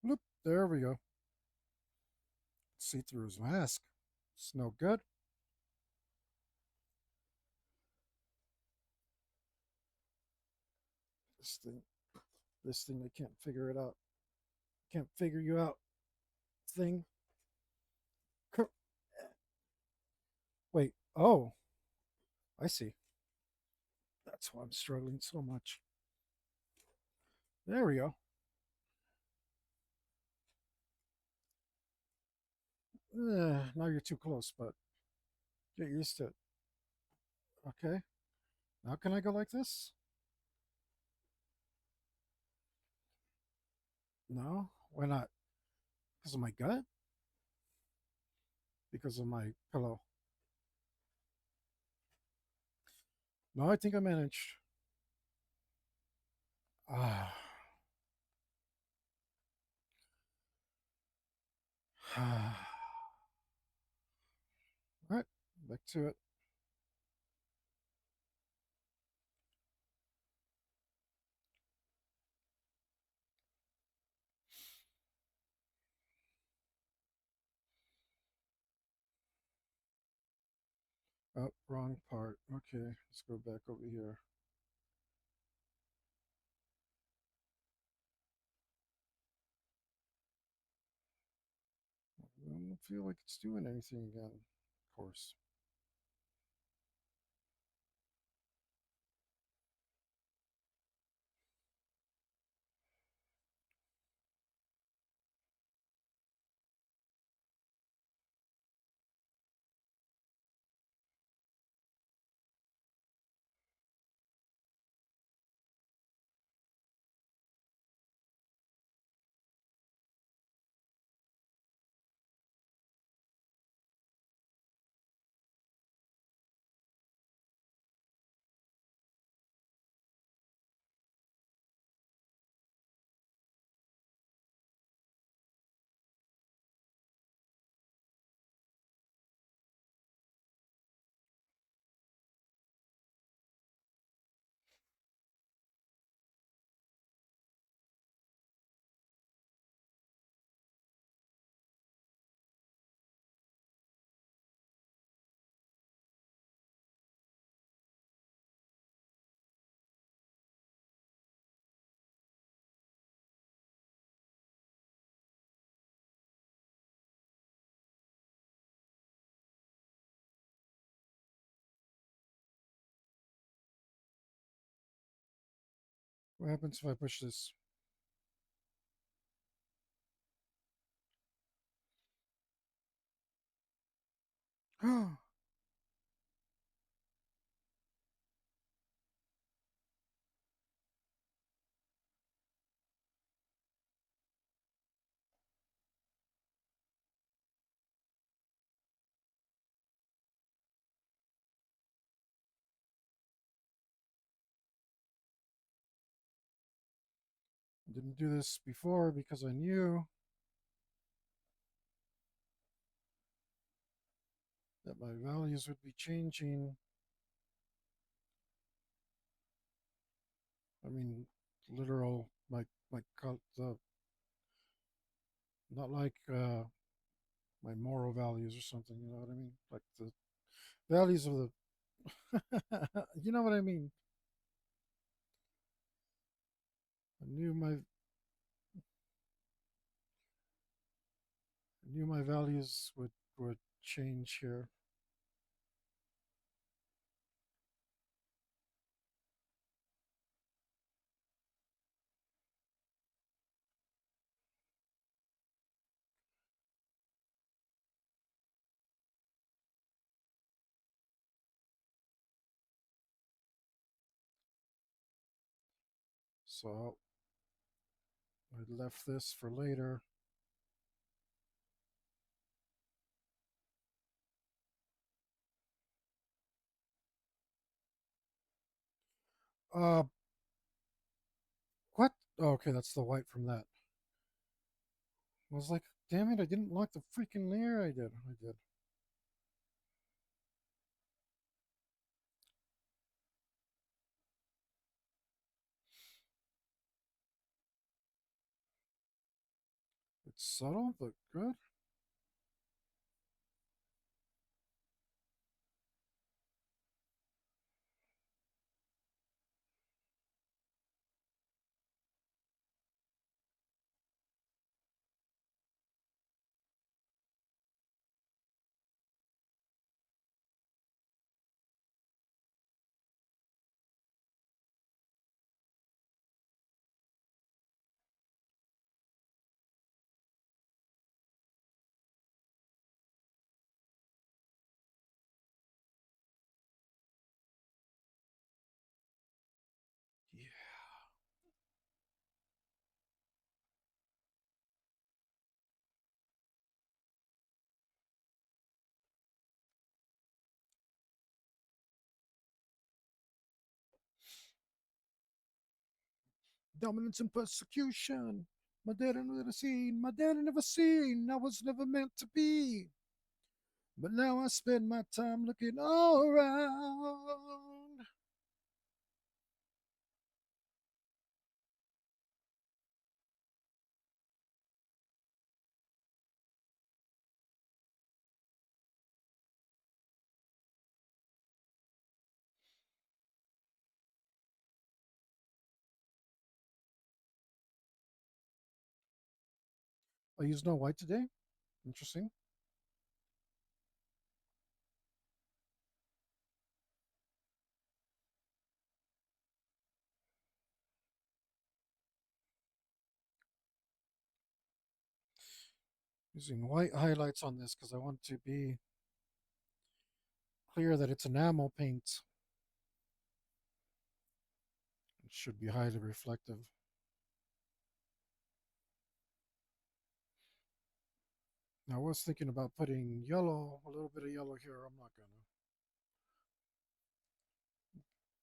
Speaker 2: Bloop. There we go. See through his mask. It's no good. This thing. This thing. I can't figure it out. Can't figure you out. Thing. Wait. Oh, I see. That's why I'm struggling so much. There we go. Now you're too close, but get used to it. Okay. Now can I go like this? No. Why not? Because of my gut? Because of my pillow? No, I think I managed. Ah. All right. Back to it. Oh, wrong part. Okay. Let's go back over here. I don't feel like it's doing anything again. Of course. What happens if I push this? Didn't do this before because I knew that my values would be changing. I mean, literal, like the not like my moral values or something. You know what I mean? Like the values of the, you know what I mean? I knew my values would change here. So I left this for later. Uh, what? Oh, okay, that's the white from that. I was like, damn it, I didn't lock the freaking layer. I did. I did. It's subtle, but good. Yeah. Dominance and persecution. My daddy never seen. My daddy never seen. I was never meant to be. But now I spend my time looking all around. I used no white today. Interesting. Using white highlights on this because I want to be clear that it's enamel paint. It should be highly reflective. Now, I was thinking about putting yellow, a little bit of yellow here. I'm not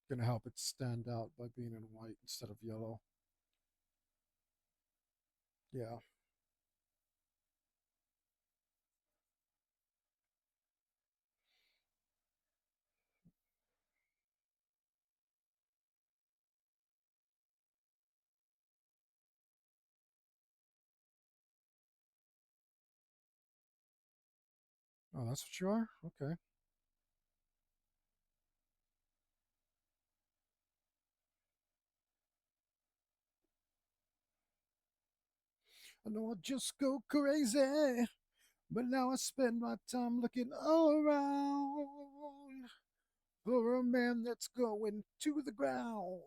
Speaker 2: gonna help it stand out by being in white instead of yellow. Yeah. Oh, that's what you are? Okay. I know I just go crazy, but now I spend my time looking all around for a man that's going to the ground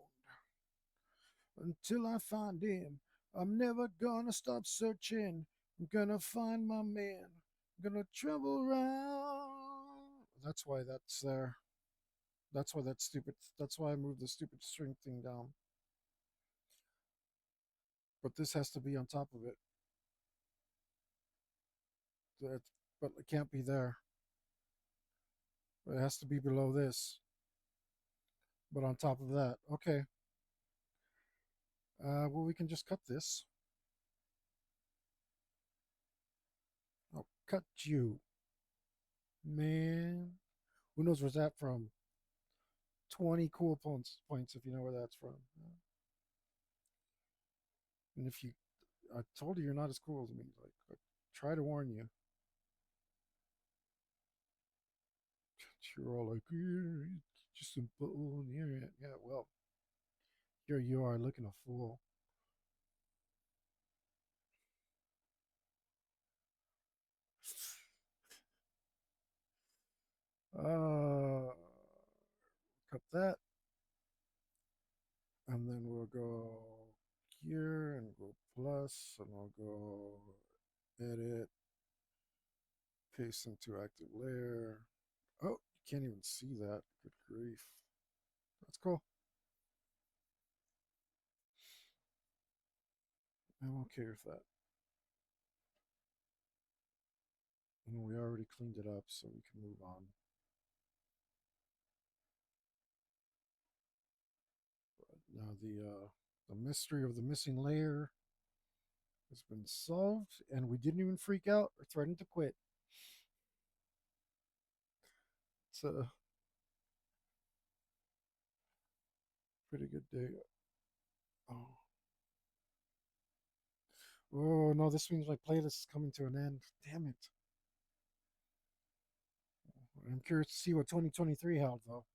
Speaker 2: until I find him. I'm never gonna stop searching. I'm gonna find my man. I'm gonna travel around. That's why that's there. That's why that's stupid. That's why I moved the stupid string thing down. But this has to be on top of it. That, but it can't be there. It has to be below this. But on top of that, okay. Well, we can just cut this. I'll cut you, man. Who knows where's that from? 20 cool points if you know where that's from. And if you, I told you you're not as cool as me. Like try to warn you. You're all like, yeah, just a bone. Yeah, yeah. Well, here you are looking a fool. Uh, cut that, and then we'll go here and go plus, and I'll go edit, paste into active layer. Oh, you can't even see that. Good grief. That's cool. I'm okay with that. And we already cleaned it up, so we can move on. But now the mystery of the missing layer has been solved, and we didn't even freak out or threaten to quit. It's a pretty good day. Oh, oh no! This means my playlist is coming to an end. Damn it! I'm curious to see what 2023 held, though.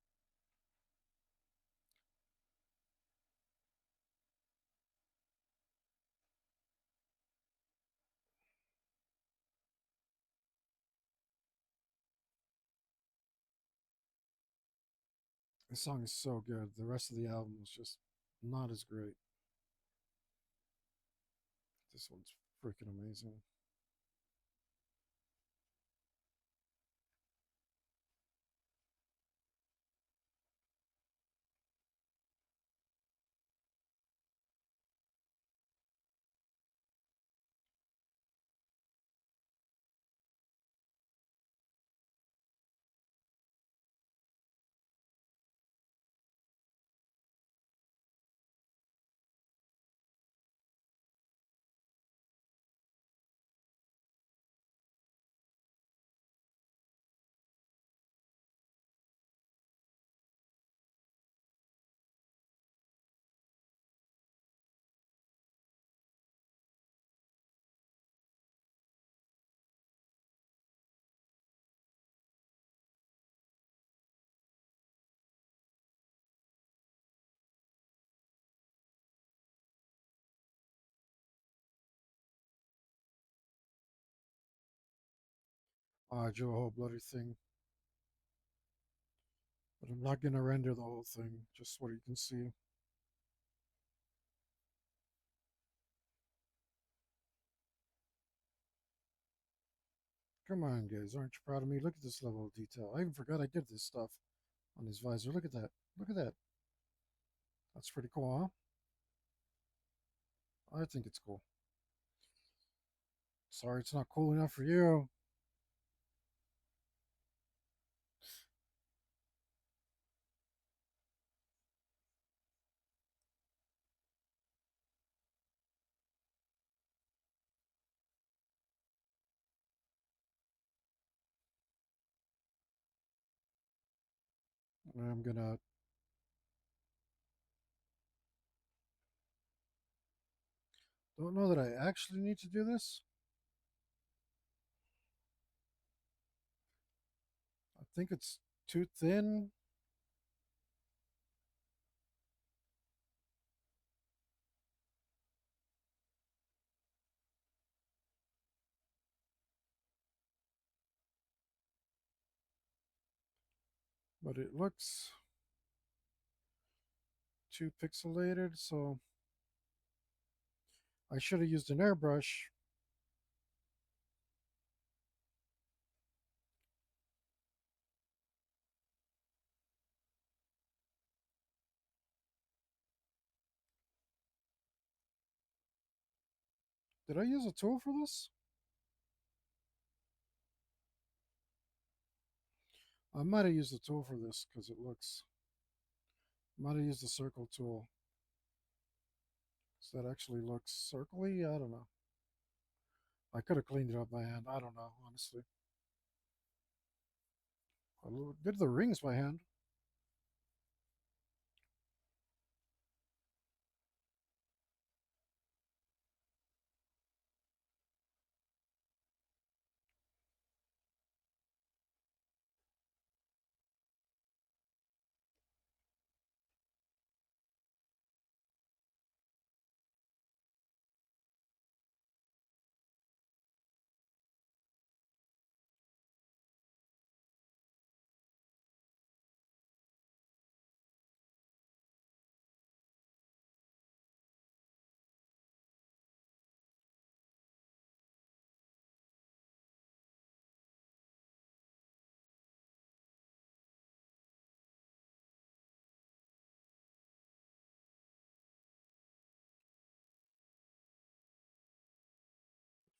Speaker 2: This song is so good. The rest of the album is just not as great. This one's freaking amazing. I drew a whole bloody thing, but I'm not gonna render the whole thing. Just what you can see. Come on, guys, aren't you proud of me? Look at this level of detail. I even forgot I did this stuff on his visor. Look at that. Look at that. That's pretty cool, huh? I think it's cool. Sorry, it's not cool enough for you. I'm gonna. Don't know that I actually need to do this. I think it's too thin. But it looks too pixelated, so I should have used an airbrush. Did I use a tool for this? I might have used a tool for this because it looks. Might have used the circle tool. So that actually looks circly. I don't know. I could have cleaned it up by hand. I don't know, honestly. I did the rings by hand.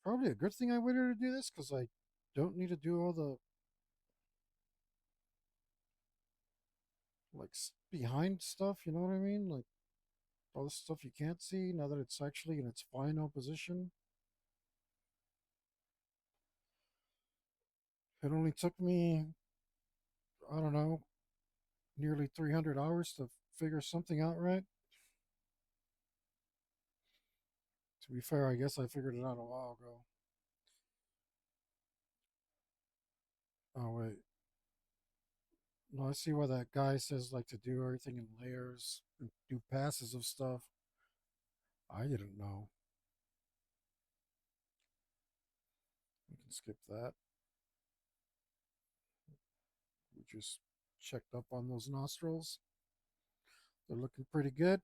Speaker 2: Probably a good thing I waited to do this because I don't need to do all the like behind stuff. You know what I mean? Like all the stuff you can't see now that it's actually in its final position. It only took me, I don't know, nearly 300 hours to figure something out right. To be fair, I guess I figured it out a while ago. Oh, wait. No, I see why that guy says like to do everything in layers and do passes of stuff. I didn't know. We can skip that. We just checked up on those nostrils. They're looking pretty good.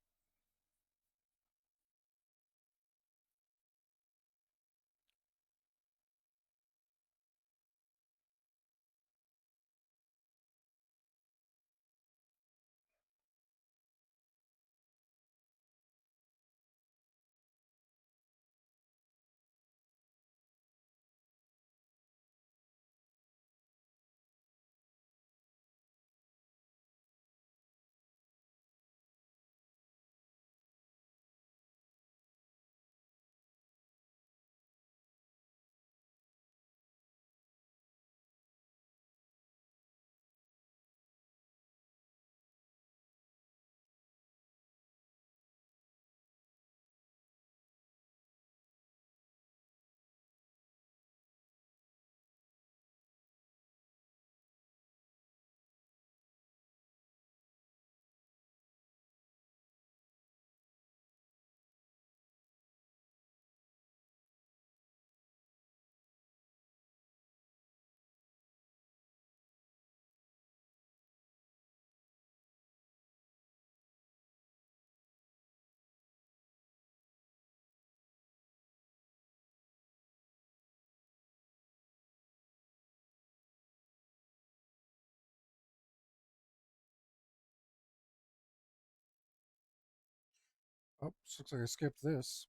Speaker 2: Oh, looks like I skipped this.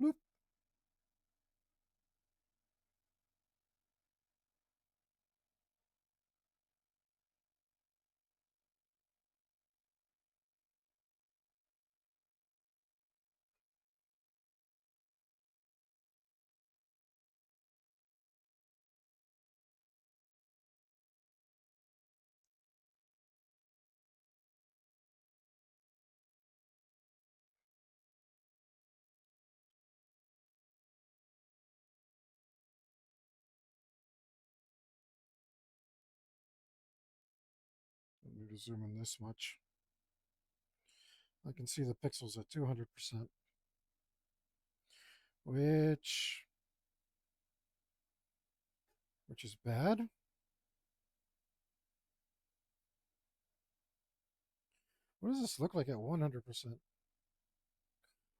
Speaker 2: Bloop. I need to zoom in this much. I can see the pixels at 200%, which which is bad. What does this look like at 100%?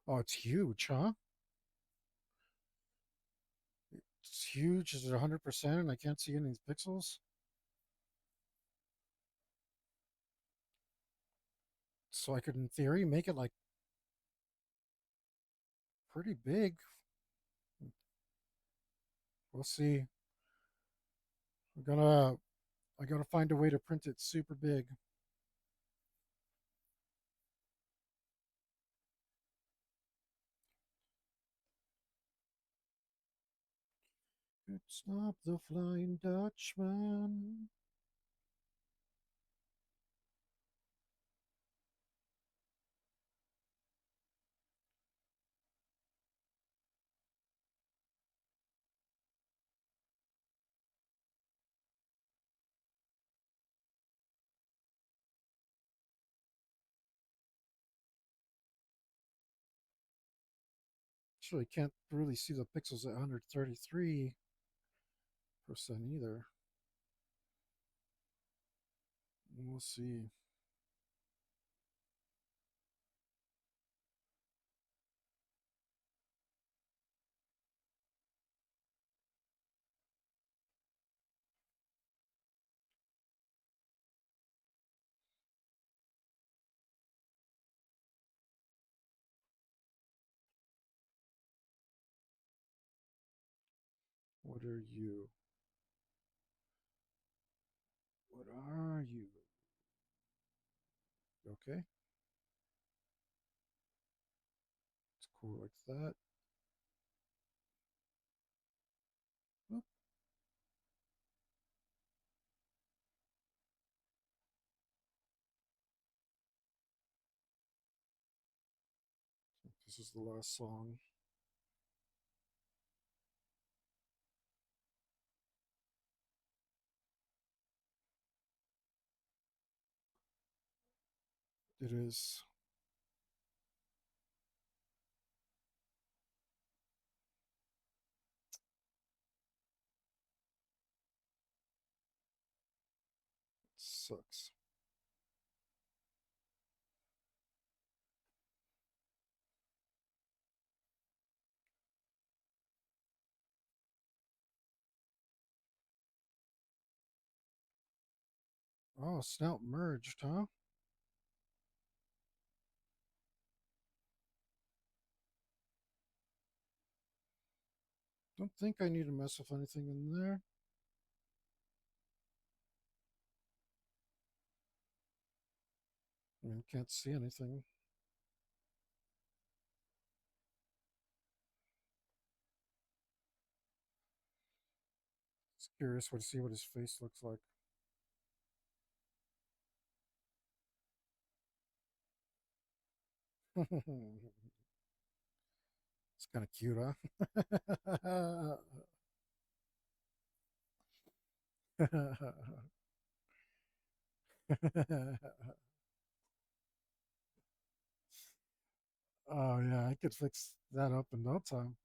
Speaker 2: Oh, it's huge, huh? It's huge. Is it 100% and I can't see any pixels? So I could, in theory, make it like pretty big. We'll see. I'm gonna, I gotta find a way to print it super big. Could stop the Flying Dutchman. Actually, can't really see the pixels at 133% either. We'll see. What are you? What are you? Okay, it's cool like that. Oh, this is the last song. It is. Sucks. Oh, snout merged, huh? Don't think I need to mess with anything in there. I mean, can't see anything. Just curious to see what his face looks like. It's kind of cute, huh? Oh yeah, I could fix that up in no time.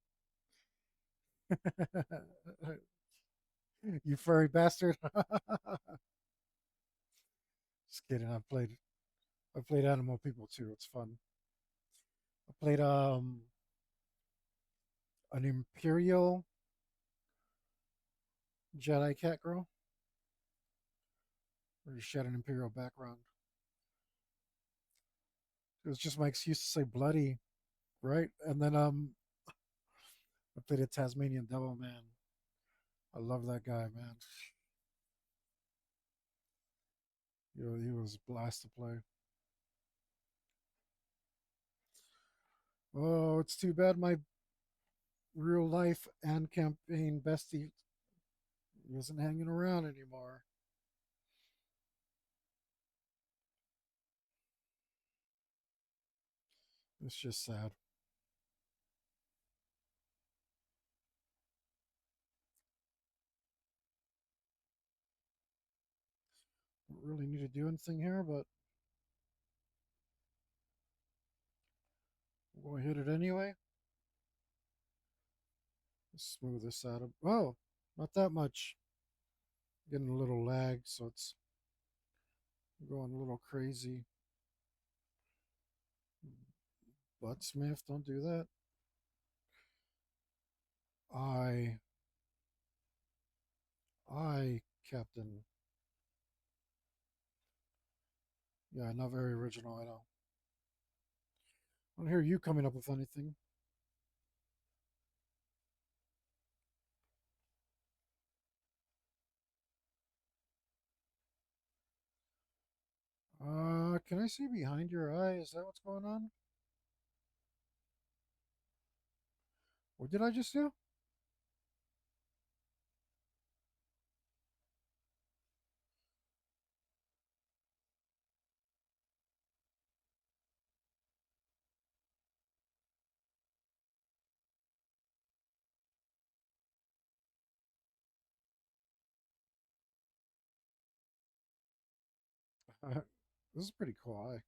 Speaker 2: You furry bastard. Just kidding. I played animal people too. It's fun. I played an Imperial Jedi cat girl where she had an Imperial background. It was just my excuse to say bloody, right? And then I played a Tasmanian Devil Man. I love that guy, man. He was a blast to play. Oh, it's too bad my real life and campaign bestie isn't hanging around anymore. It's just sad. Don't really need to do anything here, but we'll hit it anyway. Let's smooth this out. Oh, not that much. Getting a little lag, so it's going a little crazy. Buttsmith, don't do that. I, Captain. Yeah, not very original, I know. I don't hear you coming up with anything. Can I see behind your eye? Is that what's going on? What did I just do? This is pretty cool.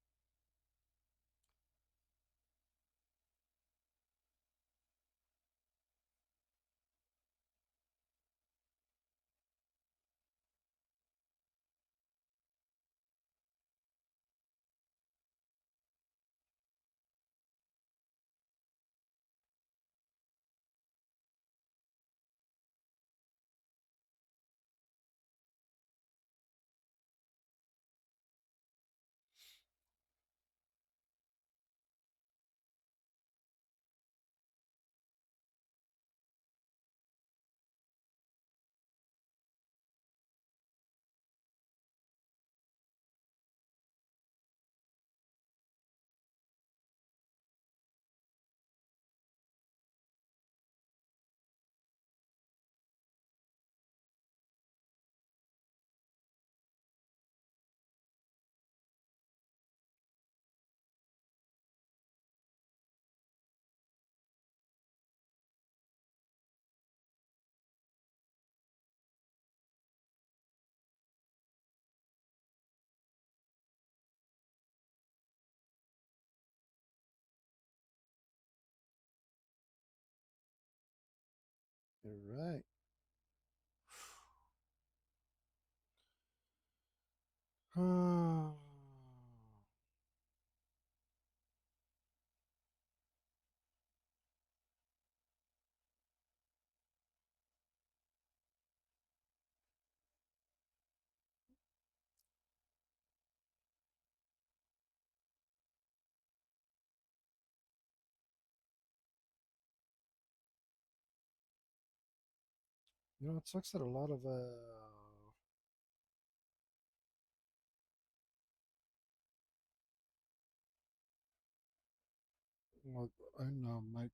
Speaker 2: You're right. You know, it sucks that a lot of well, I don't know. My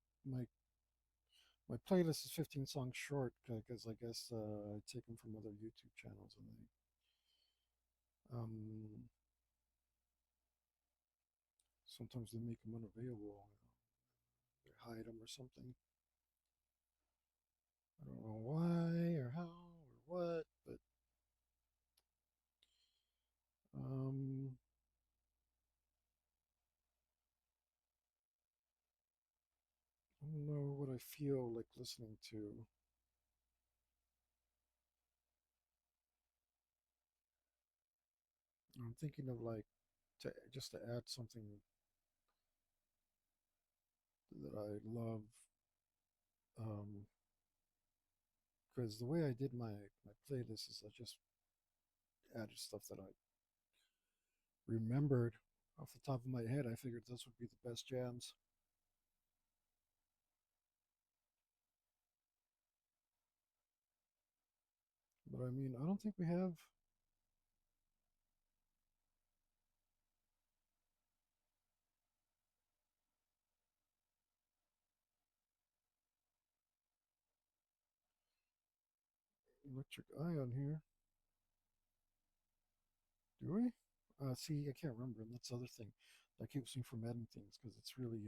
Speaker 2: playlist is 15 songs short because I guess I take them from other YouTube channels and um sometimes they make them unavailable. They hide them or something. I don't know why or how or what, but um I don't know what I feel like listening to. I'm thinking of like to just to add something that I love. Um, because the way I did my playlist is I just added stuff that I remembered off the top of my head. I figured this would be the best jams. But I mean, I don't think we have. Electric Eye on here, do we? See, I can't remember, and that's the other thing that keeps me from adding things because it's really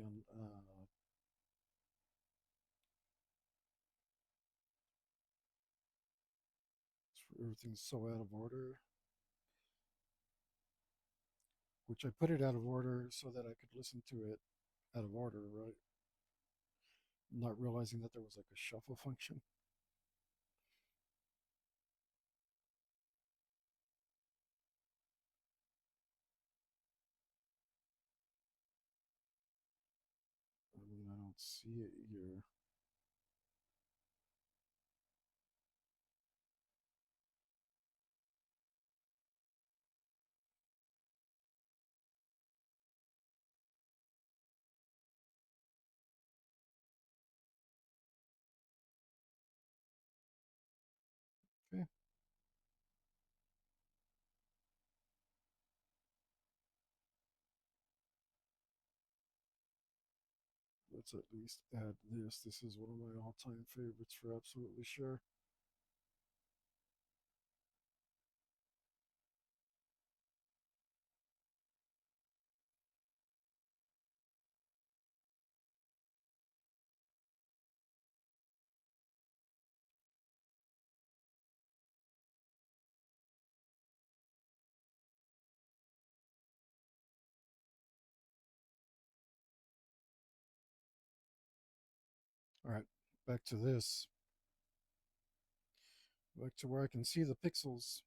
Speaker 2: everything's so out of order. Which I put it out of order so that I could listen to it out of order, right? Not realizing that there was like a shuffle function. I mean, I don't see it here. Okay, let's at least add this. This is one of my all-time favorites for absolutely sure.
Speaker 1: All right, back to this. Back to where I can see the pixels.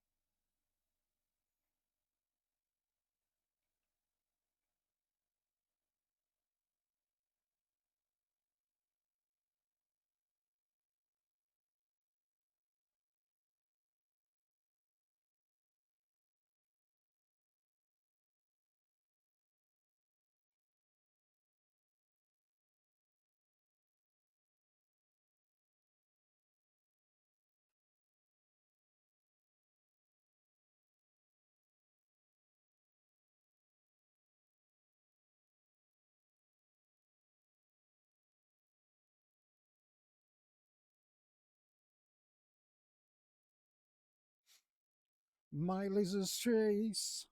Speaker 2: My lasers trace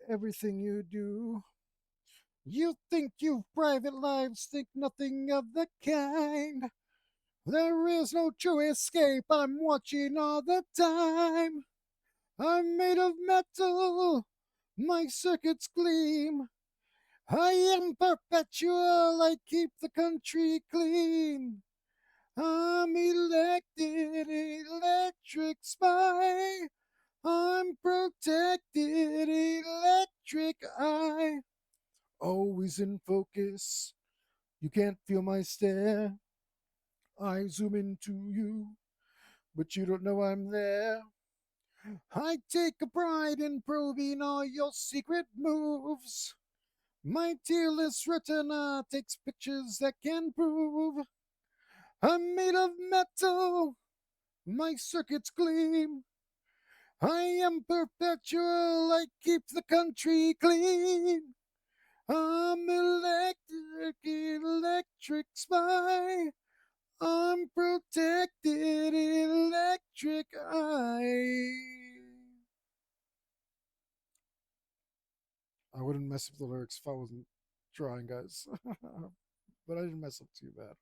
Speaker 2: everything you do. You think you've private lives, think nothing of the kind. There is no true escape, I'm watching all the time. I'm made of metal, my circuits gleam. I am perpetual, I keep the country clean. I'm elected, electric spy. I'm protected, electric eye. Always in focus, you can't feel my stare. I zoom into you, but you don't know I'm there. I take a pride in probing all your secret moves. My tearless retina takes pictures that can prove I'm made of metal, my circuits gleam. I am perpetual, I keep the country clean. I'm electric, electric spy. I'm protected, electric eye. I wouldn't mess up the lyrics if I wasn't trying, guys. But I didn't mess up too bad.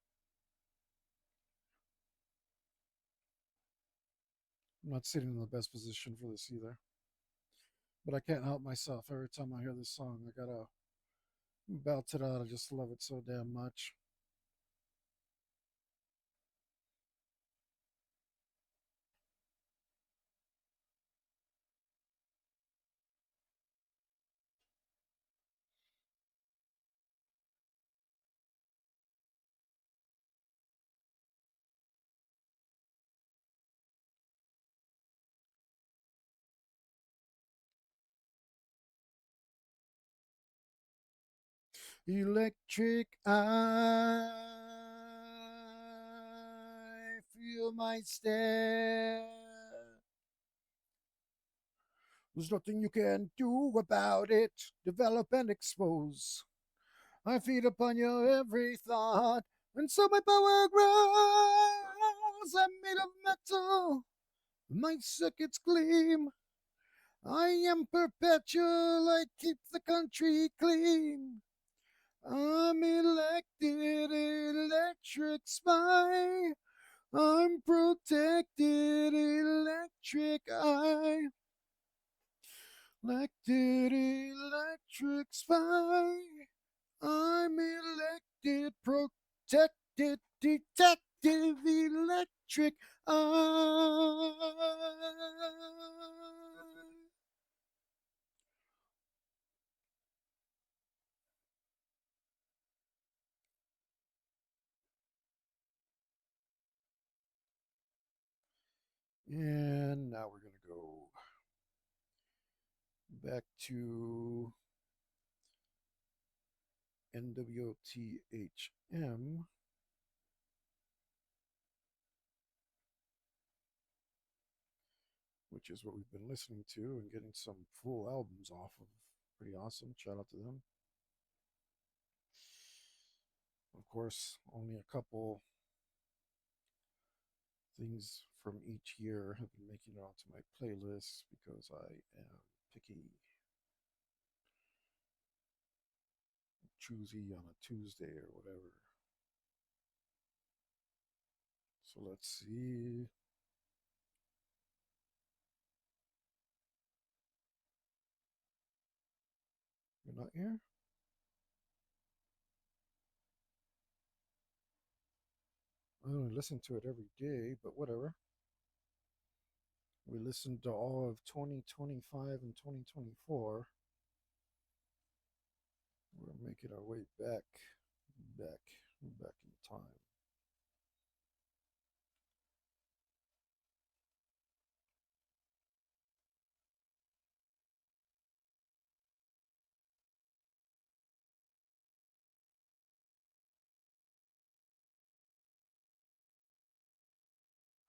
Speaker 2: I'm not sitting in the best position for this either. But I can't help myself. Every time I hear this song, I gotta belt it out. I just love it so damn much. Electric eye, feel my stare. There's nothing you can do about it. Develop and expose. I feed upon your every thought, and so my power grows. I'm made of metal, my circuits gleam. I am perpetual, I keep the country clean. I'm elected, electric spy. I'm protected, electric eye. Elected, electric spy. I'm elected, protected, detective, electric eye. And now we're going to go back to NWTHM, which is what we've been listening to and getting some full albums off of. Pretty awesome. Shout out to them. Of course, only a couple things from each year have been making it onto my playlist because I am picky, choosy on a Tuesday or whatever. So let's see. You're not here? I only listen to it every day, but whatever. We listened to all of 2025 and 2024. We're making our way back, back in time.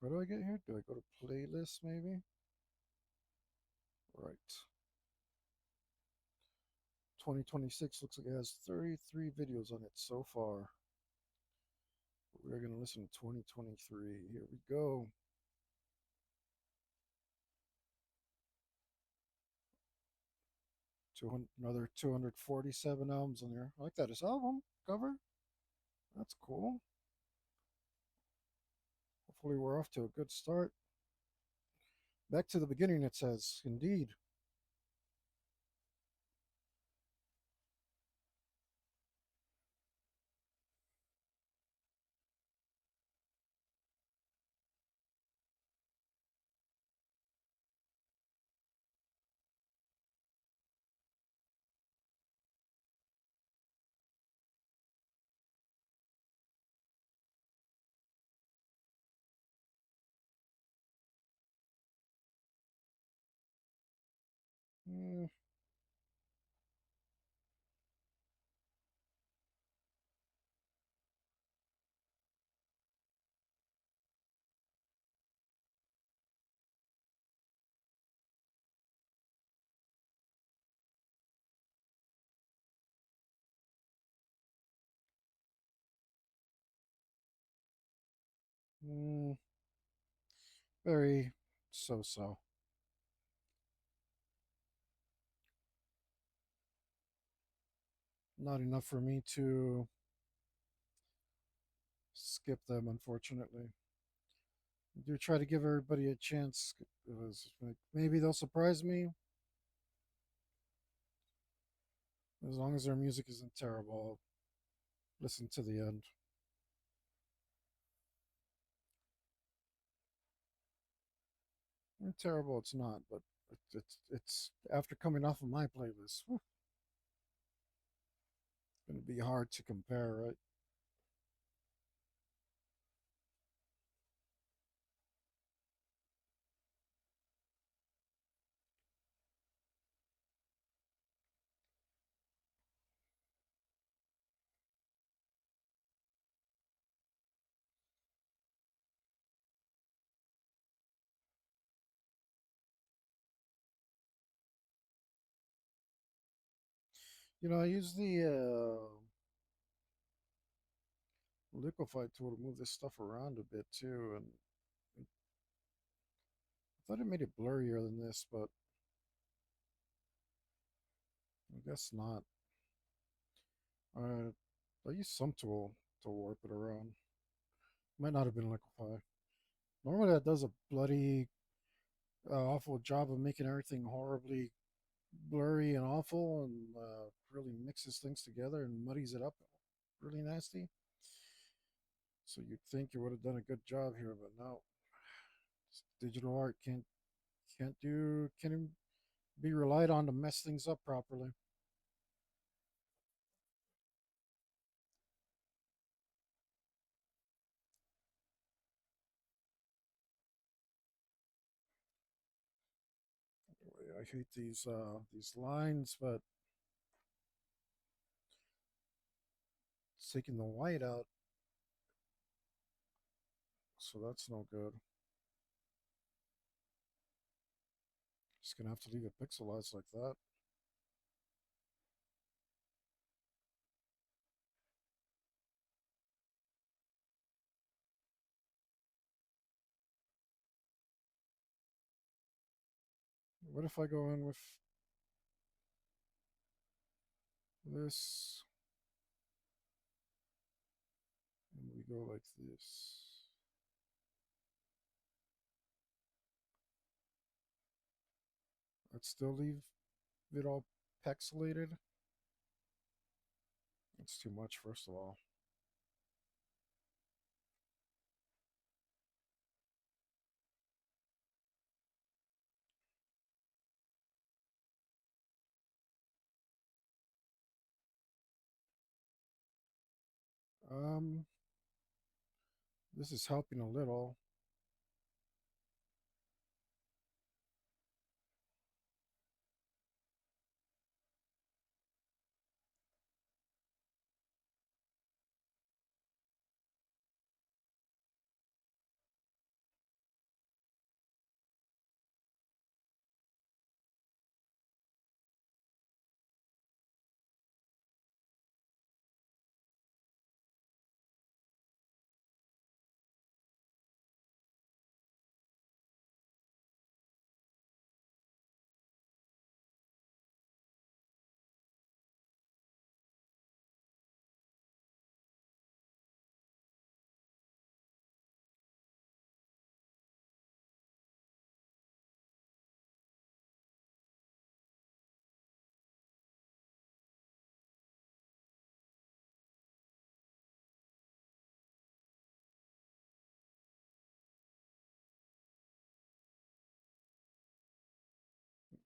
Speaker 2: Where do I get here? Do I go to playlist maybe? Right. 2026 looks like it has 33 videos on it so far. We're going to listen to 2023. Here we go. Another 247 albums on there. I like that. His album cover. That's cool. Hopefully, we're off to a good start. Back to the beginning, it says, indeed. Mm, mm, very so so. Not enough for me to skip them, unfortunately. I do try to give everybody a chance. It was like, maybe they'll surprise me. As long as their music isn't terrible, I'll listen to the end. Terrible, it's not, but it's after coming off of my playlist, it's going to be hard to compare, right? I use the liquify tool to move this stuff around a bit too, and I thought it made it blurrier than this, but I guess not. Uh, I used some tool to warp it around. Might not have been liquify. Normally, that does a bloody awful job of making everything horribly blurry and awful, and really mixes things together and muddies it up really nasty. So you'd think it would have done a good job here, but no. Digital art can't be relied on to mess things up properly. I hate these lines, but it's taking the white out, so that's no good. Just gonna have to leave it pixelized like that. What if I go in with this and we go like this? I'd still leave it all pixelated. It's too much, first of all.
Speaker 1: Um, this is helping a little.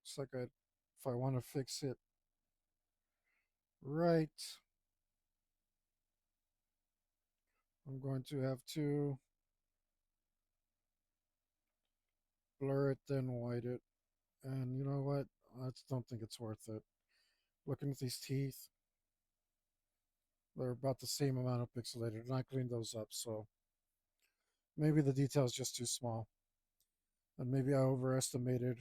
Speaker 1: It's like if I want to fix it right, I'm going to have to blur it, then white it. And you know what? I just don't think it's worth it. Looking at these teeth, they're about the same amount of pixelated, and I cleaned those up, so maybe the detail is just too small. And maybe I overestimated.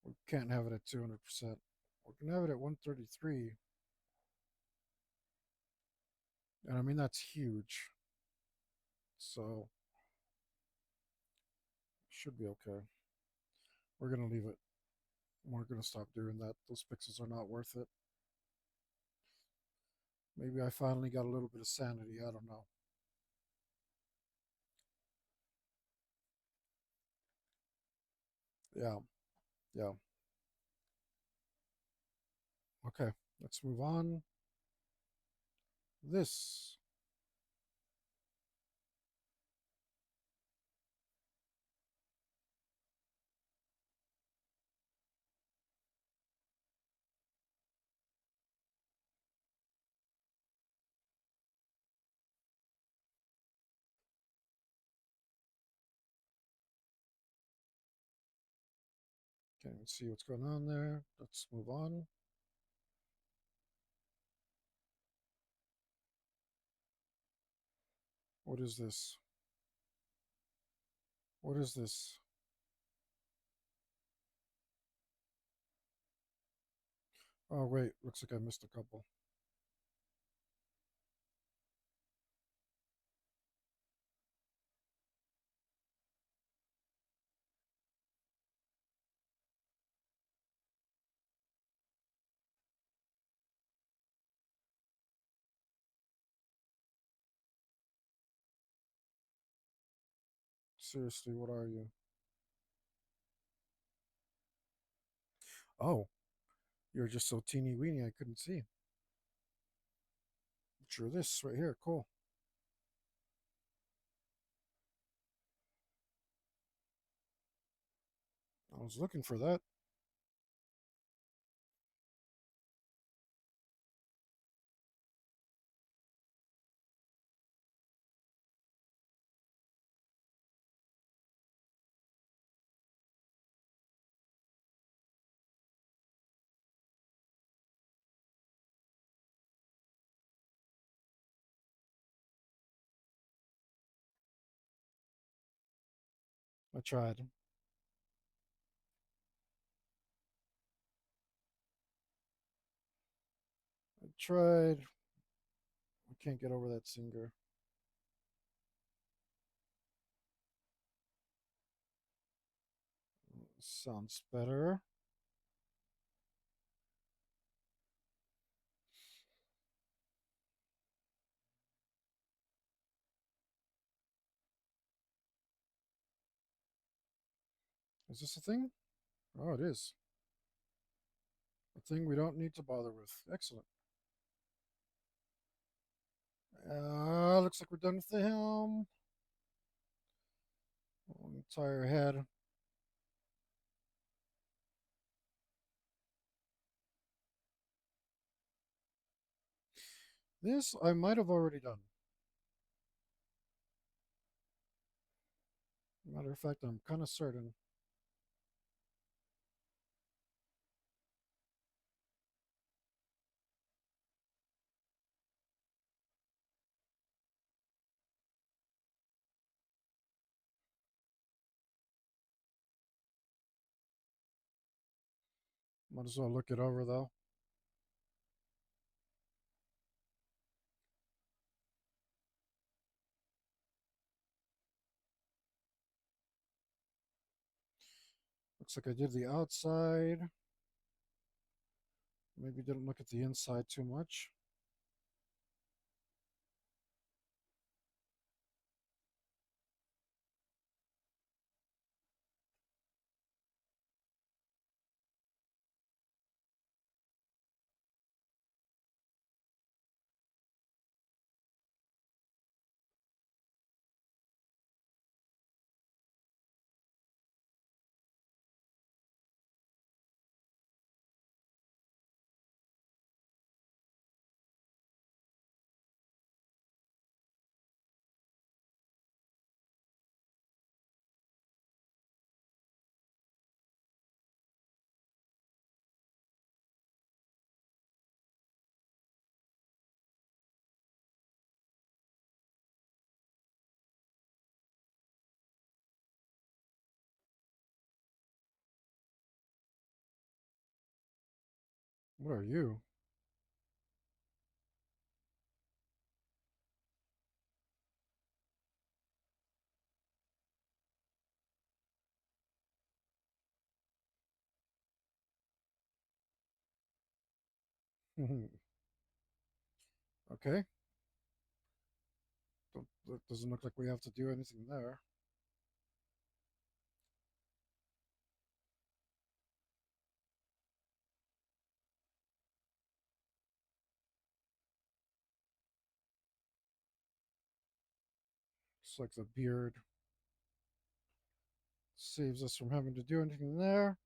Speaker 1: We can't have it at 200%. We can have it at 133. And I mean, that's huge. So, should be okay. We're going to leave it. We're going to stop doing that. Those pixels are not worth it. Maybe I finally got a little bit of sanity. I don't know. Yeah, yeah. Okay, let's move on. This. Can't even see what's going on there. Let's move on. What is this? What is this? Oh, wait. Looks like I missed a couple. Seriously, what are you? Oh, you're just so teeny weeny I couldn't see. But you're this right here. Cool. I was looking for that. I tried. I tried. I can't get over that singer. Sounds better. Is this a thing? Oh, it is. A thing we don't need to bother with. Excellent. Looks like we're done with the helm. Entire head.
Speaker 2: This I might have already done. Matter of fact, I'm kind of certain. Might as well look it over though. Looks like I did the outside. Maybe didn't look at the inside too much. What are you? Okay. Doesn't look like we have to do anything there. Looks like the beard saves us from having to do anything there.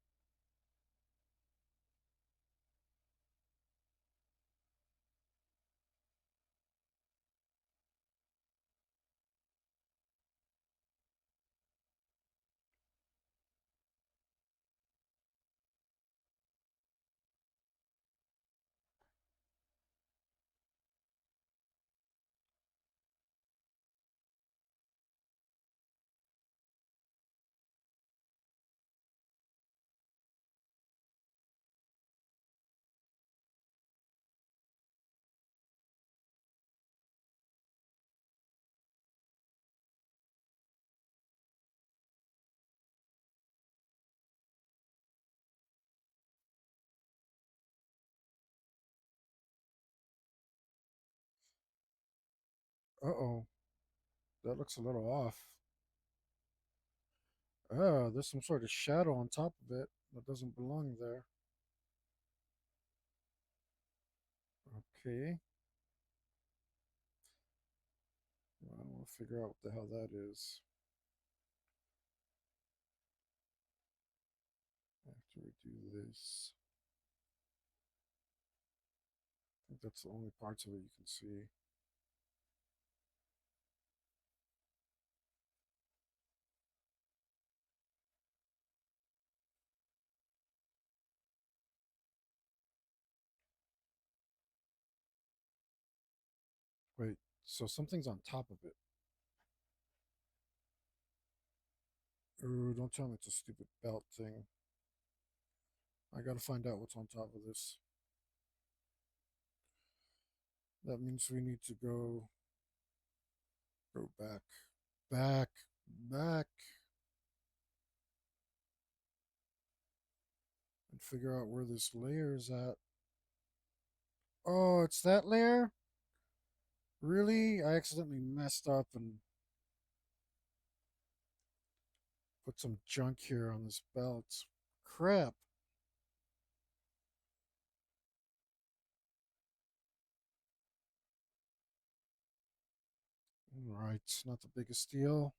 Speaker 2: Uh-oh. That looks a little off. Ah, there's some sort of shadow on top of it that doesn't belong there. Okay. I want to figure out what the hell that is. After we do this, I think that's the only parts of it you can see. Wait, so something's on top of it. Ooh, don't tell me it's a stupid belt thing. I gotta find out what's on top of this. That means we need to go back, back, and figure out where this layer is at. Oh, it's that layer? Really? I accidentally messed up and put some junk here on this belt. Crap. Alright, not the biggest deal.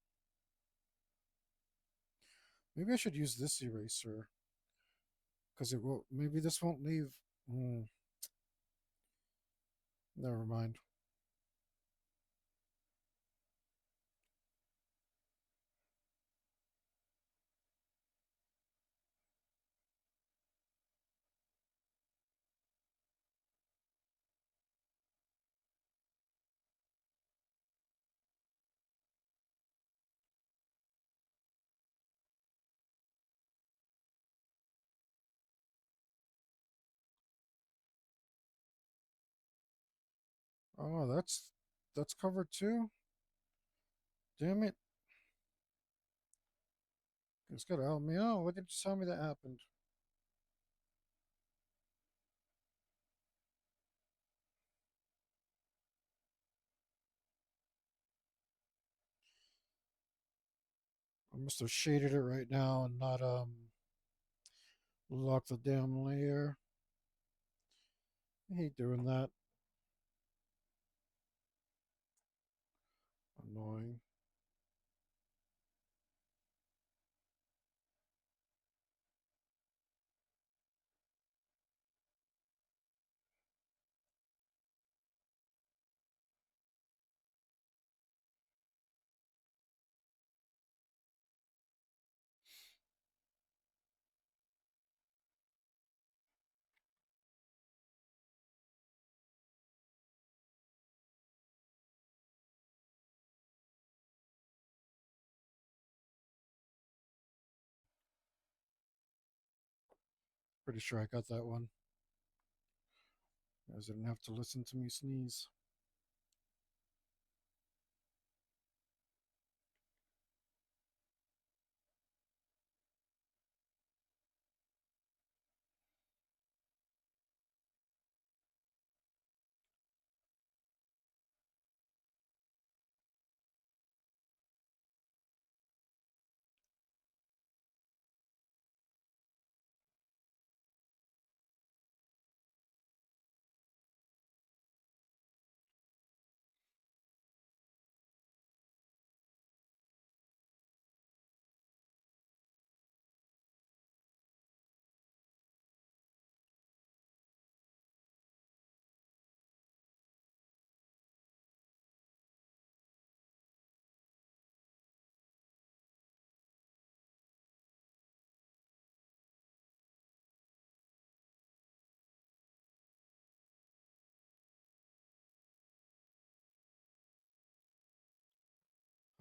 Speaker 2: Maybe I should use this eraser. Because it will. Maybe this won't leave. Hmm, never mind. Oh, that's covered too. Damn it! It's gotta help me out. Why didn't you tell me that happened? I must have shaded it right now and not lock the damn layer. I hate doing that. Annoying. Pretty sure I got that one. You guys didn't have to listen to me sneeze.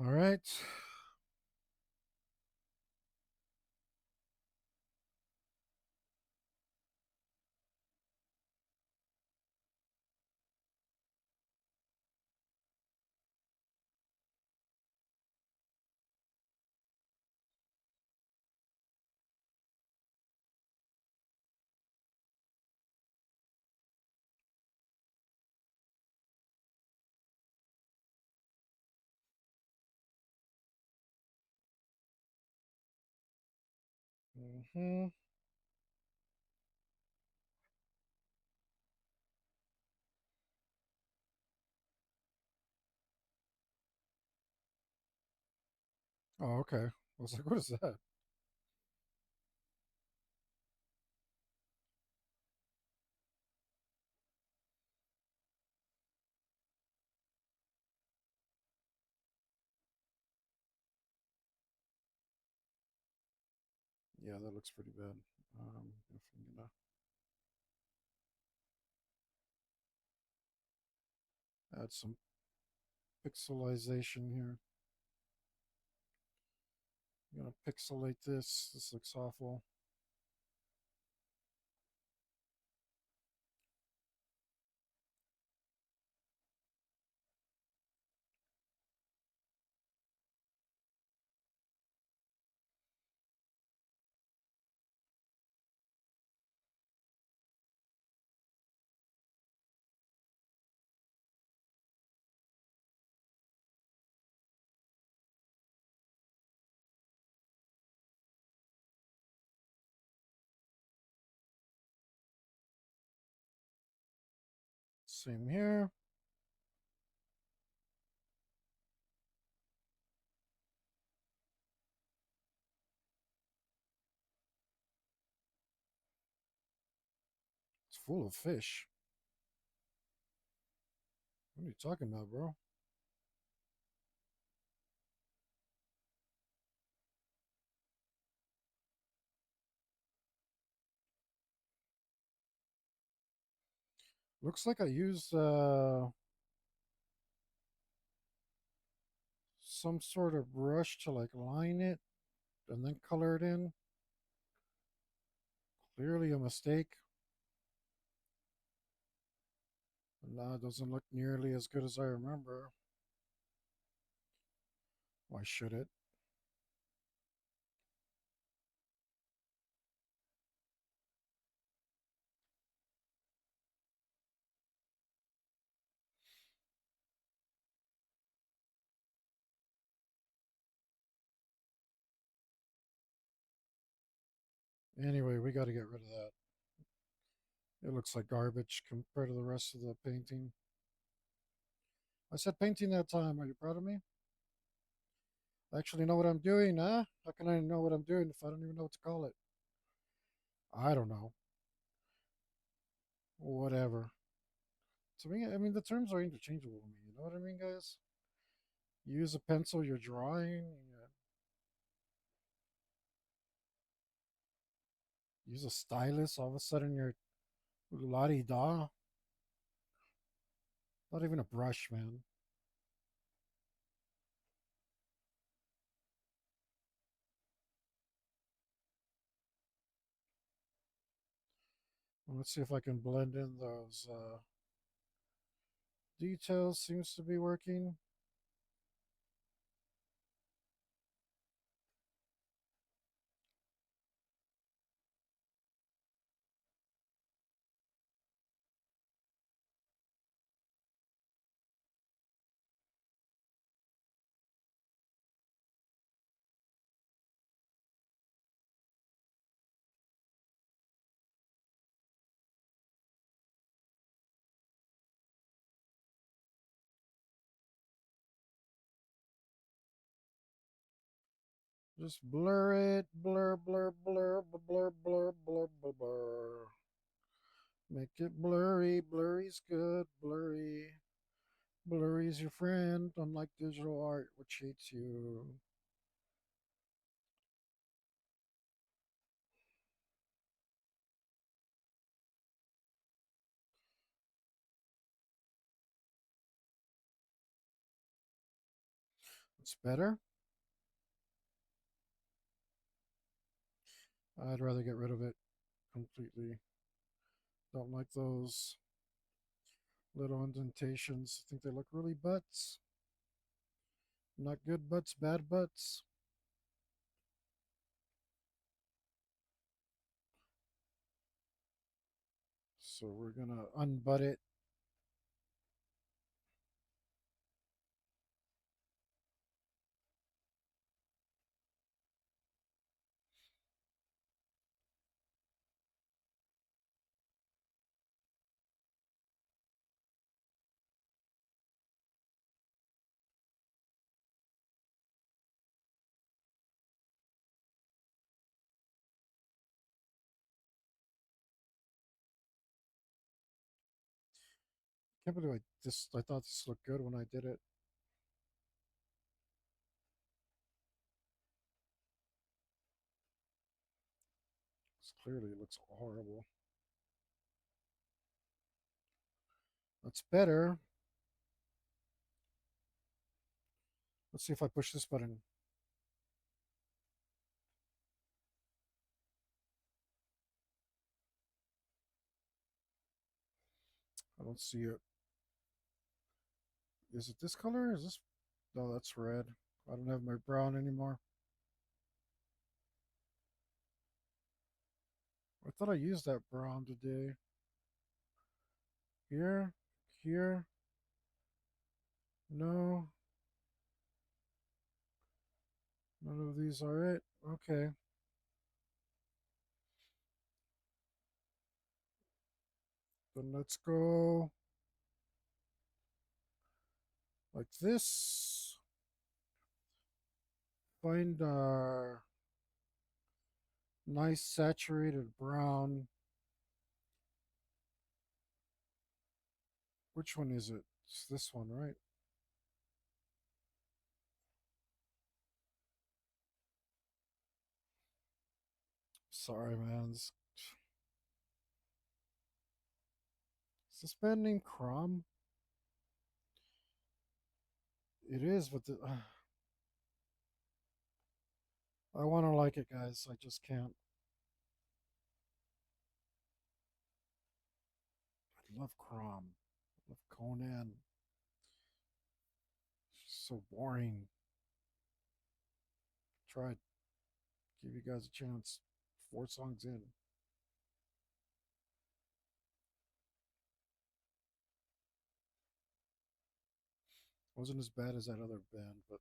Speaker 2: All right. Mm-hmm. Oh, okay. I was like, what is that? Yeah, that looks pretty bad. If I'm gonna add some pixelization here. I'm gonna pixelate this. This looks awful. Same here. It's full of fish. What are you talking about, bro? Looks like I used some sort of brush to like line it and then color it in. Clearly a mistake. No, it doesn't look nearly as good as I remember. Why should it? Anyway, we got to get rid of that. It looks like garbage compared to the rest of the painting. I said painting that time. Are you proud of me? I actually know what I'm doing, huh? How can I know what I'm doing if I don't even know what to call it? I don't know. Whatever. To me, I mean, the terms are interchangeable to me. You know what I mean, guys? You use a pencil, you're drawing. Use a stylus, all of a sudden you're la di da. Not even a brush, man. Well, let's see if I can blend in those details. Seems to be working. Just blur it, blur, blur, blur, blur, blur, blur, blur, blur. Make it blurry. Blurry's good. Blurry. Blurry's your friend, unlike digital art, which hates you. It's better. I'd rather get rid of it completely. Don't like those little indentations. I think they look really butts. Not good butts, bad butts. So we're gonna unbutt it. Can't believe I thought this looked good when I did it. This clearly looks horrible. That's better. Let's see if I push this button. I don't see it. Is it this color? Is this? No, that's red. I don't have my brown anymore. I thought I used that brown today. Here, here. No, none of these are it. Okay. Then let's go like this. Find our nice saturated brown. Which one is it? It's this one, right? Sorry, man. Is this band named Crom? It is, but I want to like it, guys. I just can't. I love Crom. I love Conan. So boring. Tried. Give you guys a chance. 4 songs in. Wasn't as bad as that other band, but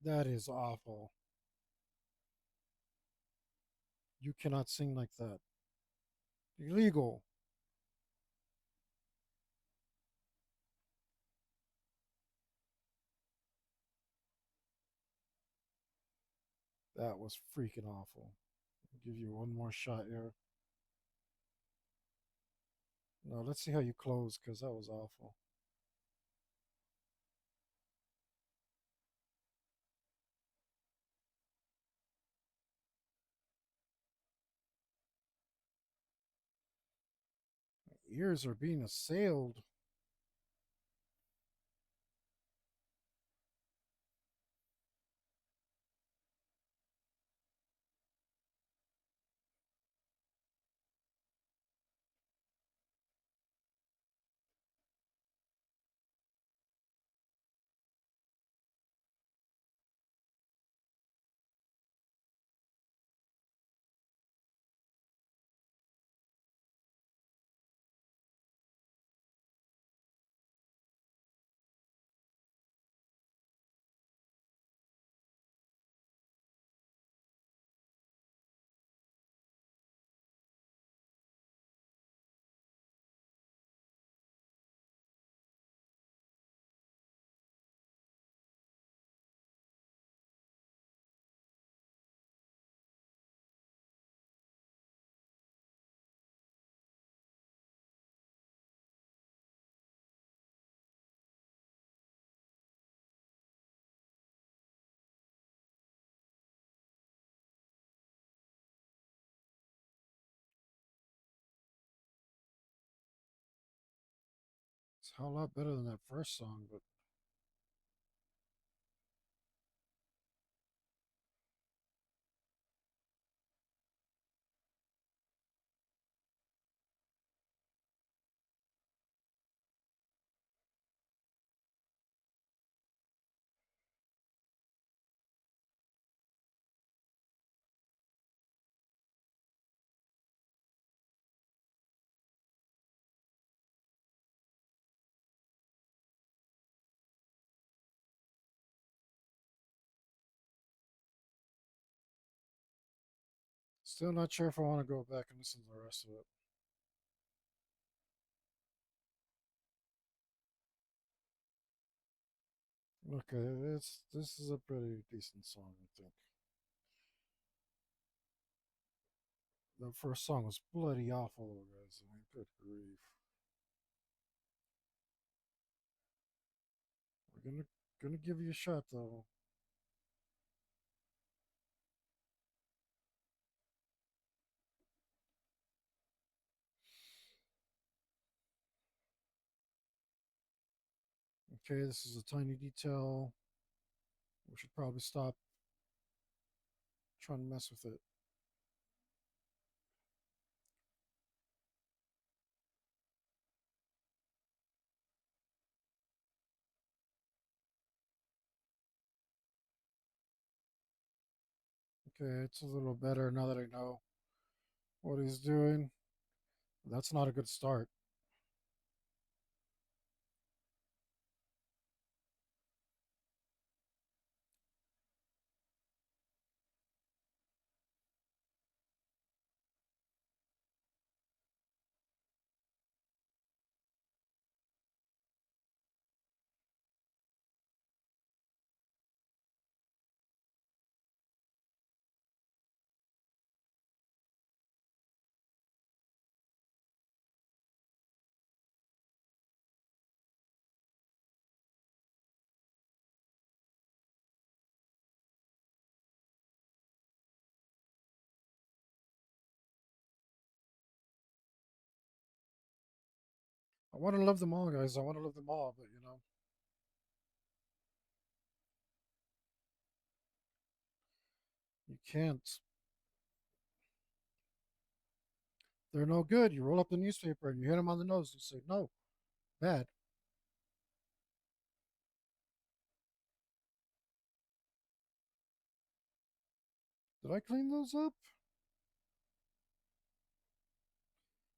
Speaker 2: that is awful. You cannot sing like that. Illegal. That was freaking awful. I'll give you one more shot here. No, let's see how you close because that was awful. Ears are being assailed. It's a whole lot better than that first song, but still not sure if I want to go back and listen to the rest of it. Okay, this is a pretty decent song, I think. The first song was bloody awful, guys. I mean, good grief. We're gonna give you a shot though. Okay, this is a tiny detail. We should probably stop trying to mess with it. Okay, it's a little better now that I know what he's doing. That's not a good start. I want to love them all, guys. I want to love them all, but you can't. They're no good. You roll up the newspaper and you hit them on the nose and say, no, bad. Did I clean those up?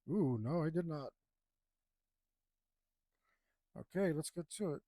Speaker 2: Ooh, no, I did not. Okay, let's get to it.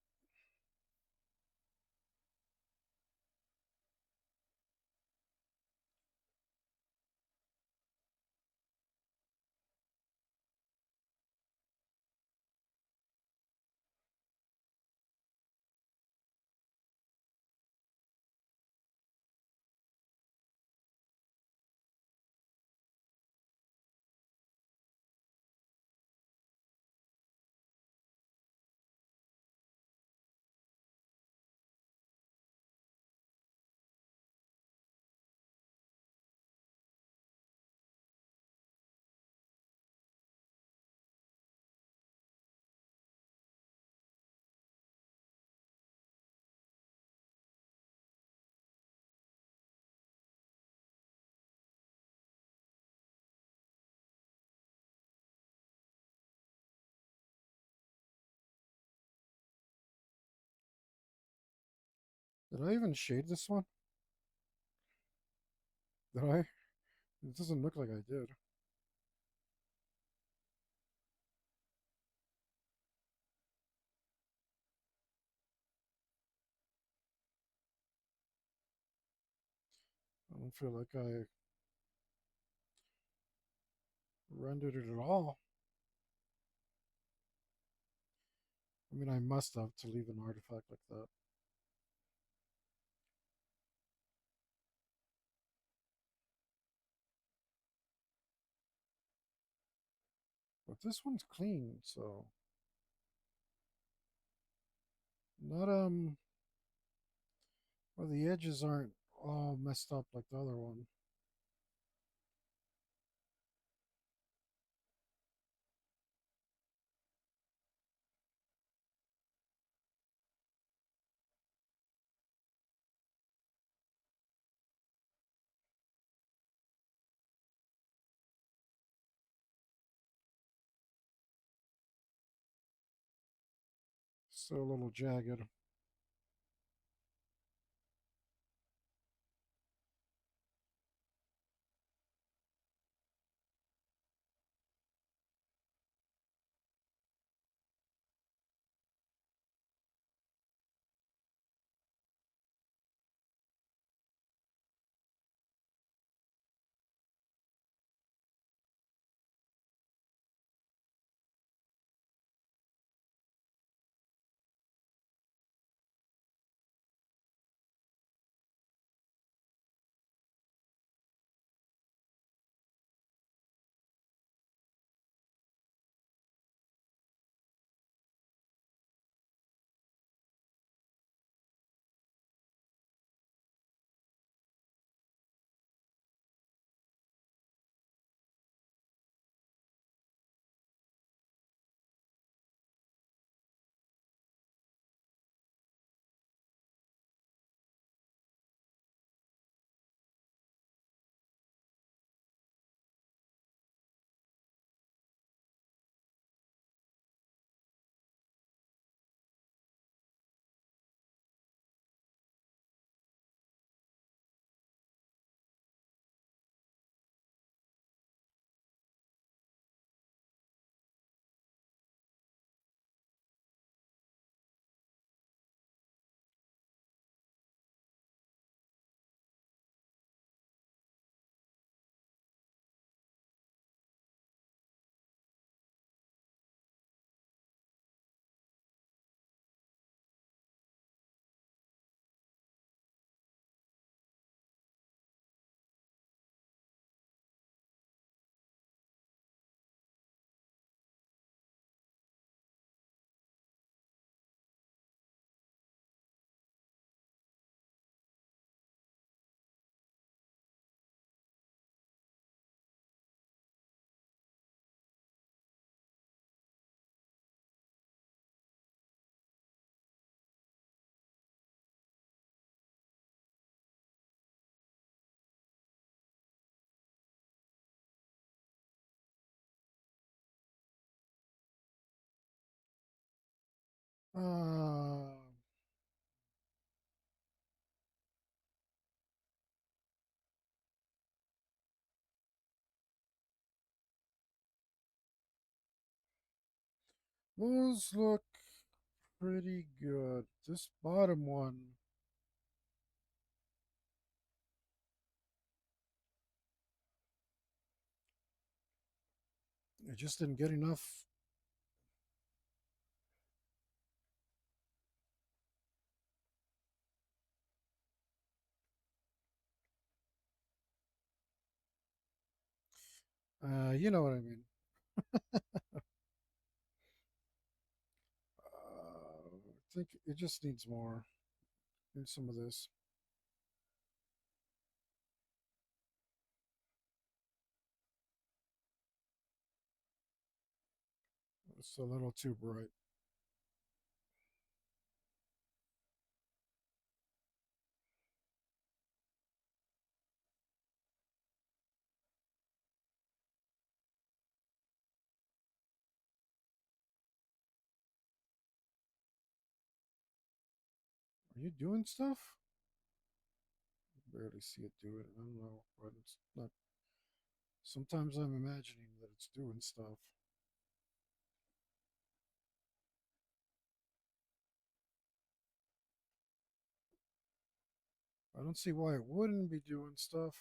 Speaker 2: Did I even shade this one? Did I? It doesn't look like I did. I don't feel like I rendered it at all. I mean, I must have to leave an artifact like that. But this one's clean, so not well, the edges aren't all messed up like the other one. Still a little jagged. Uh, those look pretty good. This bottom one, I just didn't get enough. You know what I mean. I think it just needs more. Need some of this. It's a little too bright. Are you doing stuff? I barely see it do it. I don't know, but it's not. Sometimes I'm imagining that it's doing stuff. I don't see why it wouldn't be doing stuff.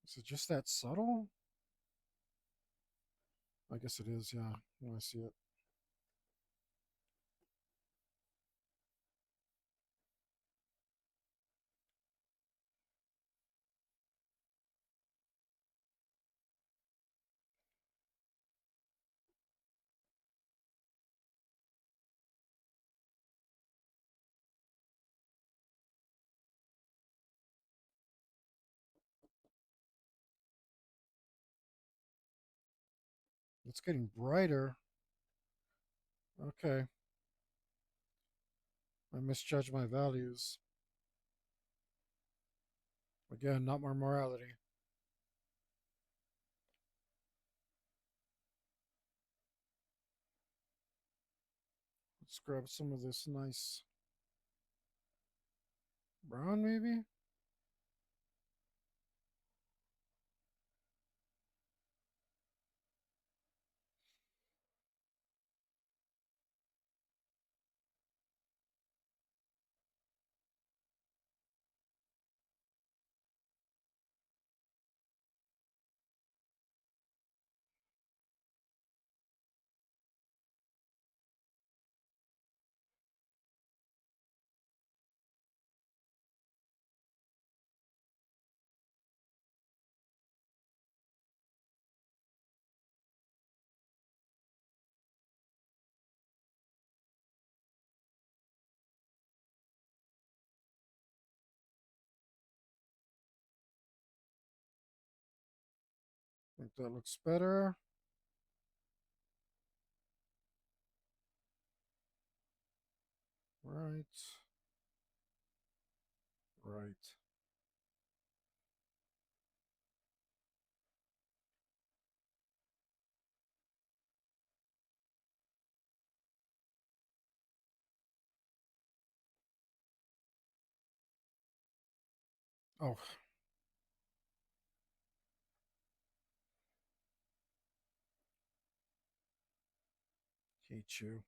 Speaker 2: Is it just that subtle? I guess it is, yeah. When I see it. It's getting brighter. Okay. I misjudged my values. Again, not my morality. Let's grab some of this nice brown, maybe? I think that looks better. Right. Right. Oh, hate you.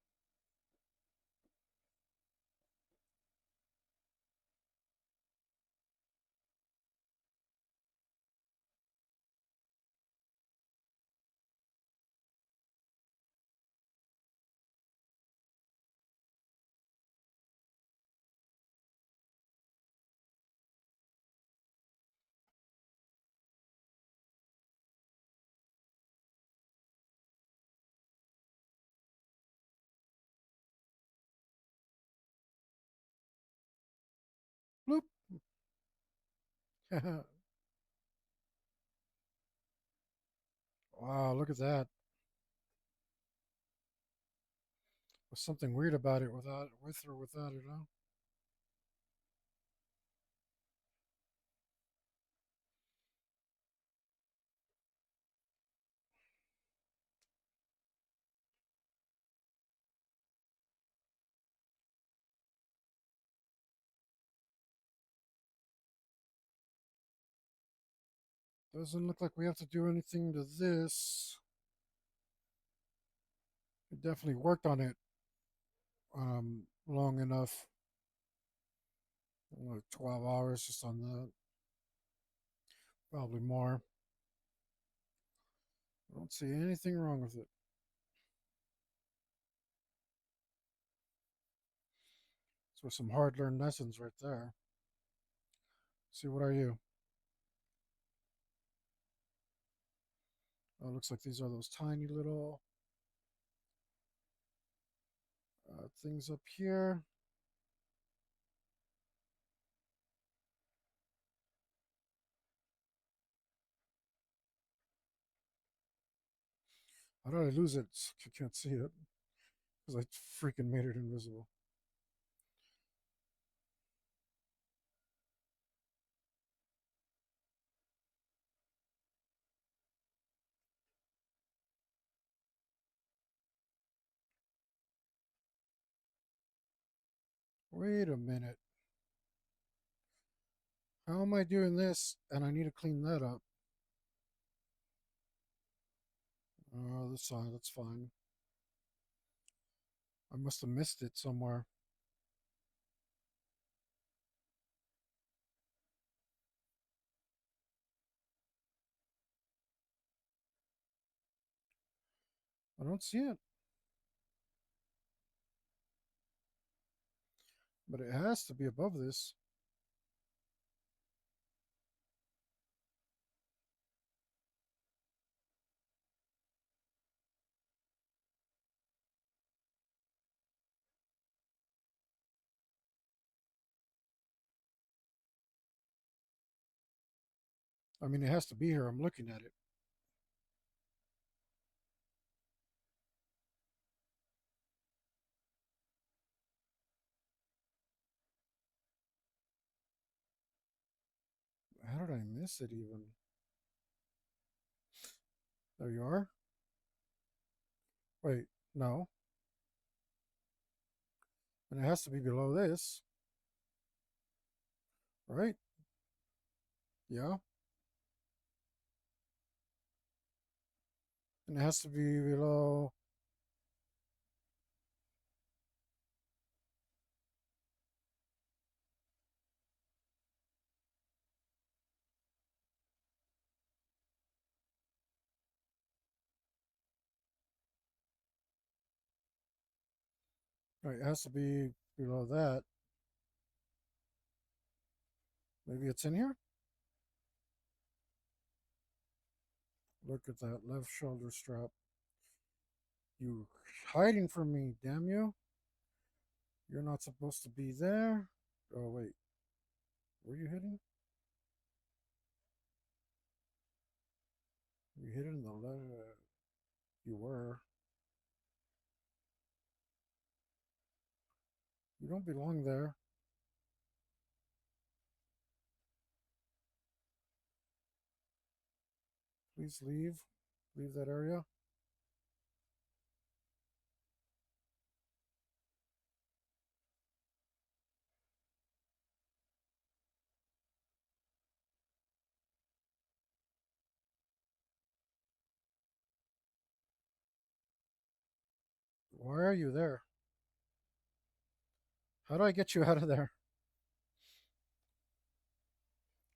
Speaker 2: Bloop. Wow, look at that. something weird about it without with or without it, huh? Doesn't look like we have to do anything to this. We definitely worked on it long enough. Like 12 hours just on that. Probably more. I don't see anything wrong with it. So some hard learned lessons right there. See, what are you? Oh, looks like these are those tiny little things up here. How did I lose it? I can't see it because I freaking made it invisible. Wait a minute. How am I doing this? And I need to clean that up. Oh, that's fine. I must have missed it somewhere. I don't see it, but it has to be above this. I mean, it has to be here. I'm looking at it. How did I miss it even? There you are. Wait, no. And it has to be below this, right? Yeah. And it has to be below. Right, it has to be below that. Maybe it's in here? Look at that left shoulder strap. You hiding from me, damn you. You're not supposed to be there. Oh, wait. Were you hitting? You hit it in the left. You were. You don't belong there. Please leave. Leave that area. Why are you there? How do I get you out of there?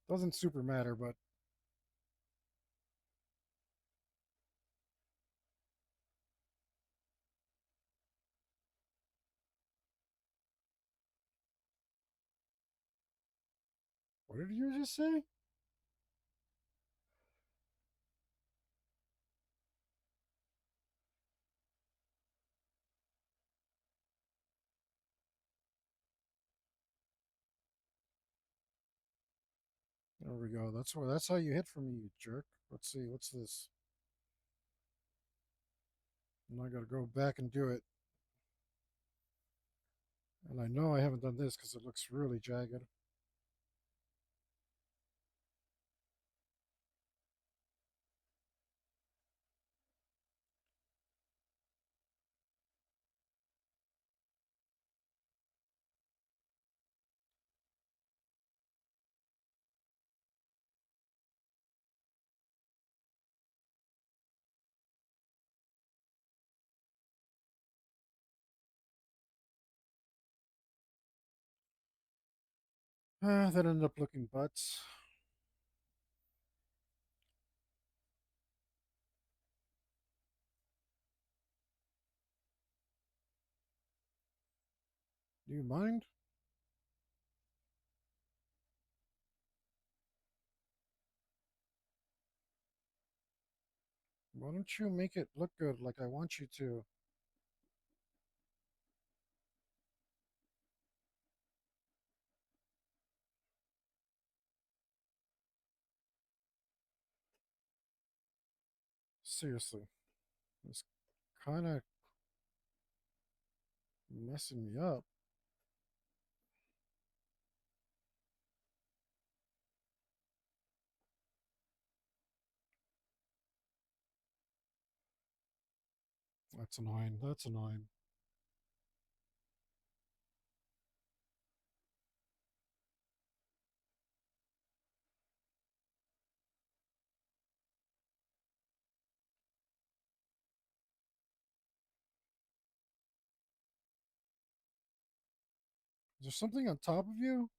Speaker 2: Doesn't super matter, but what did you just say? There we go. That's how you hit for me, you jerk. Let's see, what's this? And I gotta go back and do it.
Speaker 1: And I know I haven't done this because it looks really jagged. That ended up looking butts. Do you mind? Why don't you make it look good like I want you to? Seriously, it's kind of messing me up. That's annoying. That's annoying. Is there something on top of you?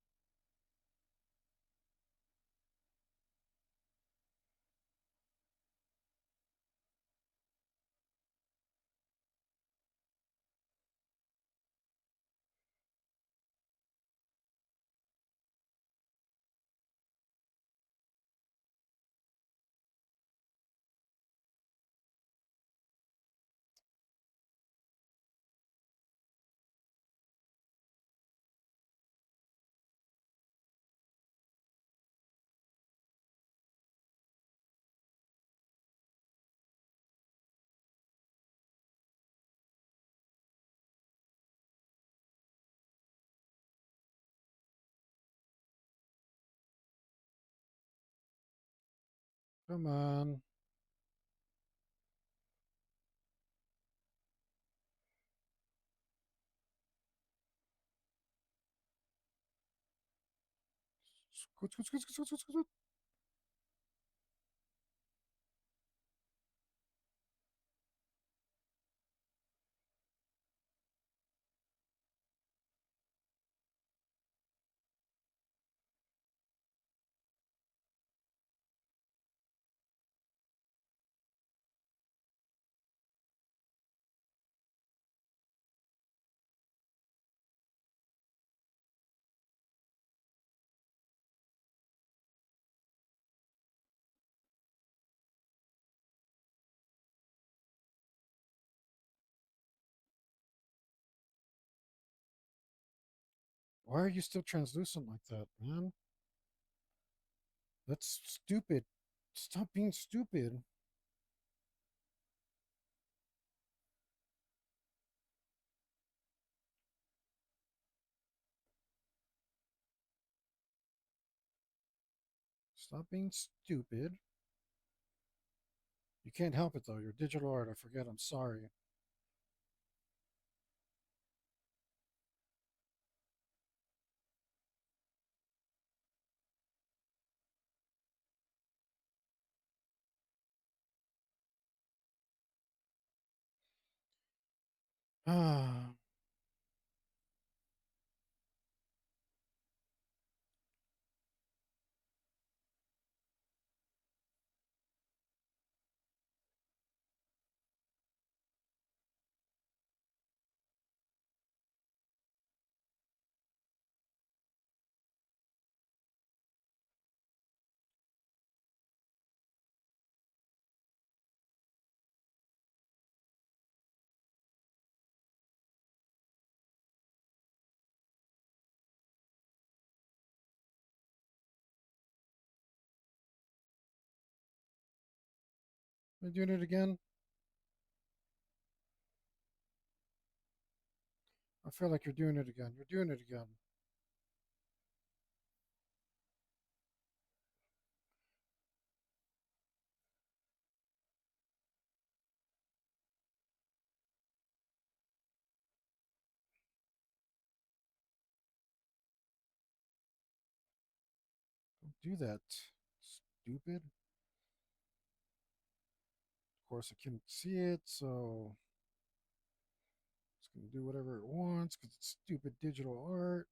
Speaker 1: Come on. Scoot, scoot, scoot, scoot, scoot, scoot. Why are you still translucent like that, man? That's stupid. Stop being stupid. Stop being stupid. You can't help it though. You're digital art. I forget. I'm sorry. Ah, am I doing it again?
Speaker 2: I feel like you're doing it again. You're doing it again. Don't do that. Stupid. Of course, I can't see it, so it's going to do whatever it wants because it's stupid digital art.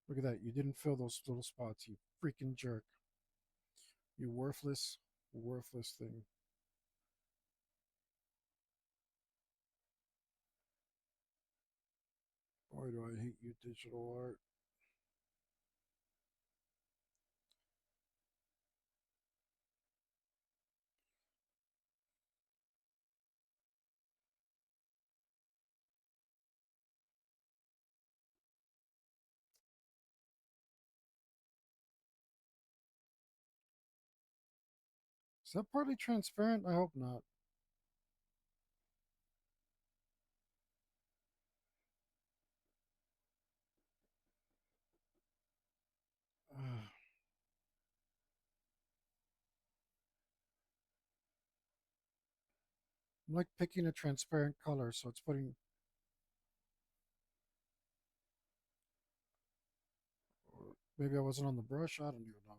Speaker 2: Look at that. You didn't fill those little spots, you freaking jerk. You worthless, worthless thing. Boy, do I hate you, digital art. Is that partly transparent? I hope not. I'm like picking a transparent color, so it's putting. Maybe I wasn't on the brush. I don't even know.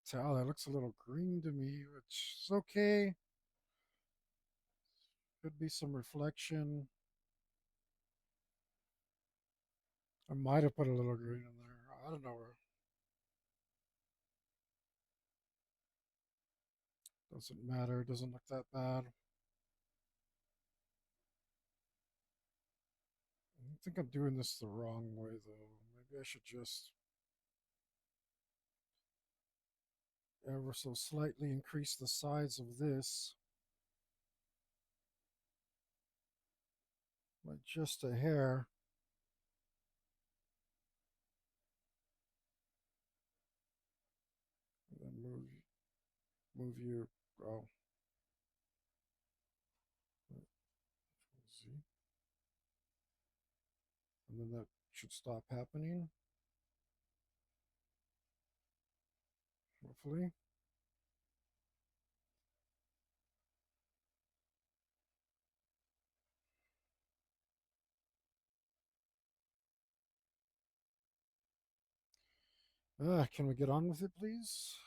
Speaker 2: Tell that looks a little green to me, which is okay. Could be some reflection. I might have put a little green in there. I don't know. Doesn't matter. It doesn't look that bad. I think I'm doing this the wrong way, though. Maybe I should just ever so slightly increase the size of this by just a hair. And then move you. Oh, see, and then that should stop happening. Hopefully. Can we get on with it, please?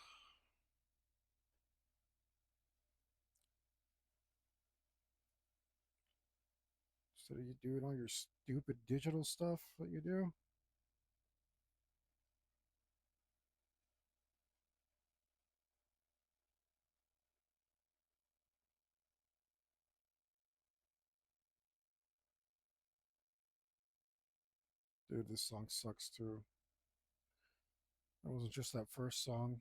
Speaker 2: Instead of you doing all your stupid digital stuff that you do. Dude, this song sucks too. It wasn't just that first song.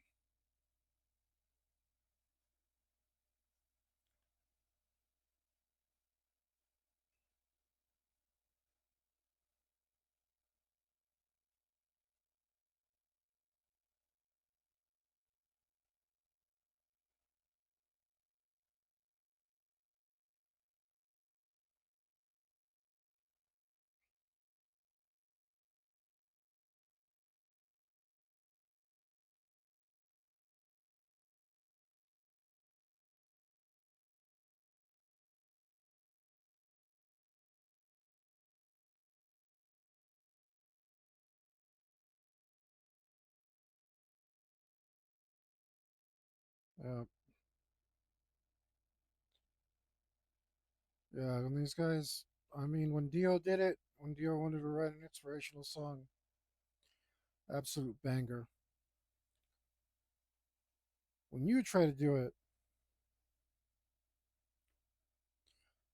Speaker 2: Yeah, yeah. And these guys, I mean, when Dio did it, when Dio wanted to write an inspirational song, absolute banger. When you try to do it,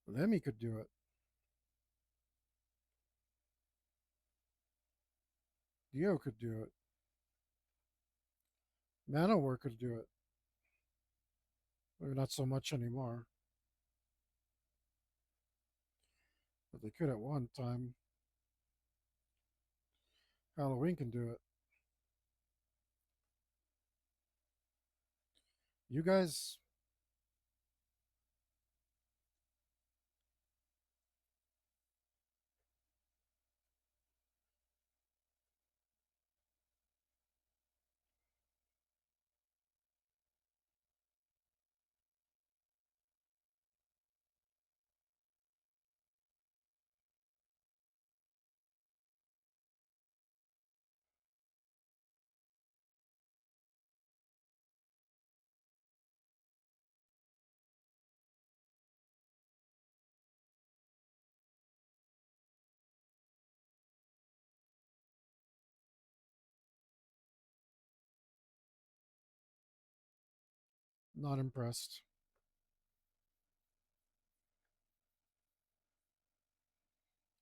Speaker 2: Lemmy could do it. Dio could do it. Manowar could do it. Maybe not so much anymore, but they could at one time. Halloween can do it. You guys, not impressed.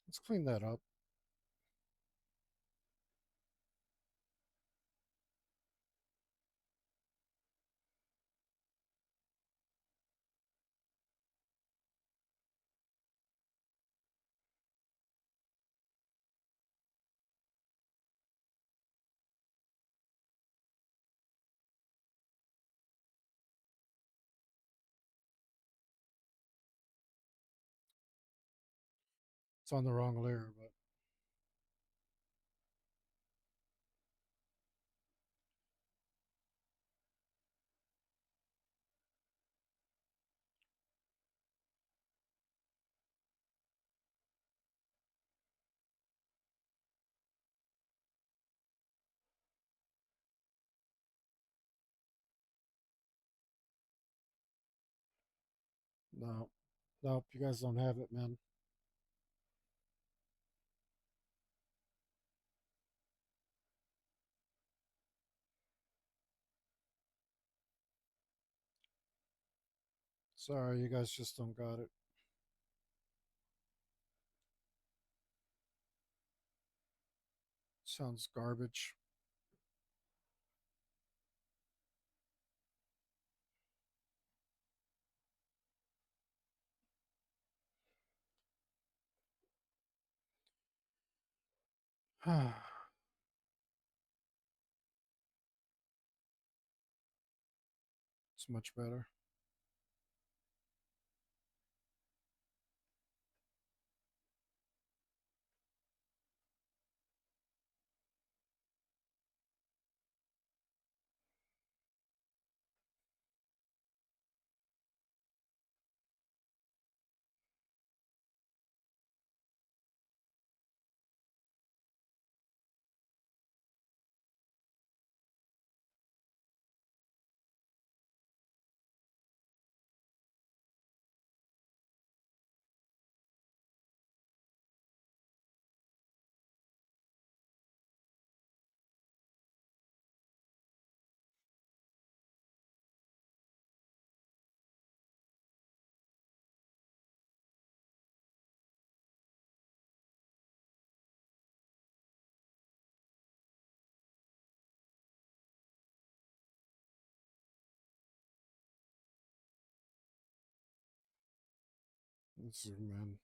Speaker 2: Let's clean that up. It's on the wrong layer, but no. Nope, you guys don't have it, man. Sorry, you guys just don't got it. Sounds garbage. It's much better. Let's see, man.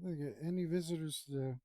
Speaker 2: They get any visitors to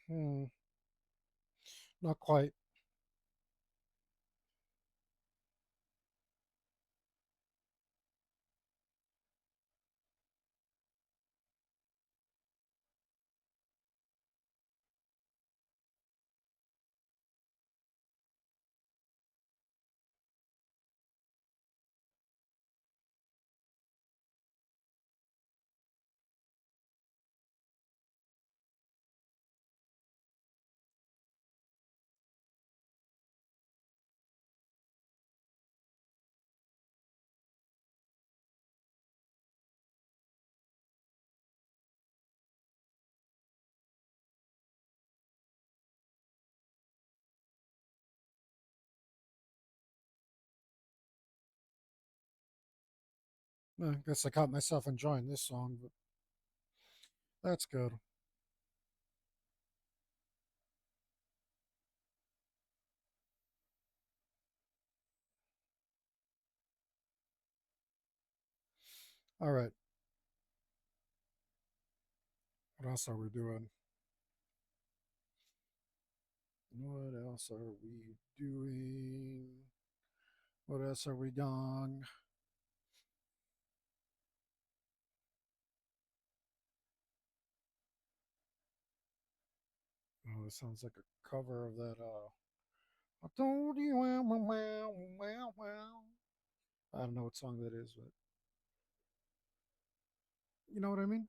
Speaker 2: Hmm. Not quite. I guess I caught myself enjoying this song, but that's good. All right. What else are we doing? What else are we doing? What else are we doing? Oh, this sounds like a cover of that. I told you, wow, wow, wow, wow. I don't know what song that is, but you know what I mean?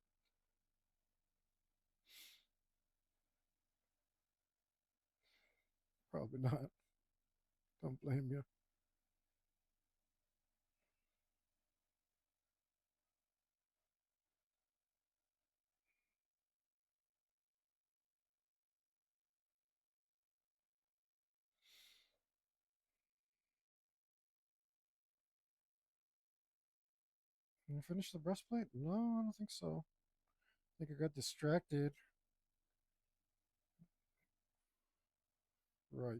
Speaker 2: Probably not. Don't blame you. Can I finish the breastplate? No, I don't think so. I think I got distracted. Right.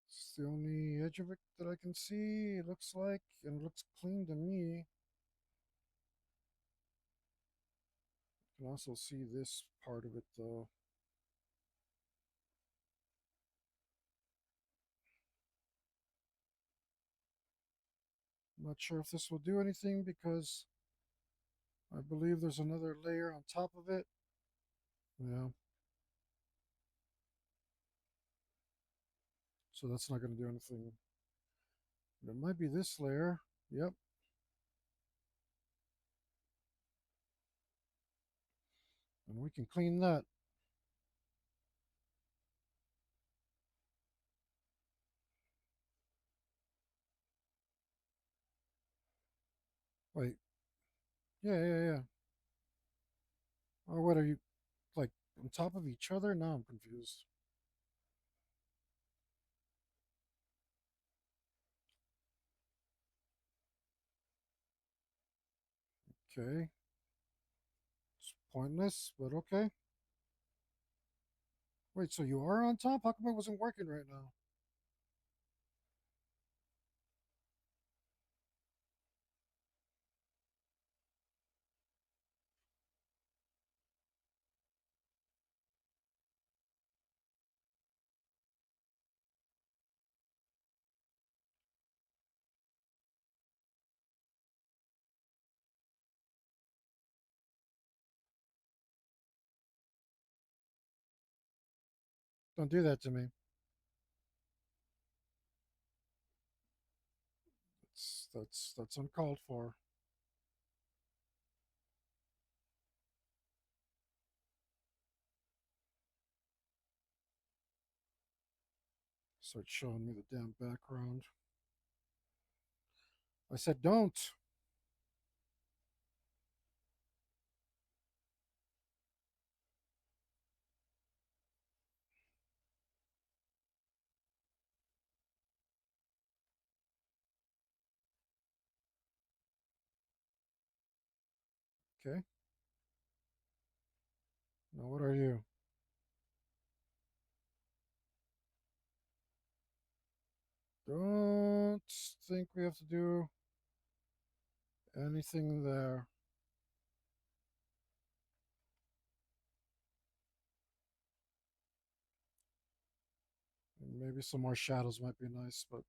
Speaker 2: It's the only edge of it that I can see. It looks like, and it looks clean to me. I can also see this part of it though. I'm not sure if this will do anything because I believe there's another layer on top of it. Yeah, so that's not going to do anything. But it might be this layer. Yep, and we can clean that. Wait, yeah. Or what are you, like, on top of each other? Now I'm confused. Okay, it's pointless, but okay. Wait, so you are on top? How come it wasn't working right now? Don't do that to me. That's uncalled for. Start showing me the damn background. I said don't. Okay. Now what are you? think we have to do anything there. Maybe some more shadows might be nice, but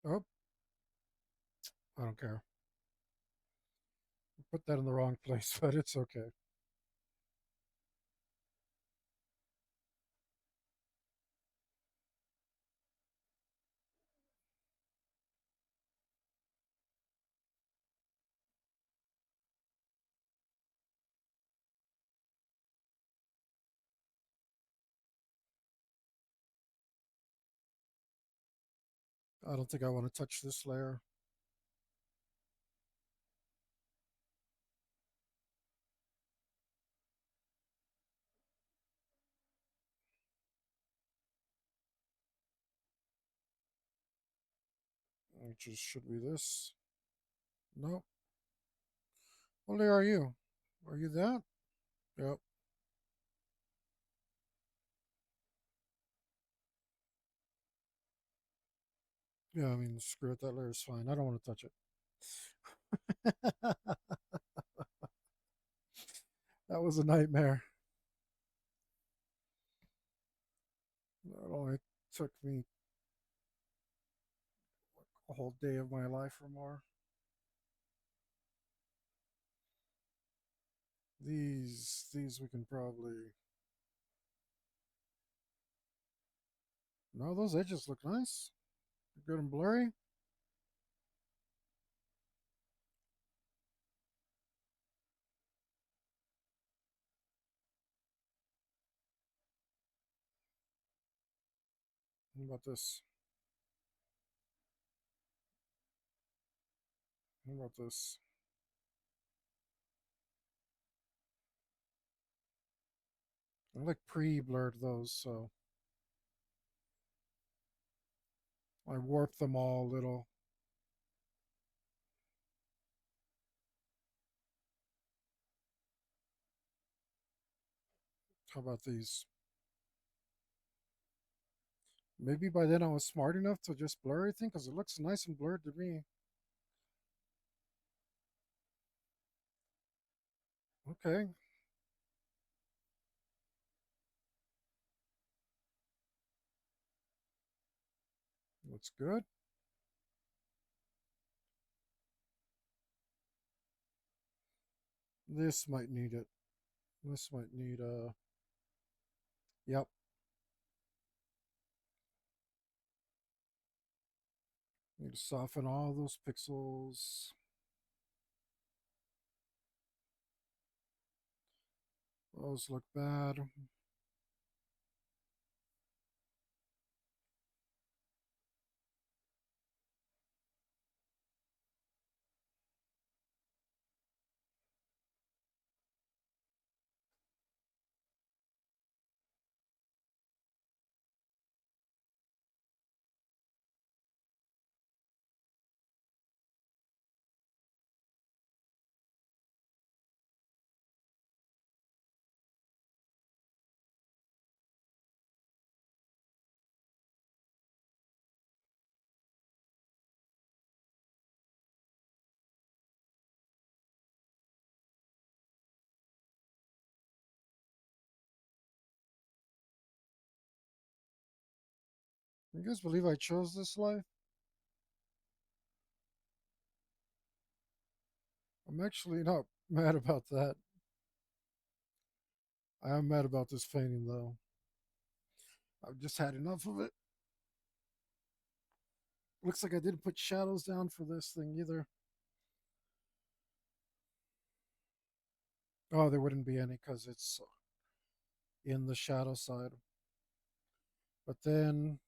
Speaker 2: oh, I don't care. Put that in the wrong place, but it's okay. I don't think I want to touch this layer. It just should be this. No. What layer are you? Are you that? Yep. Yeah, I mean, screw it. That layer's fine. I don't want to touch it. That was a nightmare. It only took me a whole day of my life or more. These we can probably. No, those edges look nice. Good and blurry. What about this? What about this? I like pre-blurred those, so I warped them all a little. How about these? Maybe by then I was smart enough to just blur everything because it looks nice and blurred to me. Okay, looks good. This might need it. This might need yep. Need to soften all those pixels. Those look bad. You guys believe I chose this life? I'm actually not mad about that. I am mad about this painting though. I've just had enough of it. Looks like I didn't put shadows down for this thing either. Oh, there wouldn't be any because it's in the shadow side. But then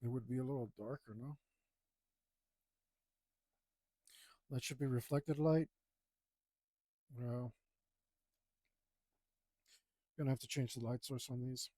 Speaker 2: it would be a little darker, no? That should be reflected light. Well, gonna have to change the light source on these.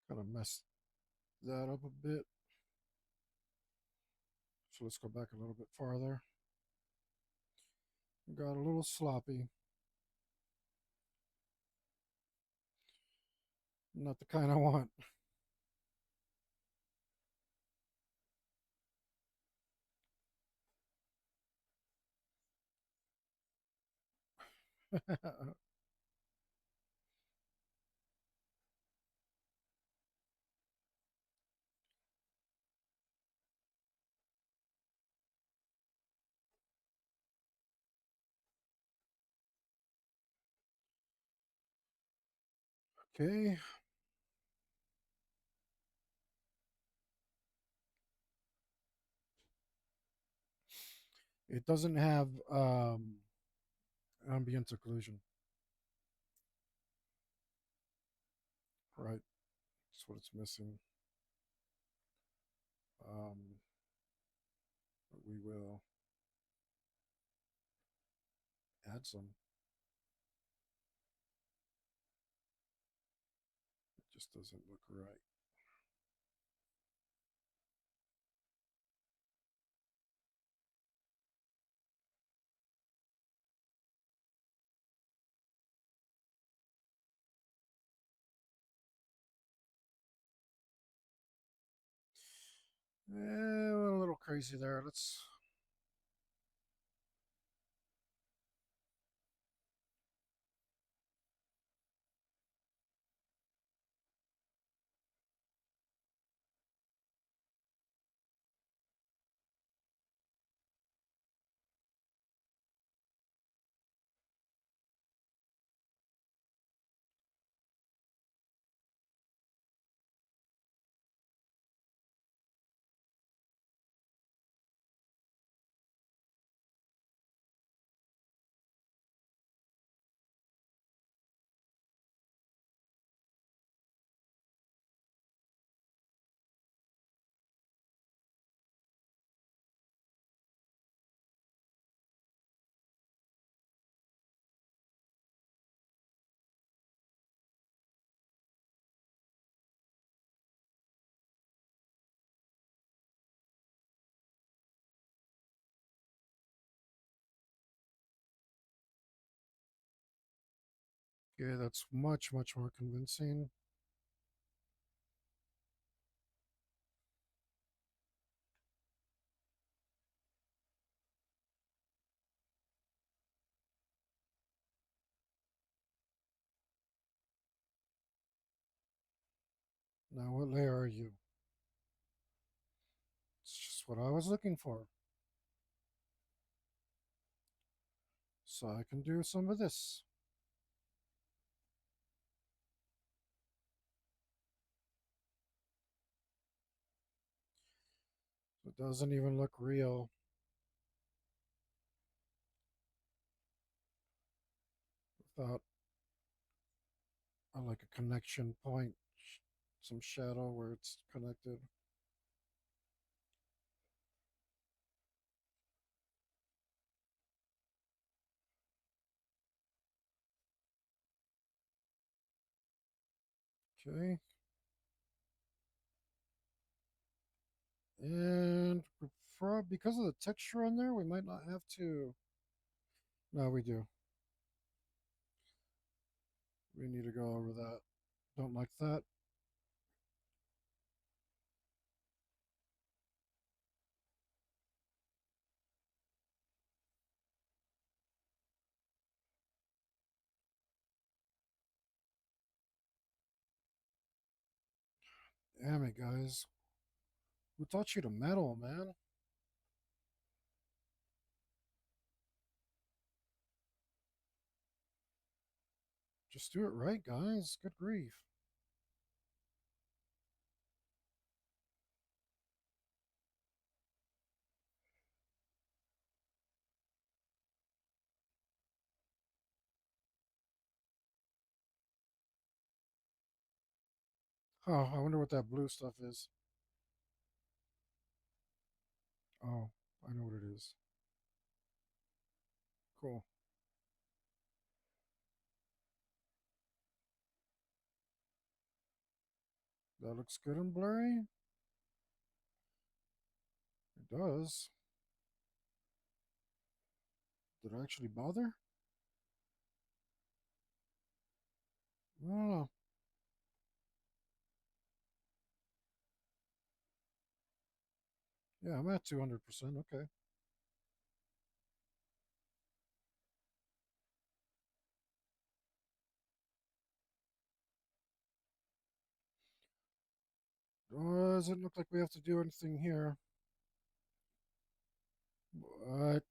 Speaker 2: Gotta mess that up a bit. So let's go back a little bit farther. Got a little sloppy. Not the kind I want. Okay. It doesn't have ambient occlusion. Right. That's what it's missing. Um, but we will add some. It just doesn't look right. Went a little crazy there. Let's. Okay, that's much, much more convincing. Now, what layer are you? It's just what I was looking for. So I can do some of this. It doesn't even look real without like a connection point, some shadow where it's connected. Okay. And because of the texture on there, we might not have to. No, we do. We need to go over that. Don't like that. Damn it, guys. Who taught you to meddle, man? Just do it right, guys. Good grief. Oh, I wonder what that blue stuff is. Oh, I know what it is. Cool. That looks good and blurry. It does. Did I actually bother? I don't know. Yeah, I'm at 200%. Okay. Doesn't look like we have to do anything here. But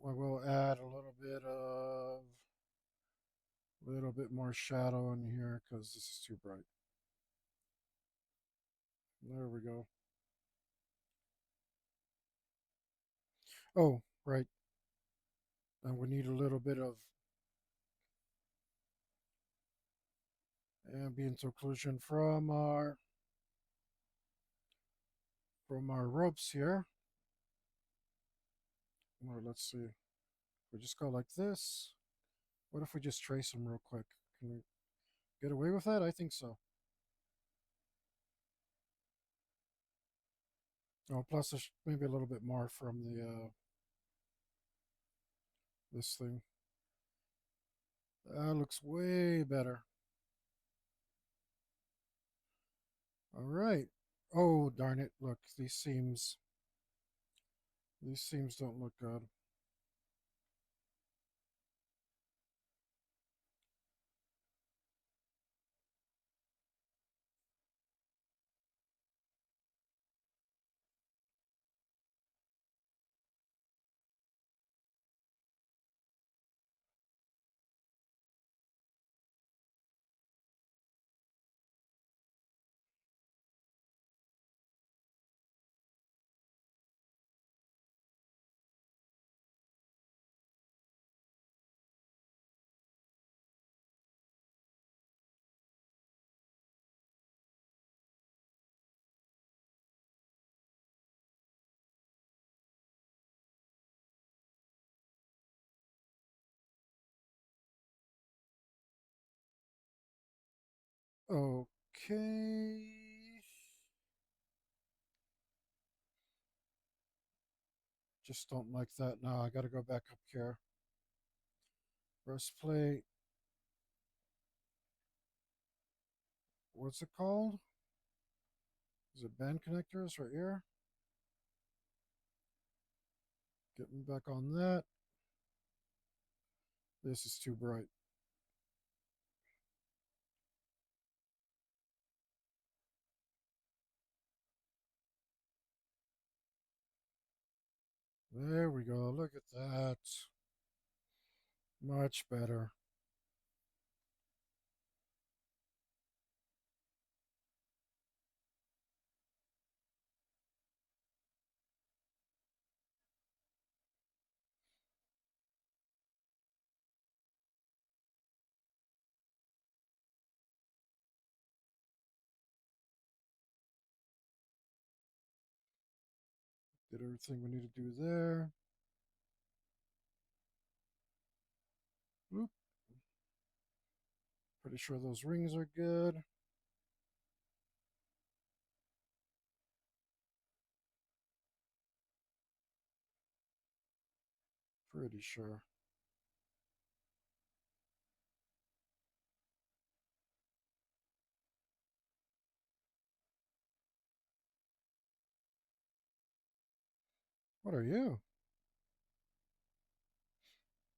Speaker 2: I will add a little bit more shadow in here because this is too bright. There we go. Oh, right. And we need a little bit of ambient occlusion from our ropes here. Or let's see. We just go like this. What if we just trace them real quick? Can we get away with that? I think so. Oh, plus there's maybe a little bit more from the this thing. That looks way better. All right. Oh, darn it. Look, these seams don't look good. Okay. Just don't like that. Now I got to go back up here. Breastplate. What's it called? Is it band connectors right here? Get me back on that. This is too bright. There we go. Look at that. Much better. Did everything we need to do there. Oop. Pretty sure those rings are good. Pretty sure. What are you?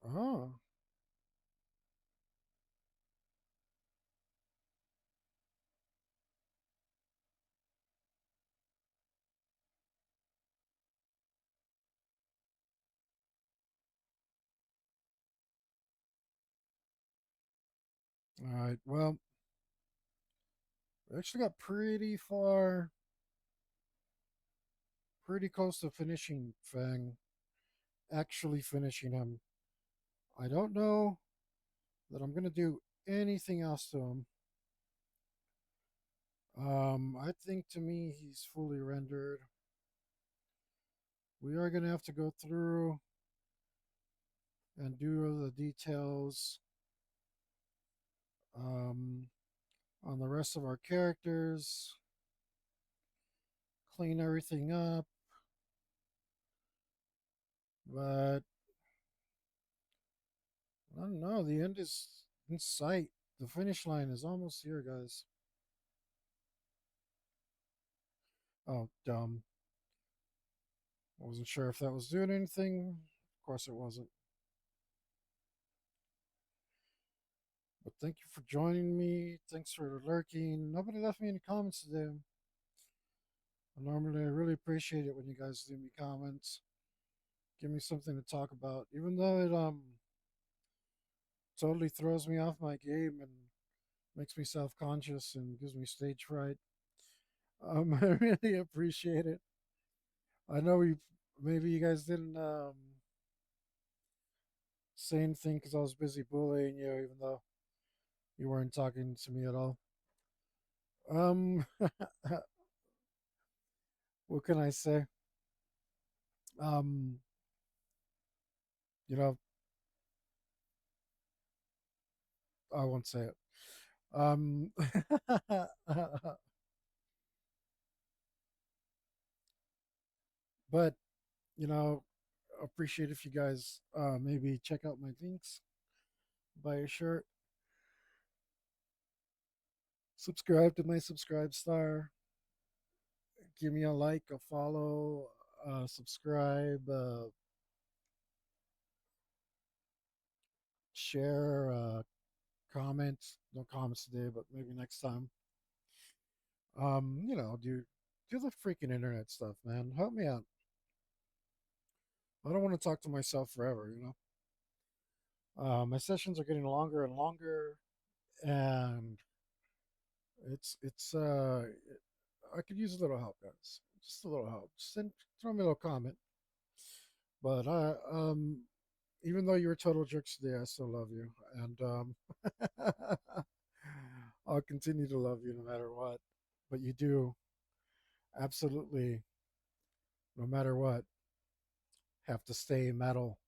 Speaker 2: Oh. All right. Well, we actually got pretty far, pretty close to finishing Fang. Actually finishing him. I don't know that I'm gonna do anything else to him. I think to me he's fully rendered. We are gonna have to go through and do the details um, on the rest of our characters, clean everything up. But I don't know. The end is in sight. The finish line is almost here, guys. Oh, dumb. I wasn't sure if that was doing anything. Of course, it wasn't. But thank you for joining me. Thanks for lurking. Nobody left me any comments today. Normally, I really appreciate it when you guys leave me comments. Give me something to talk about, even though it totally throws me off my game and makes me self conscious and gives me stage fright. I really appreciate it. I know we maybe you guys didn't say anything because I was busy bullying you, even though you weren't talking to me at all. Um, what can I say? Um, you know, I won't say it. Um, but you know, appreciate if you guys maybe check out my links, buy a shirt, subscribe to my subscribe star, give me a like, a follow, subscribe, share, comment. No comments today, but maybe next time. Do the freaking internet stuff, man. Help me out. I don't want to talk to myself forever. My sessions are getting longer and longer, and it's. I could use a little help, guys. Just a little help. Send throw me a little comment. But even though you were total jerks today, I still love you, and I'll continue to love you no matter what. But you do absolutely, no matter what, have to stay metal.